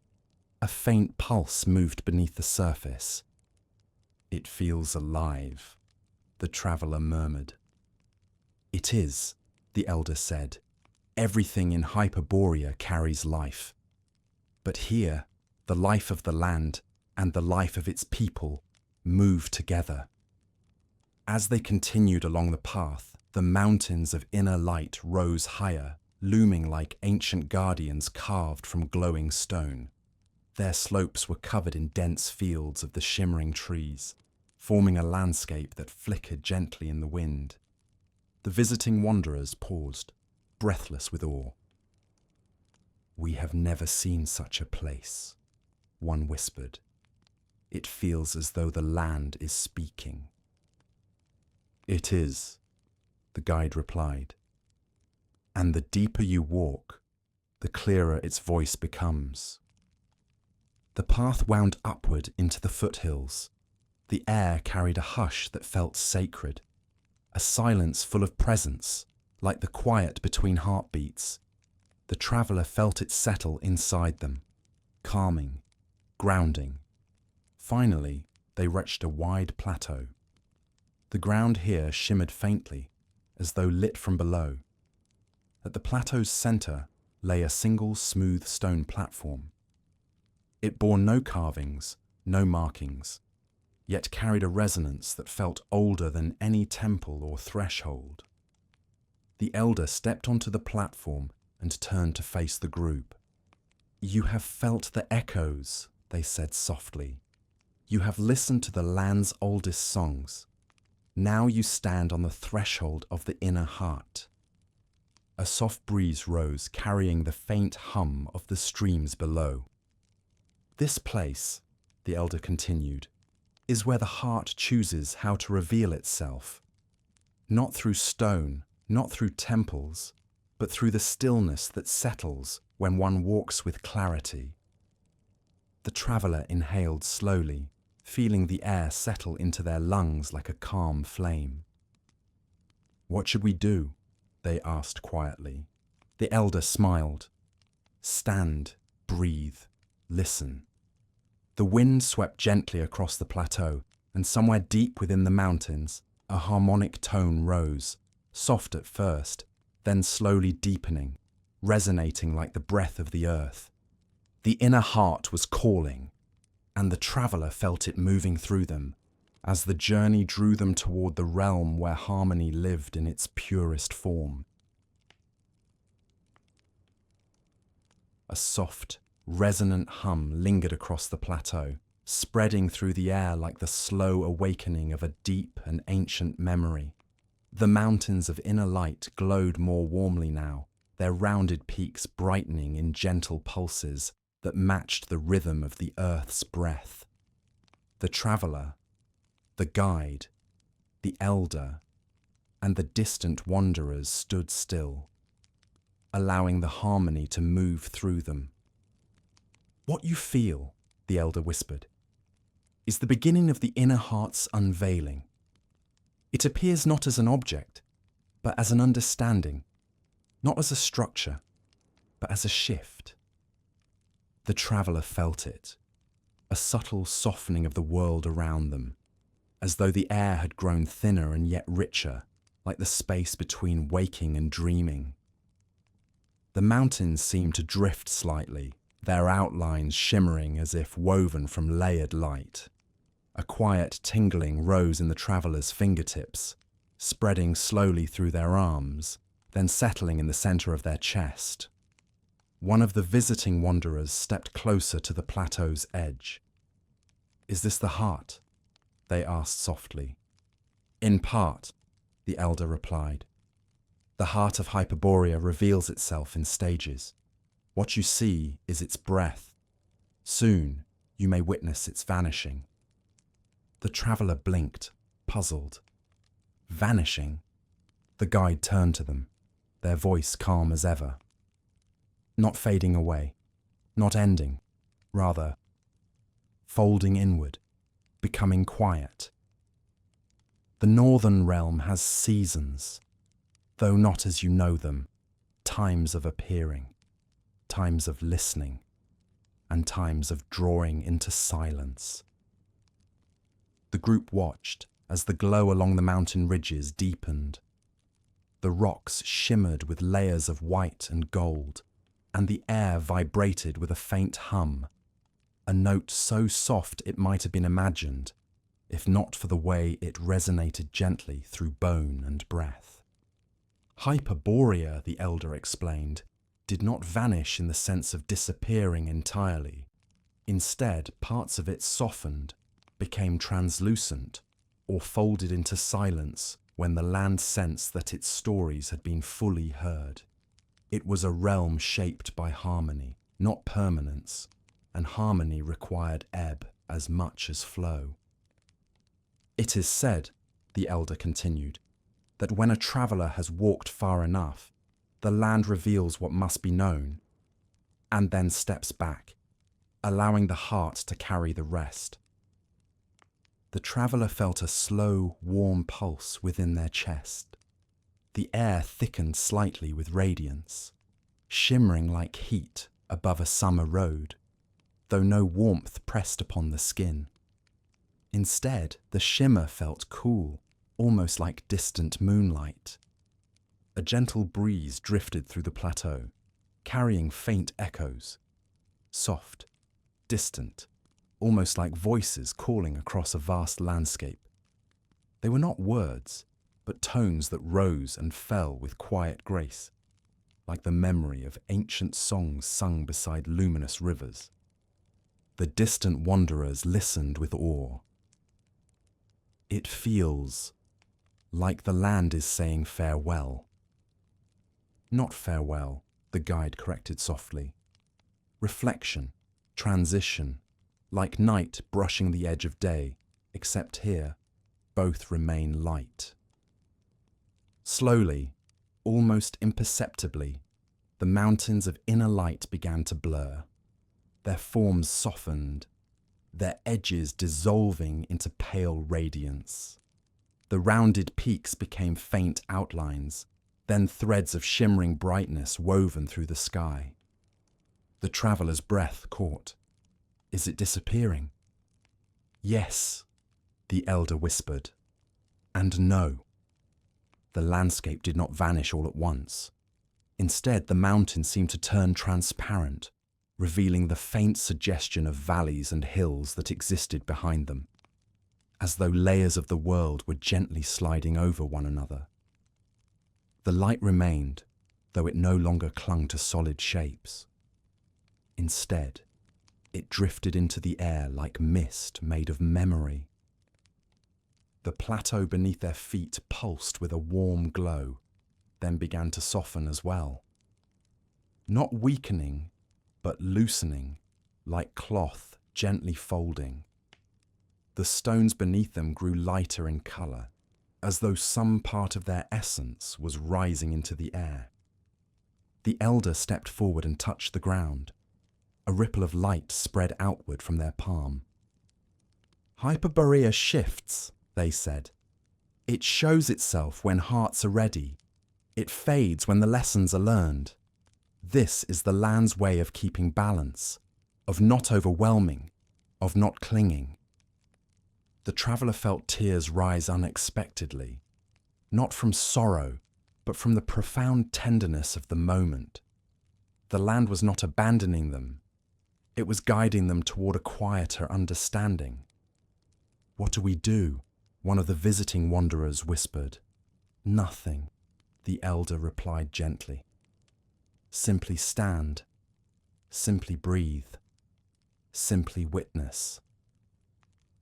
A faint pulse moved beneath the surface. "It feels alive," the traveller murmured. "It is," the elder said. "Everything in Hyperborea carries life. But here, the life of the land and the life of its people move together." As they continued along the path, the mountains of inner light rose higher, looming like ancient guardians carved from glowing stone. Their slopes were covered in dense fields of the shimmering trees, forming a landscape that flickered gently in the wind. The visiting wanderers paused, breathless with awe. "We have never seen such a place," one whispered. "It feels as though the land is speaking." "It is," the guide replied. "And the deeper you walk, the clearer its voice becomes." The path wound upward into the foothills. The air carried a hush that felt sacred, a silence full of presence, like the quiet between heartbeats. The traveller felt it settle inside them, calming, grounding. Finally, they reached a wide plateau. The ground here shimmered faintly, as though lit from below. At the plateau's centre lay a single smooth stone platform. It bore no carvings, no markings, yet carried a resonance that felt older than any temple or threshold. The elder stepped onto the platform and turned to face the group. "You have felt the echoes," they said softly. "You have listened to the land's oldest songs. Now you stand on the threshold of the inner heart." A soft breeze rose, carrying the faint hum of the streams below. "This place," the elder continued, "is where the heart chooses how to reveal itself. Not through stone, not through temples, but through the stillness that settles when one walks with clarity." The traveller inhaled slowly, feeling the air settle into their lungs like a calm flame. "What should we do?" they asked quietly. The elder smiled. "Stand, breathe, listen." The wind swept gently across the plateau, and somewhere deep within the mountains, a harmonic tone rose, soft at first, then slowly deepening, resonating like the breath of the earth. The inner heart was calling, and the traveller felt it moving through them, as the journey drew them toward the realm where harmony lived in its purest form. A soft, resonant hum lingered across the plateau, spreading through the air like the slow awakening of a deep and ancient memory. The mountains of inner light glowed more warmly now, their rounded peaks brightening in gentle pulses that matched the rhythm of the earth's breath. The traveller, the guide, the elder, and the distant wanderers stood still, allowing the harmony to move through them. "What you feel," the elder whispered, "is the beginning of the inner heart's unveiling. It appears not as an object, but as an understanding, not as a structure, but as a shift." The traveller felt it, a subtle softening of the world around them, as though the air had grown thinner and yet richer, like the space between waking and dreaming. The mountains seemed to drift slightly, their outlines shimmering as if woven from layered light. A quiet tingling rose in the traveller's fingertips, spreading slowly through their arms, then settling in the centre of their chest. One of the visiting wanderers stepped closer to the plateau's edge. "Is this the heart?" they asked softly. "In part," the elder replied. "The heart of Hyperborea reveals itself in stages. What you see is its breath. Soon, you may witness its vanishing." The traveller blinked, puzzled. "Vanishing?" The guide turned to them, their voice calm as ever. "Not fading away, not ending, rather folding inward, becoming quiet. The northern realm has seasons, though not as you know them, times of appearing, times of listening, and times of drawing into silence." The group watched as the glow along the mountain ridges deepened. The rocks shimmered with layers of white and gold, and the air vibrated with a faint hum, a note so soft it might have been imagined, if not for the way it resonated gently through bone and breath. Hyperborea, the elder explained, did not vanish in the sense of disappearing entirely. Instead, parts of it softened, became translucent, or folded into silence when the land sensed that its stories had been fully heard. It was a realm shaped by harmony, not permanence, and harmony required ebb as much as flow. "It is said," the elder continued, "that when a traveller has walked far enough, the land reveals what must be known, and then steps back, allowing the heart to carry the rest. The traveller felt a slow, warm pulse within their chest. The air thickened slightly with radiance, shimmering like heat above a summer road, though no warmth pressed upon the skin. Instead, the shimmer felt cool, almost like distant moonlight. A gentle breeze drifted through the plateau, carrying faint echoes, soft, distant, almost like voices calling across a vast landscape. They were not words, but tones that rose and fell with quiet grace, like the memory of ancient songs sung beside luminous rivers. The distant wanderers listened with awe. It feels like the land is saying farewell. Not farewell, the guide corrected softly. Reflection, transition, like night brushing the edge of day, except here, both remain light. Slowly, almost imperceptibly, the mountains of inner light began to blur. Their forms softened, their edges dissolving into pale radiance. The rounded peaks became faint outlines, then threads of shimmering brightness woven through the sky. The traveller's breath caught. Is it disappearing? Yes, the elder whispered. And no. The landscape did not vanish all at once. Instead, the mountains seemed to turn transparent, revealing the faint suggestion of valleys and hills that existed behind them, as though layers of the world were gently sliding over one another. The light remained, though it no longer clung to solid shapes. Instead, it drifted into the air like mist made of memory. The plateau beneath their feet pulsed with a warm glow, then began to soften as well. Not weakening, but loosening, like cloth gently folding. The stones beneath them grew lighter in colour, as though some part of their essence was rising into the air. The elder stepped forward and touched the ground. A ripple of light spread outward from their palm. Hyperborea shifts, they said. It shows itself when hearts are ready. It fades when the lessons are learned. This is the land's way of keeping balance, of not overwhelming, of not clinging. The traveller felt tears rise unexpectedly, not from sorrow, but from the profound tenderness of the moment. The land was not abandoning them. It was guiding them toward a quieter understanding. What do we do? One of the visiting wanderers whispered. Nothing, the elder replied gently. Simply stand, simply breathe, simply witness.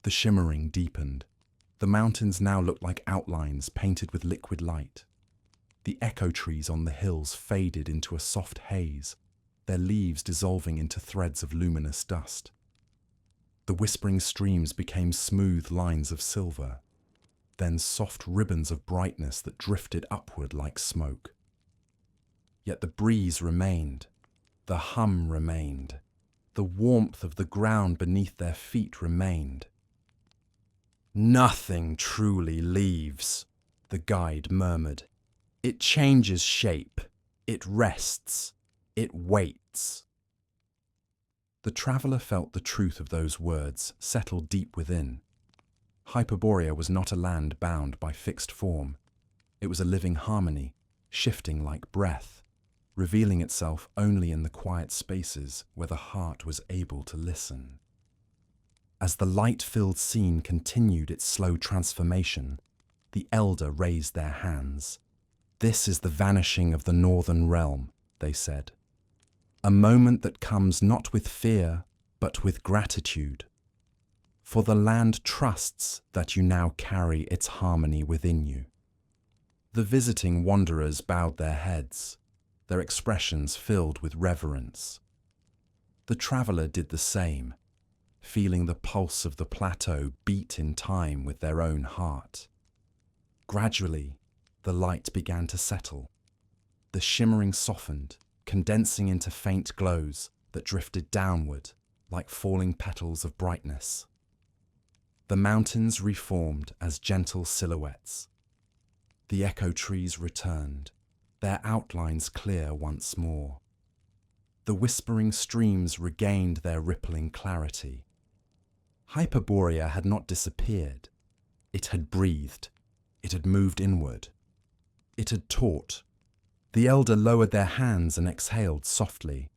The shimmering deepened. The mountains now looked like outlines painted with liquid light. The echo trees on the hills faded into a soft haze, their leaves dissolving into threads of luminous dust. The whispering streams became smooth lines of silver, then soft ribbons of brightness that drifted upward like smoke. Yet the breeze remained, the hum remained, the warmth of the ground beneath their feet remained. Nothing truly leaves, the guide murmured. It changes shape, it rests, it waits. The traveller felt the truth of those words settle deep within. Hyperborea was not a land bound by fixed form. It was a living harmony, shifting like breath, revealing itself only in the quiet spaces where the heart was able to listen. As the light-filled scene continued its slow transformation, the elder raised their hands. This is the vanishing of the northern realm, they said. A moment that comes not with fear, but with gratitude. For the land trusts that you now carry its harmony within you. The visiting wanderers bowed their heads, their expressions filled with reverence. The traveller did the same, feeling the pulse of the plateau beat in time with their own heart. Gradually, the light began to settle. The shimmering softened, condensing into faint glows that drifted downward, like falling petals of brightness. The mountains reformed as gentle silhouettes. The echo trees returned, their outlines clear once more. The whispering streams regained their rippling clarity. Hyperborea had not disappeared. It had breathed. It had moved inward. It had taught. The elder lowered their hands and exhaled softly.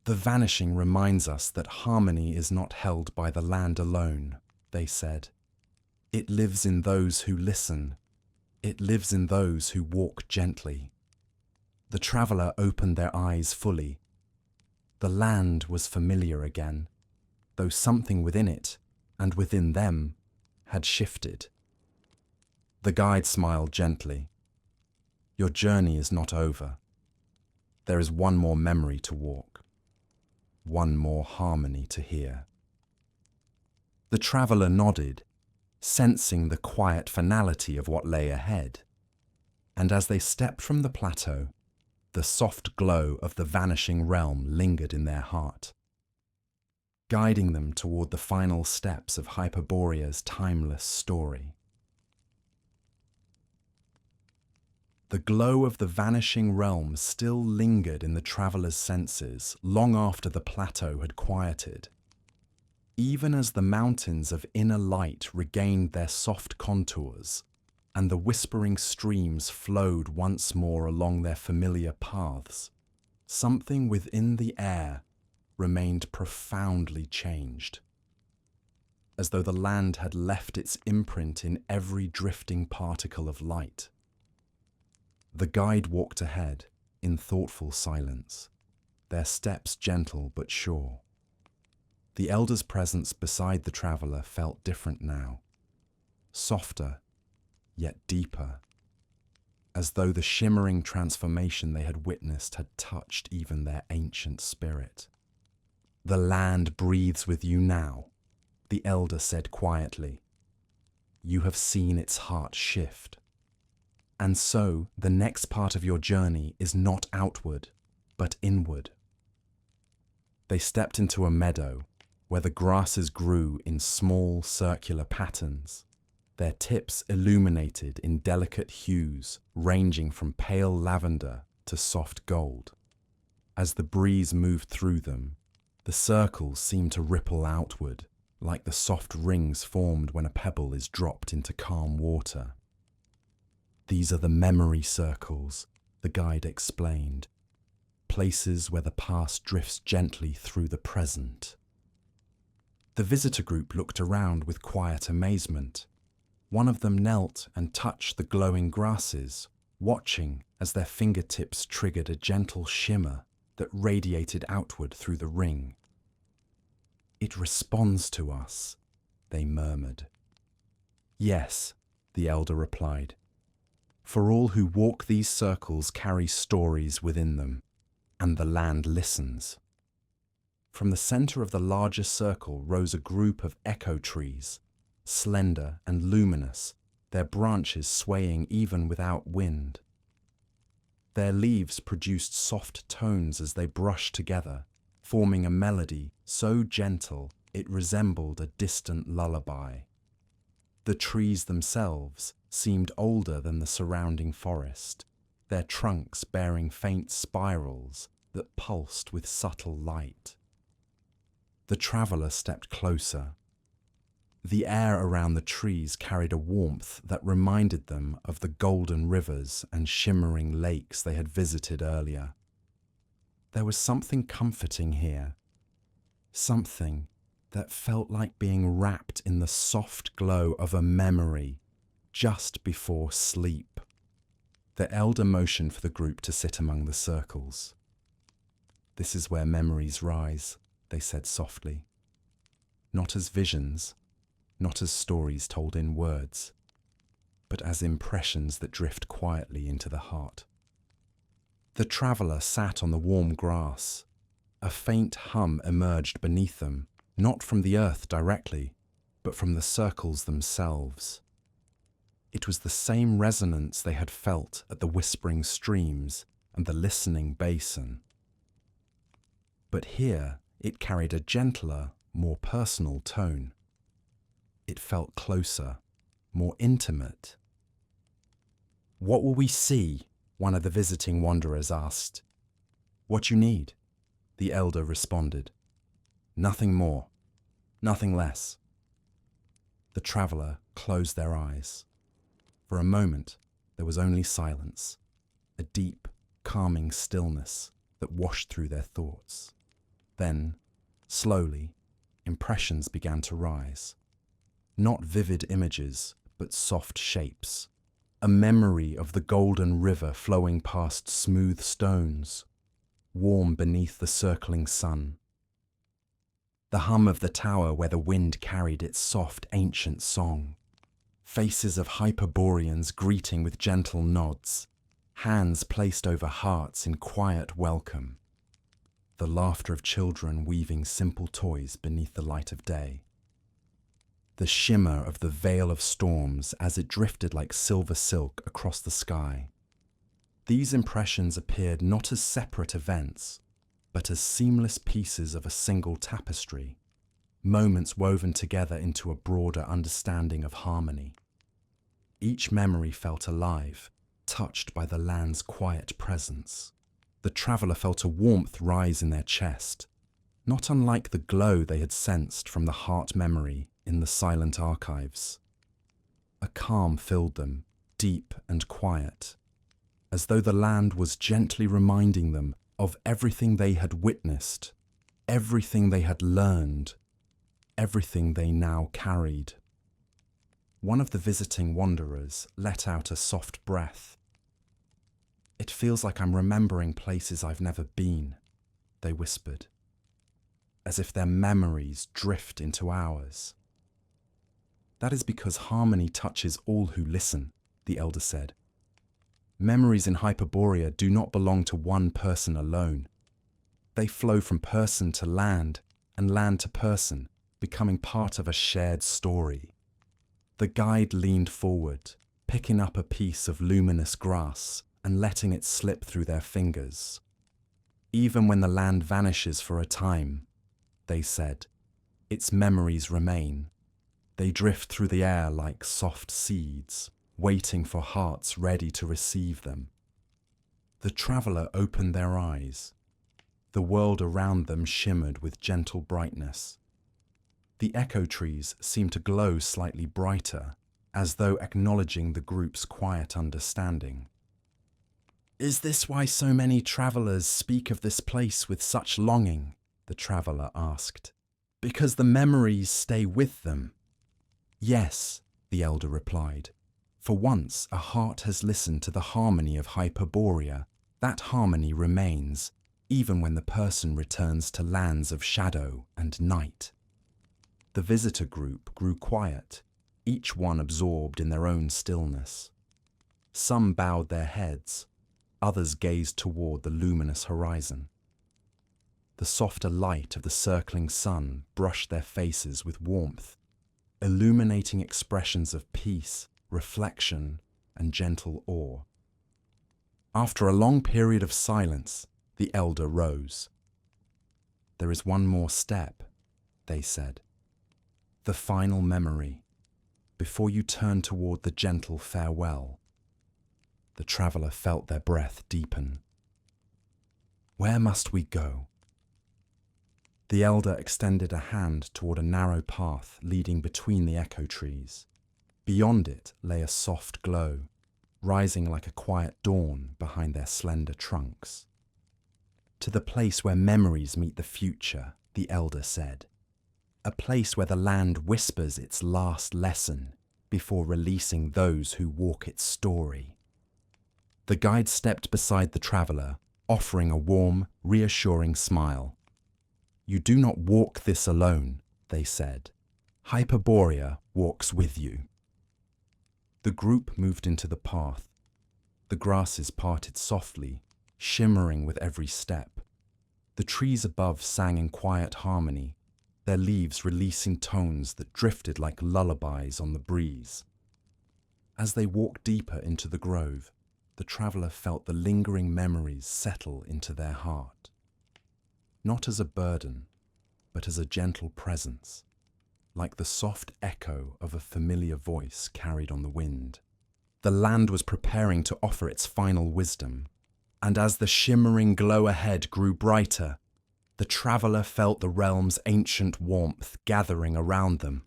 The vanishing reminds us that harmony is not held by the land alone, they said. It lives in those who listen. It lives in those who walk gently. The traveller opened their eyes fully. The land was familiar again, though something within it, and within them, had shifted. The guide smiled gently. Your journey is not over. There is one more memory to walk, one more harmony to hear. The traveller nodded, sensing the quiet finality of what lay ahead. And as they stepped from the plateau, the soft glow of the vanishing realm lingered in their heart, guiding them toward the final steps of Hyperborea's timeless story. The glow of the vanishing realm still lingered in the traveller's senses long after the plateau had quieted. Even as the mountains of inner light regained their soft contours, and the whispering streams flowed once more along their familiar paths, something within the air remained profoundly changed, as though the land had left its imprint in every drifting particle of light. The guide walked ahead in thoughtful silence, their steps gentle but sure. The elder's presence beside the traveller felt different now, softer yet deeper, as though the shimmering transformation they had witnessed had touched even their ancient spirit. The land breathes with you now, the elder said quietly. You have seen its heart shift. And so the next part of your journey is not outward, but inward. They stepped into a meadow where the grasses grew in small circular patterns, their tips illuminated in delicate hues ranging from pale lavender to soft gold. As the breeze moved through them, the circles seemed to ripple outward, like the soft rings formed when a pebble is dropped into calm water. These are the memory circles, the guide explained, places where the past drifts gently through the present. The visitor group looked around with quiet amazement. One of them knelt and touched the glowing grasses, watching as their fingertips triggered a gentle shimmer that radiated outward through the ring. It responds to us, they murmured. Yes, the elder replied. For all who walk these circles carry stories within them, and the land listens. From the center of the larger circle rose a group of echo trees, slender and luminous, their branches swaying even without wind. Their leaves produced soft tones as they brushed together, forming a melody so gentle it resembled a distant lullaby. The trees themselves seemed older than the surrounding forest, their trunks bearing faint spirals that pulsed with subtle light. The traveller stepped closer. The air around the trees carried a warmth that reminded them of the golden rivers and shimmering lakes they had visited earlier. There was something comforting here, something that felt like being wrapped in the soft glow of a memory just before sleep. The elder motioned for the group to sit among the circles. This is where memories rise, they said softly. Not as visions, not as stories told in words, but as impressions that drift quietly into the heart. The traveller sat on the warm grass. A faint hum emerged beneath them, not from the earth directly, but from the circles themselves. It was the same resonance they had felt at the whispering streams and the listening basin. But here It carried a gentler, more personal tone. It felt closer, more intimate. "What will we see?" one of the visiting wanderers asked. "What you need," the elder responded. "Nothing more, nothing less." The traveller closed their eyes. For a moment, there was only silence, a deep, calming stillness that washed through their thoughts. Then, slowly, impressions began to rise. Not vivid images, but soft shapes. A memory of the golden river flowing past smooth stones, warm beneath the circling sun. The hum of the tower where the wind carried its soft ancient song. Faces of Hyperboreans greeting with gentle nods, hands placed over hearts in quiet welcome. The laughter of children weaving simple toys beneath the light of day. The shimmer of the veil of storms as it drifted like silver silk across the sky. These impressions appeared not as separate events, but as seamless pieces of a single tapestry, moments woven together into a broader understanding of harmony. Each memory felt alive, touched by the land's quiet presence. The traveller felt a warmth rise in their chest, not unlike the glow they had sensed from the heart memory in the silent archives. A calm filled them, deep and quiet, as though the land was gently reminding them of everything they had witnessed, everything they had learned, everything they now carried. One of the visiting wanderers let out a soft breath. "It feels like I'm remembering places I've never been," they whispered, as if their memories drift into ours. "That is because harmony touches all who listen," the elder said. "Memories in Hyperborea do not belong to one person alone. They flow from person to land and land to person, becoming part of a shared story." The guide leaned forward, picking up a piece of luminous grass and letting it slip through their fingers. "Even when the land vanishes for a time," they said, "its memories remain. They drift through the air like soft seeds, waiting for hearts ready to receive them." The traveller opened their eyes. The world around them shimmered with gentle brightness. The echo trees seemed to glow slightly brighter, as though acknowledging the group's quiet understanding. "Is this why so many travellers speak of this place with such longing?" the traveller asked. "Because the memories stay with them?" "Yes," the elder replied. "For once a heart has listened to the harmony of Hyperborea, that harmony remains, even when the person returns to lands of shadow and night." The visitor group grew quiet, each one absorbed in their own stillness. Some bowed their heads, others gazed toward the luminous horizon. The softer light of the circling sun brushed their faces with warmth, illuminating expressions of peace, reflection, and gentle awe. After a long period of silence, the elder rose. "There is one more step," they said. "The final memory, before you turn toward the gentle farewell." The traveller felt their breath deepen. "Where must we go?" The elder extended a hand toward a narrow path leading between the echo trees. Beyond it lay a soft glow, rising like a quiet dawn behind their slender trunks. "To the place where memories meet the future," the elder said. "A place where the land whispers its last lesson before releasing those who walk its story." The guide stepped beside the traveller, offering a warm, reassuring smile. "You do not walk this alone," they said. "Hyperborea walks with you." The group moved into the path. The grasses parted softly, shimmering with every step. The trees above sang in quiet harmony, their leaves releasing tones that drifted like lullabies on the breeze. As they walked deeper into the grove, the traveller felt the lingering memories settle into their heart. Not as a burden, but as a gentle presence, like the soft echo of a familiar voice carried on the wind. The land was preparing to offer its final wisdom, and as the shimmering glow ahead grew brighter, the traveller felt the realm's ancient warmth gathering around them,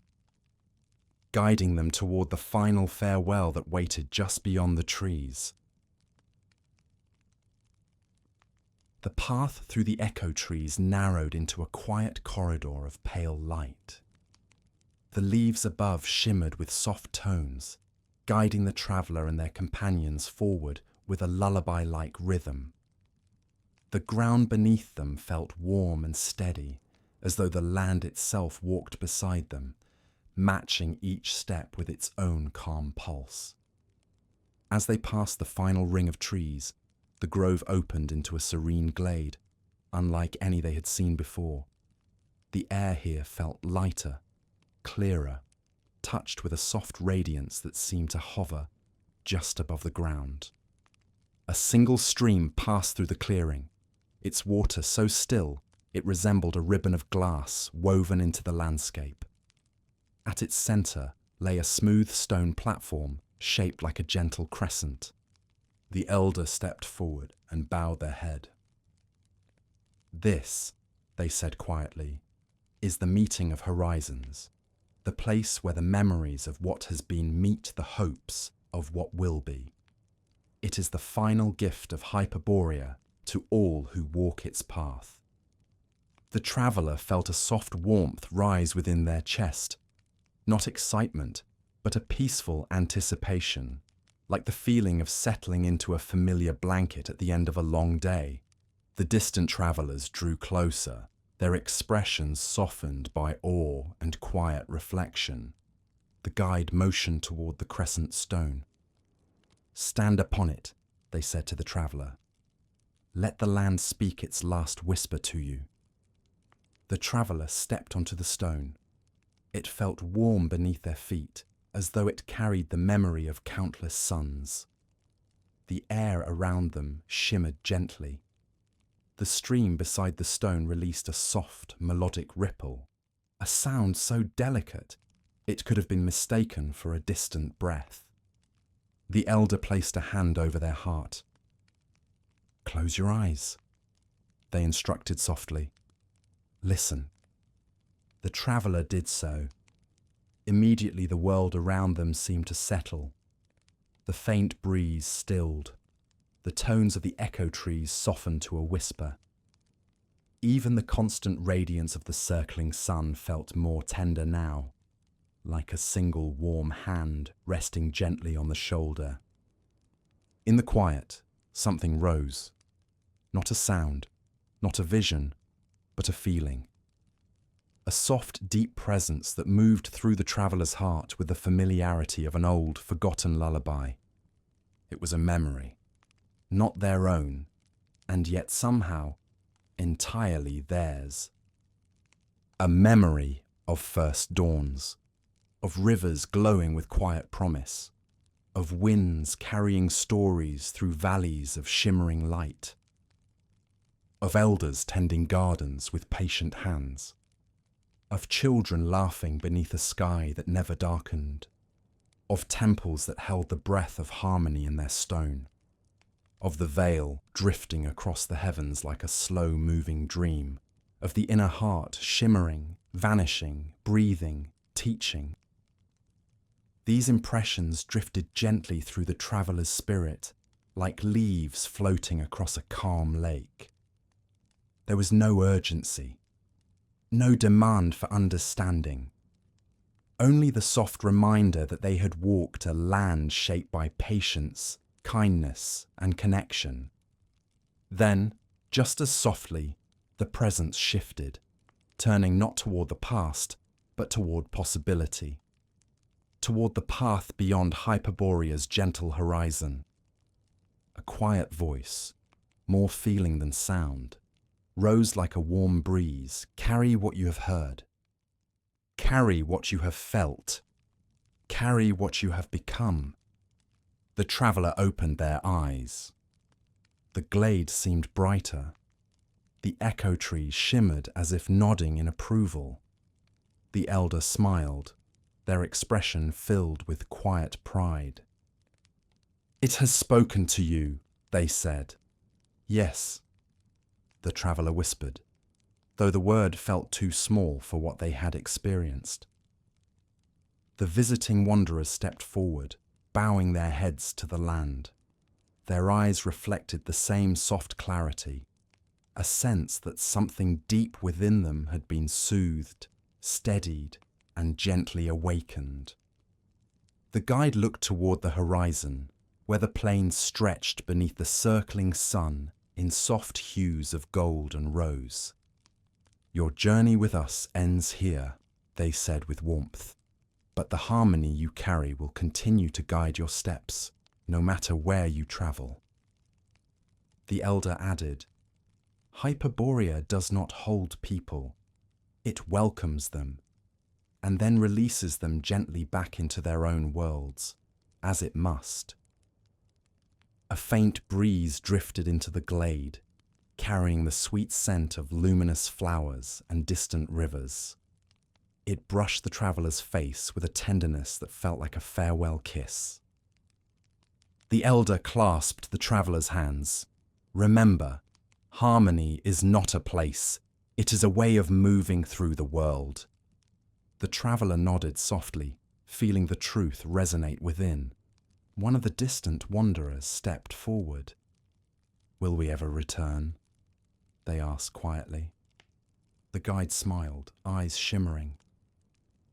guiding them toward the final farewell that waited just beyond the trees. The path through the echo trees narrowed into a quiet corridor of pale light. The leaves above shimmered with soft tones, guiding the traveller and their companions forward with a lullaby-like rhythm. The ground beneath them felt warm and steady, as though the land itself walked beside them, matching each step with its own calm pulse. As they passed the final ring of trees, the grove opened into a serene glade, unlike any they had seen before. The air here felt lighter, clearer, touched with a soft radiance that seemed to hover just above the ground. A single stream passed through the clearing, its water so still it resembled a ribbon of glass woven into the landscape. At its centre lay a smooth stone platform shaped like a gentle crescent. The elder stepped forward and bowed their head. "This," they said quietly, "is the meeting of horizons, the place where the memories of what has been meet the hopes of what will be. It is the final gift of Hyperborea to all who walk its path." The traveller felt a soft warmth rise within their chest, not excitement, but a peaceful anticipation, like the feeling of settling into a familiar blanket at the end of a long day. The distant travellers drew closer, their expressions softened by awe and quiet reflection. The guide motioned toward the crescent stone. "Stand upon it," they said to the traveller. "Let the land speak its last whisper to you." The traveller stepped onto the stone. It felt warm beneath their feet, as though it carried the memory of countless suns. The air around them shimmered gently. The stream beside the stone released a soft, melodic ripple, a sound so delicate it could have been mistaken for a distant breath. The elder placed a hand over their heart. "Close your eyes," they instructed softly. "Listen." The traveller did so. Immediately the world around them seemed to settle. The faint breeze stilled. The tones of the echo trees softened to a whisper. Even the constant radiance of the circling sun felt more tender now, like a single warm hand resting gently on the shoulder. In the quiet, something rose. Not a sound, not a vision, but a feeling. A soft, deep presence that moved through the traveller's heart with the familiarity of an old, forgotten lullaby. It was a memory, not their own, and yet somehow entirely theirs. A memory of first dawns, of rivers glowing with quiet promise, of winds carrying stories through valleys of shimmering light, of elders tending gardens with patient hands, of children laughing beneath a sky that never darkened, of temples that held the breath of harmony in their stone, of the veil drifting across the heavens like a slow-moving dream, of the inner heart shimmering, vanishing, breathing, teaching. These impressions drifted gently through the traveller's spirit, like leaves floating across a calm lake. There was no urgency, no demand for understanding, only the soft reminder that they had walked a land shaped by patience, kindness, and connection. Then, just as softly, the presence shifted, turning not toward the past, but toward possibility, toward the path beyond Hyperborea's gentle horizon. A quiet voice, more feeling than sound, rose like a warm breeze. "Carry what you have heard. Carry what you have felt. Carry what you have become." The traveller opened their eyes. The glade seemed brighter, The echo trees shimmered as if nodding in approval. The elder smiled, their expression filled with quiet pride. "It has spoken to you," they said. "Yes," the traveller whispered, though the word felt too small for what they had experienced. The visiting wanderers stepped forward, bowing their heads to the land. Their eyes reflected the same soft clarity, a sense that something deep within them had been soothed, steadied, and gently awakened. The guide looked toward the horizon, where the plains stretched beneath the circling sun in soft hues of gold and rose. "Your journey with us ends here," they said with warmth, "but the harmony you carry will continue to guide your steps, no matter where you travel." The elder added, "Hyperborea does not hold people. It welcomes them, and then releases them gently back into their own worlds, as it must." A faint breeze drifted into the glade, carrying the sweet scent of luminous flowers and distant rivers. It brushed the traveller's face with a tenderness that felt like a farewell kiss. The elder clasped the traveller's hands. "Remember, harmony is not a place, it is a way of moving through the world." The traveller nodded softly, feeling the truth resonate within. One of the distant wanderers stepped forward. "Will we ever return?" they asked quietly. The guide smiled, eyes shimmering.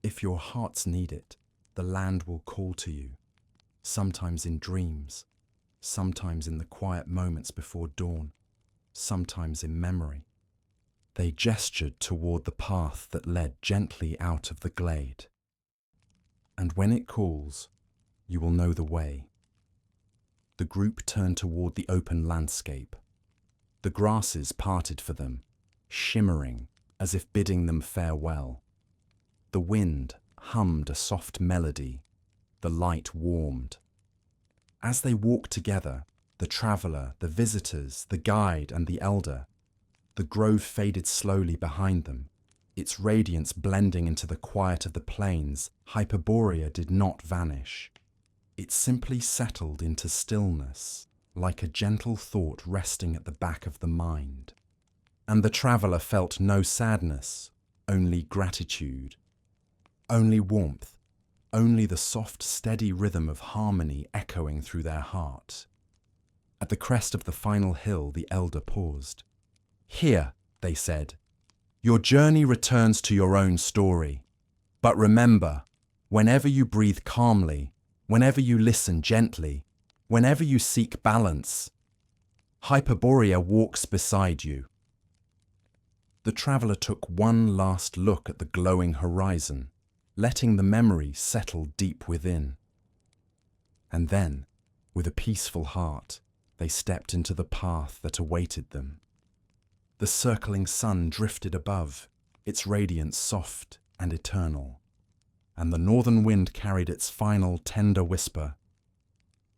"If your hearts need it, the land will call to you, sometimes in dreams, sometimes in the quiet moments before dawn, sometimes in memory." They gestured toward the path that led gently out of the glade. "And when it calls, you will know the way." The group turned toward the open landscape. The grasses parted for them, shimmering as if bidding them farewell. The wind hummed a soft melody. The light warmed. As they walked together, the traveller, the visitors, the guide, and the elder, the grove faded slowly behind them, its radiance blending into the quiet of the plains. Hyperborea did not vanish. It simply settled into stillness, like a gentle thought resting at the back of the mind. And the traveller felt no sadness, only gratitude, only warmth, only the soft, steady rhythm of harmony echoing through their heart. At the crest of the final hill, the elder paused. "Here," they said, "your journey returns to your own story. But remember, whenever you breathe calmly, whenever you listen gently, whenever you seek balance, Hyperborea walks beside you." The traveller took one last look at the glowing horizon, letting the memory settle deep within. And then, with a peaceful heart, they stepped into the path that awaited them. The circling sun drifted above, its radiance soft and eternal, and the northern wind carried its final tender whisper,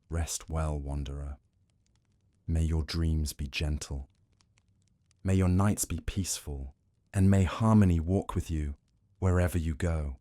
"Rest well, wanderer. May your dreams be gentle. May your nights be peaceful, and may harmony walk with you wherever you go."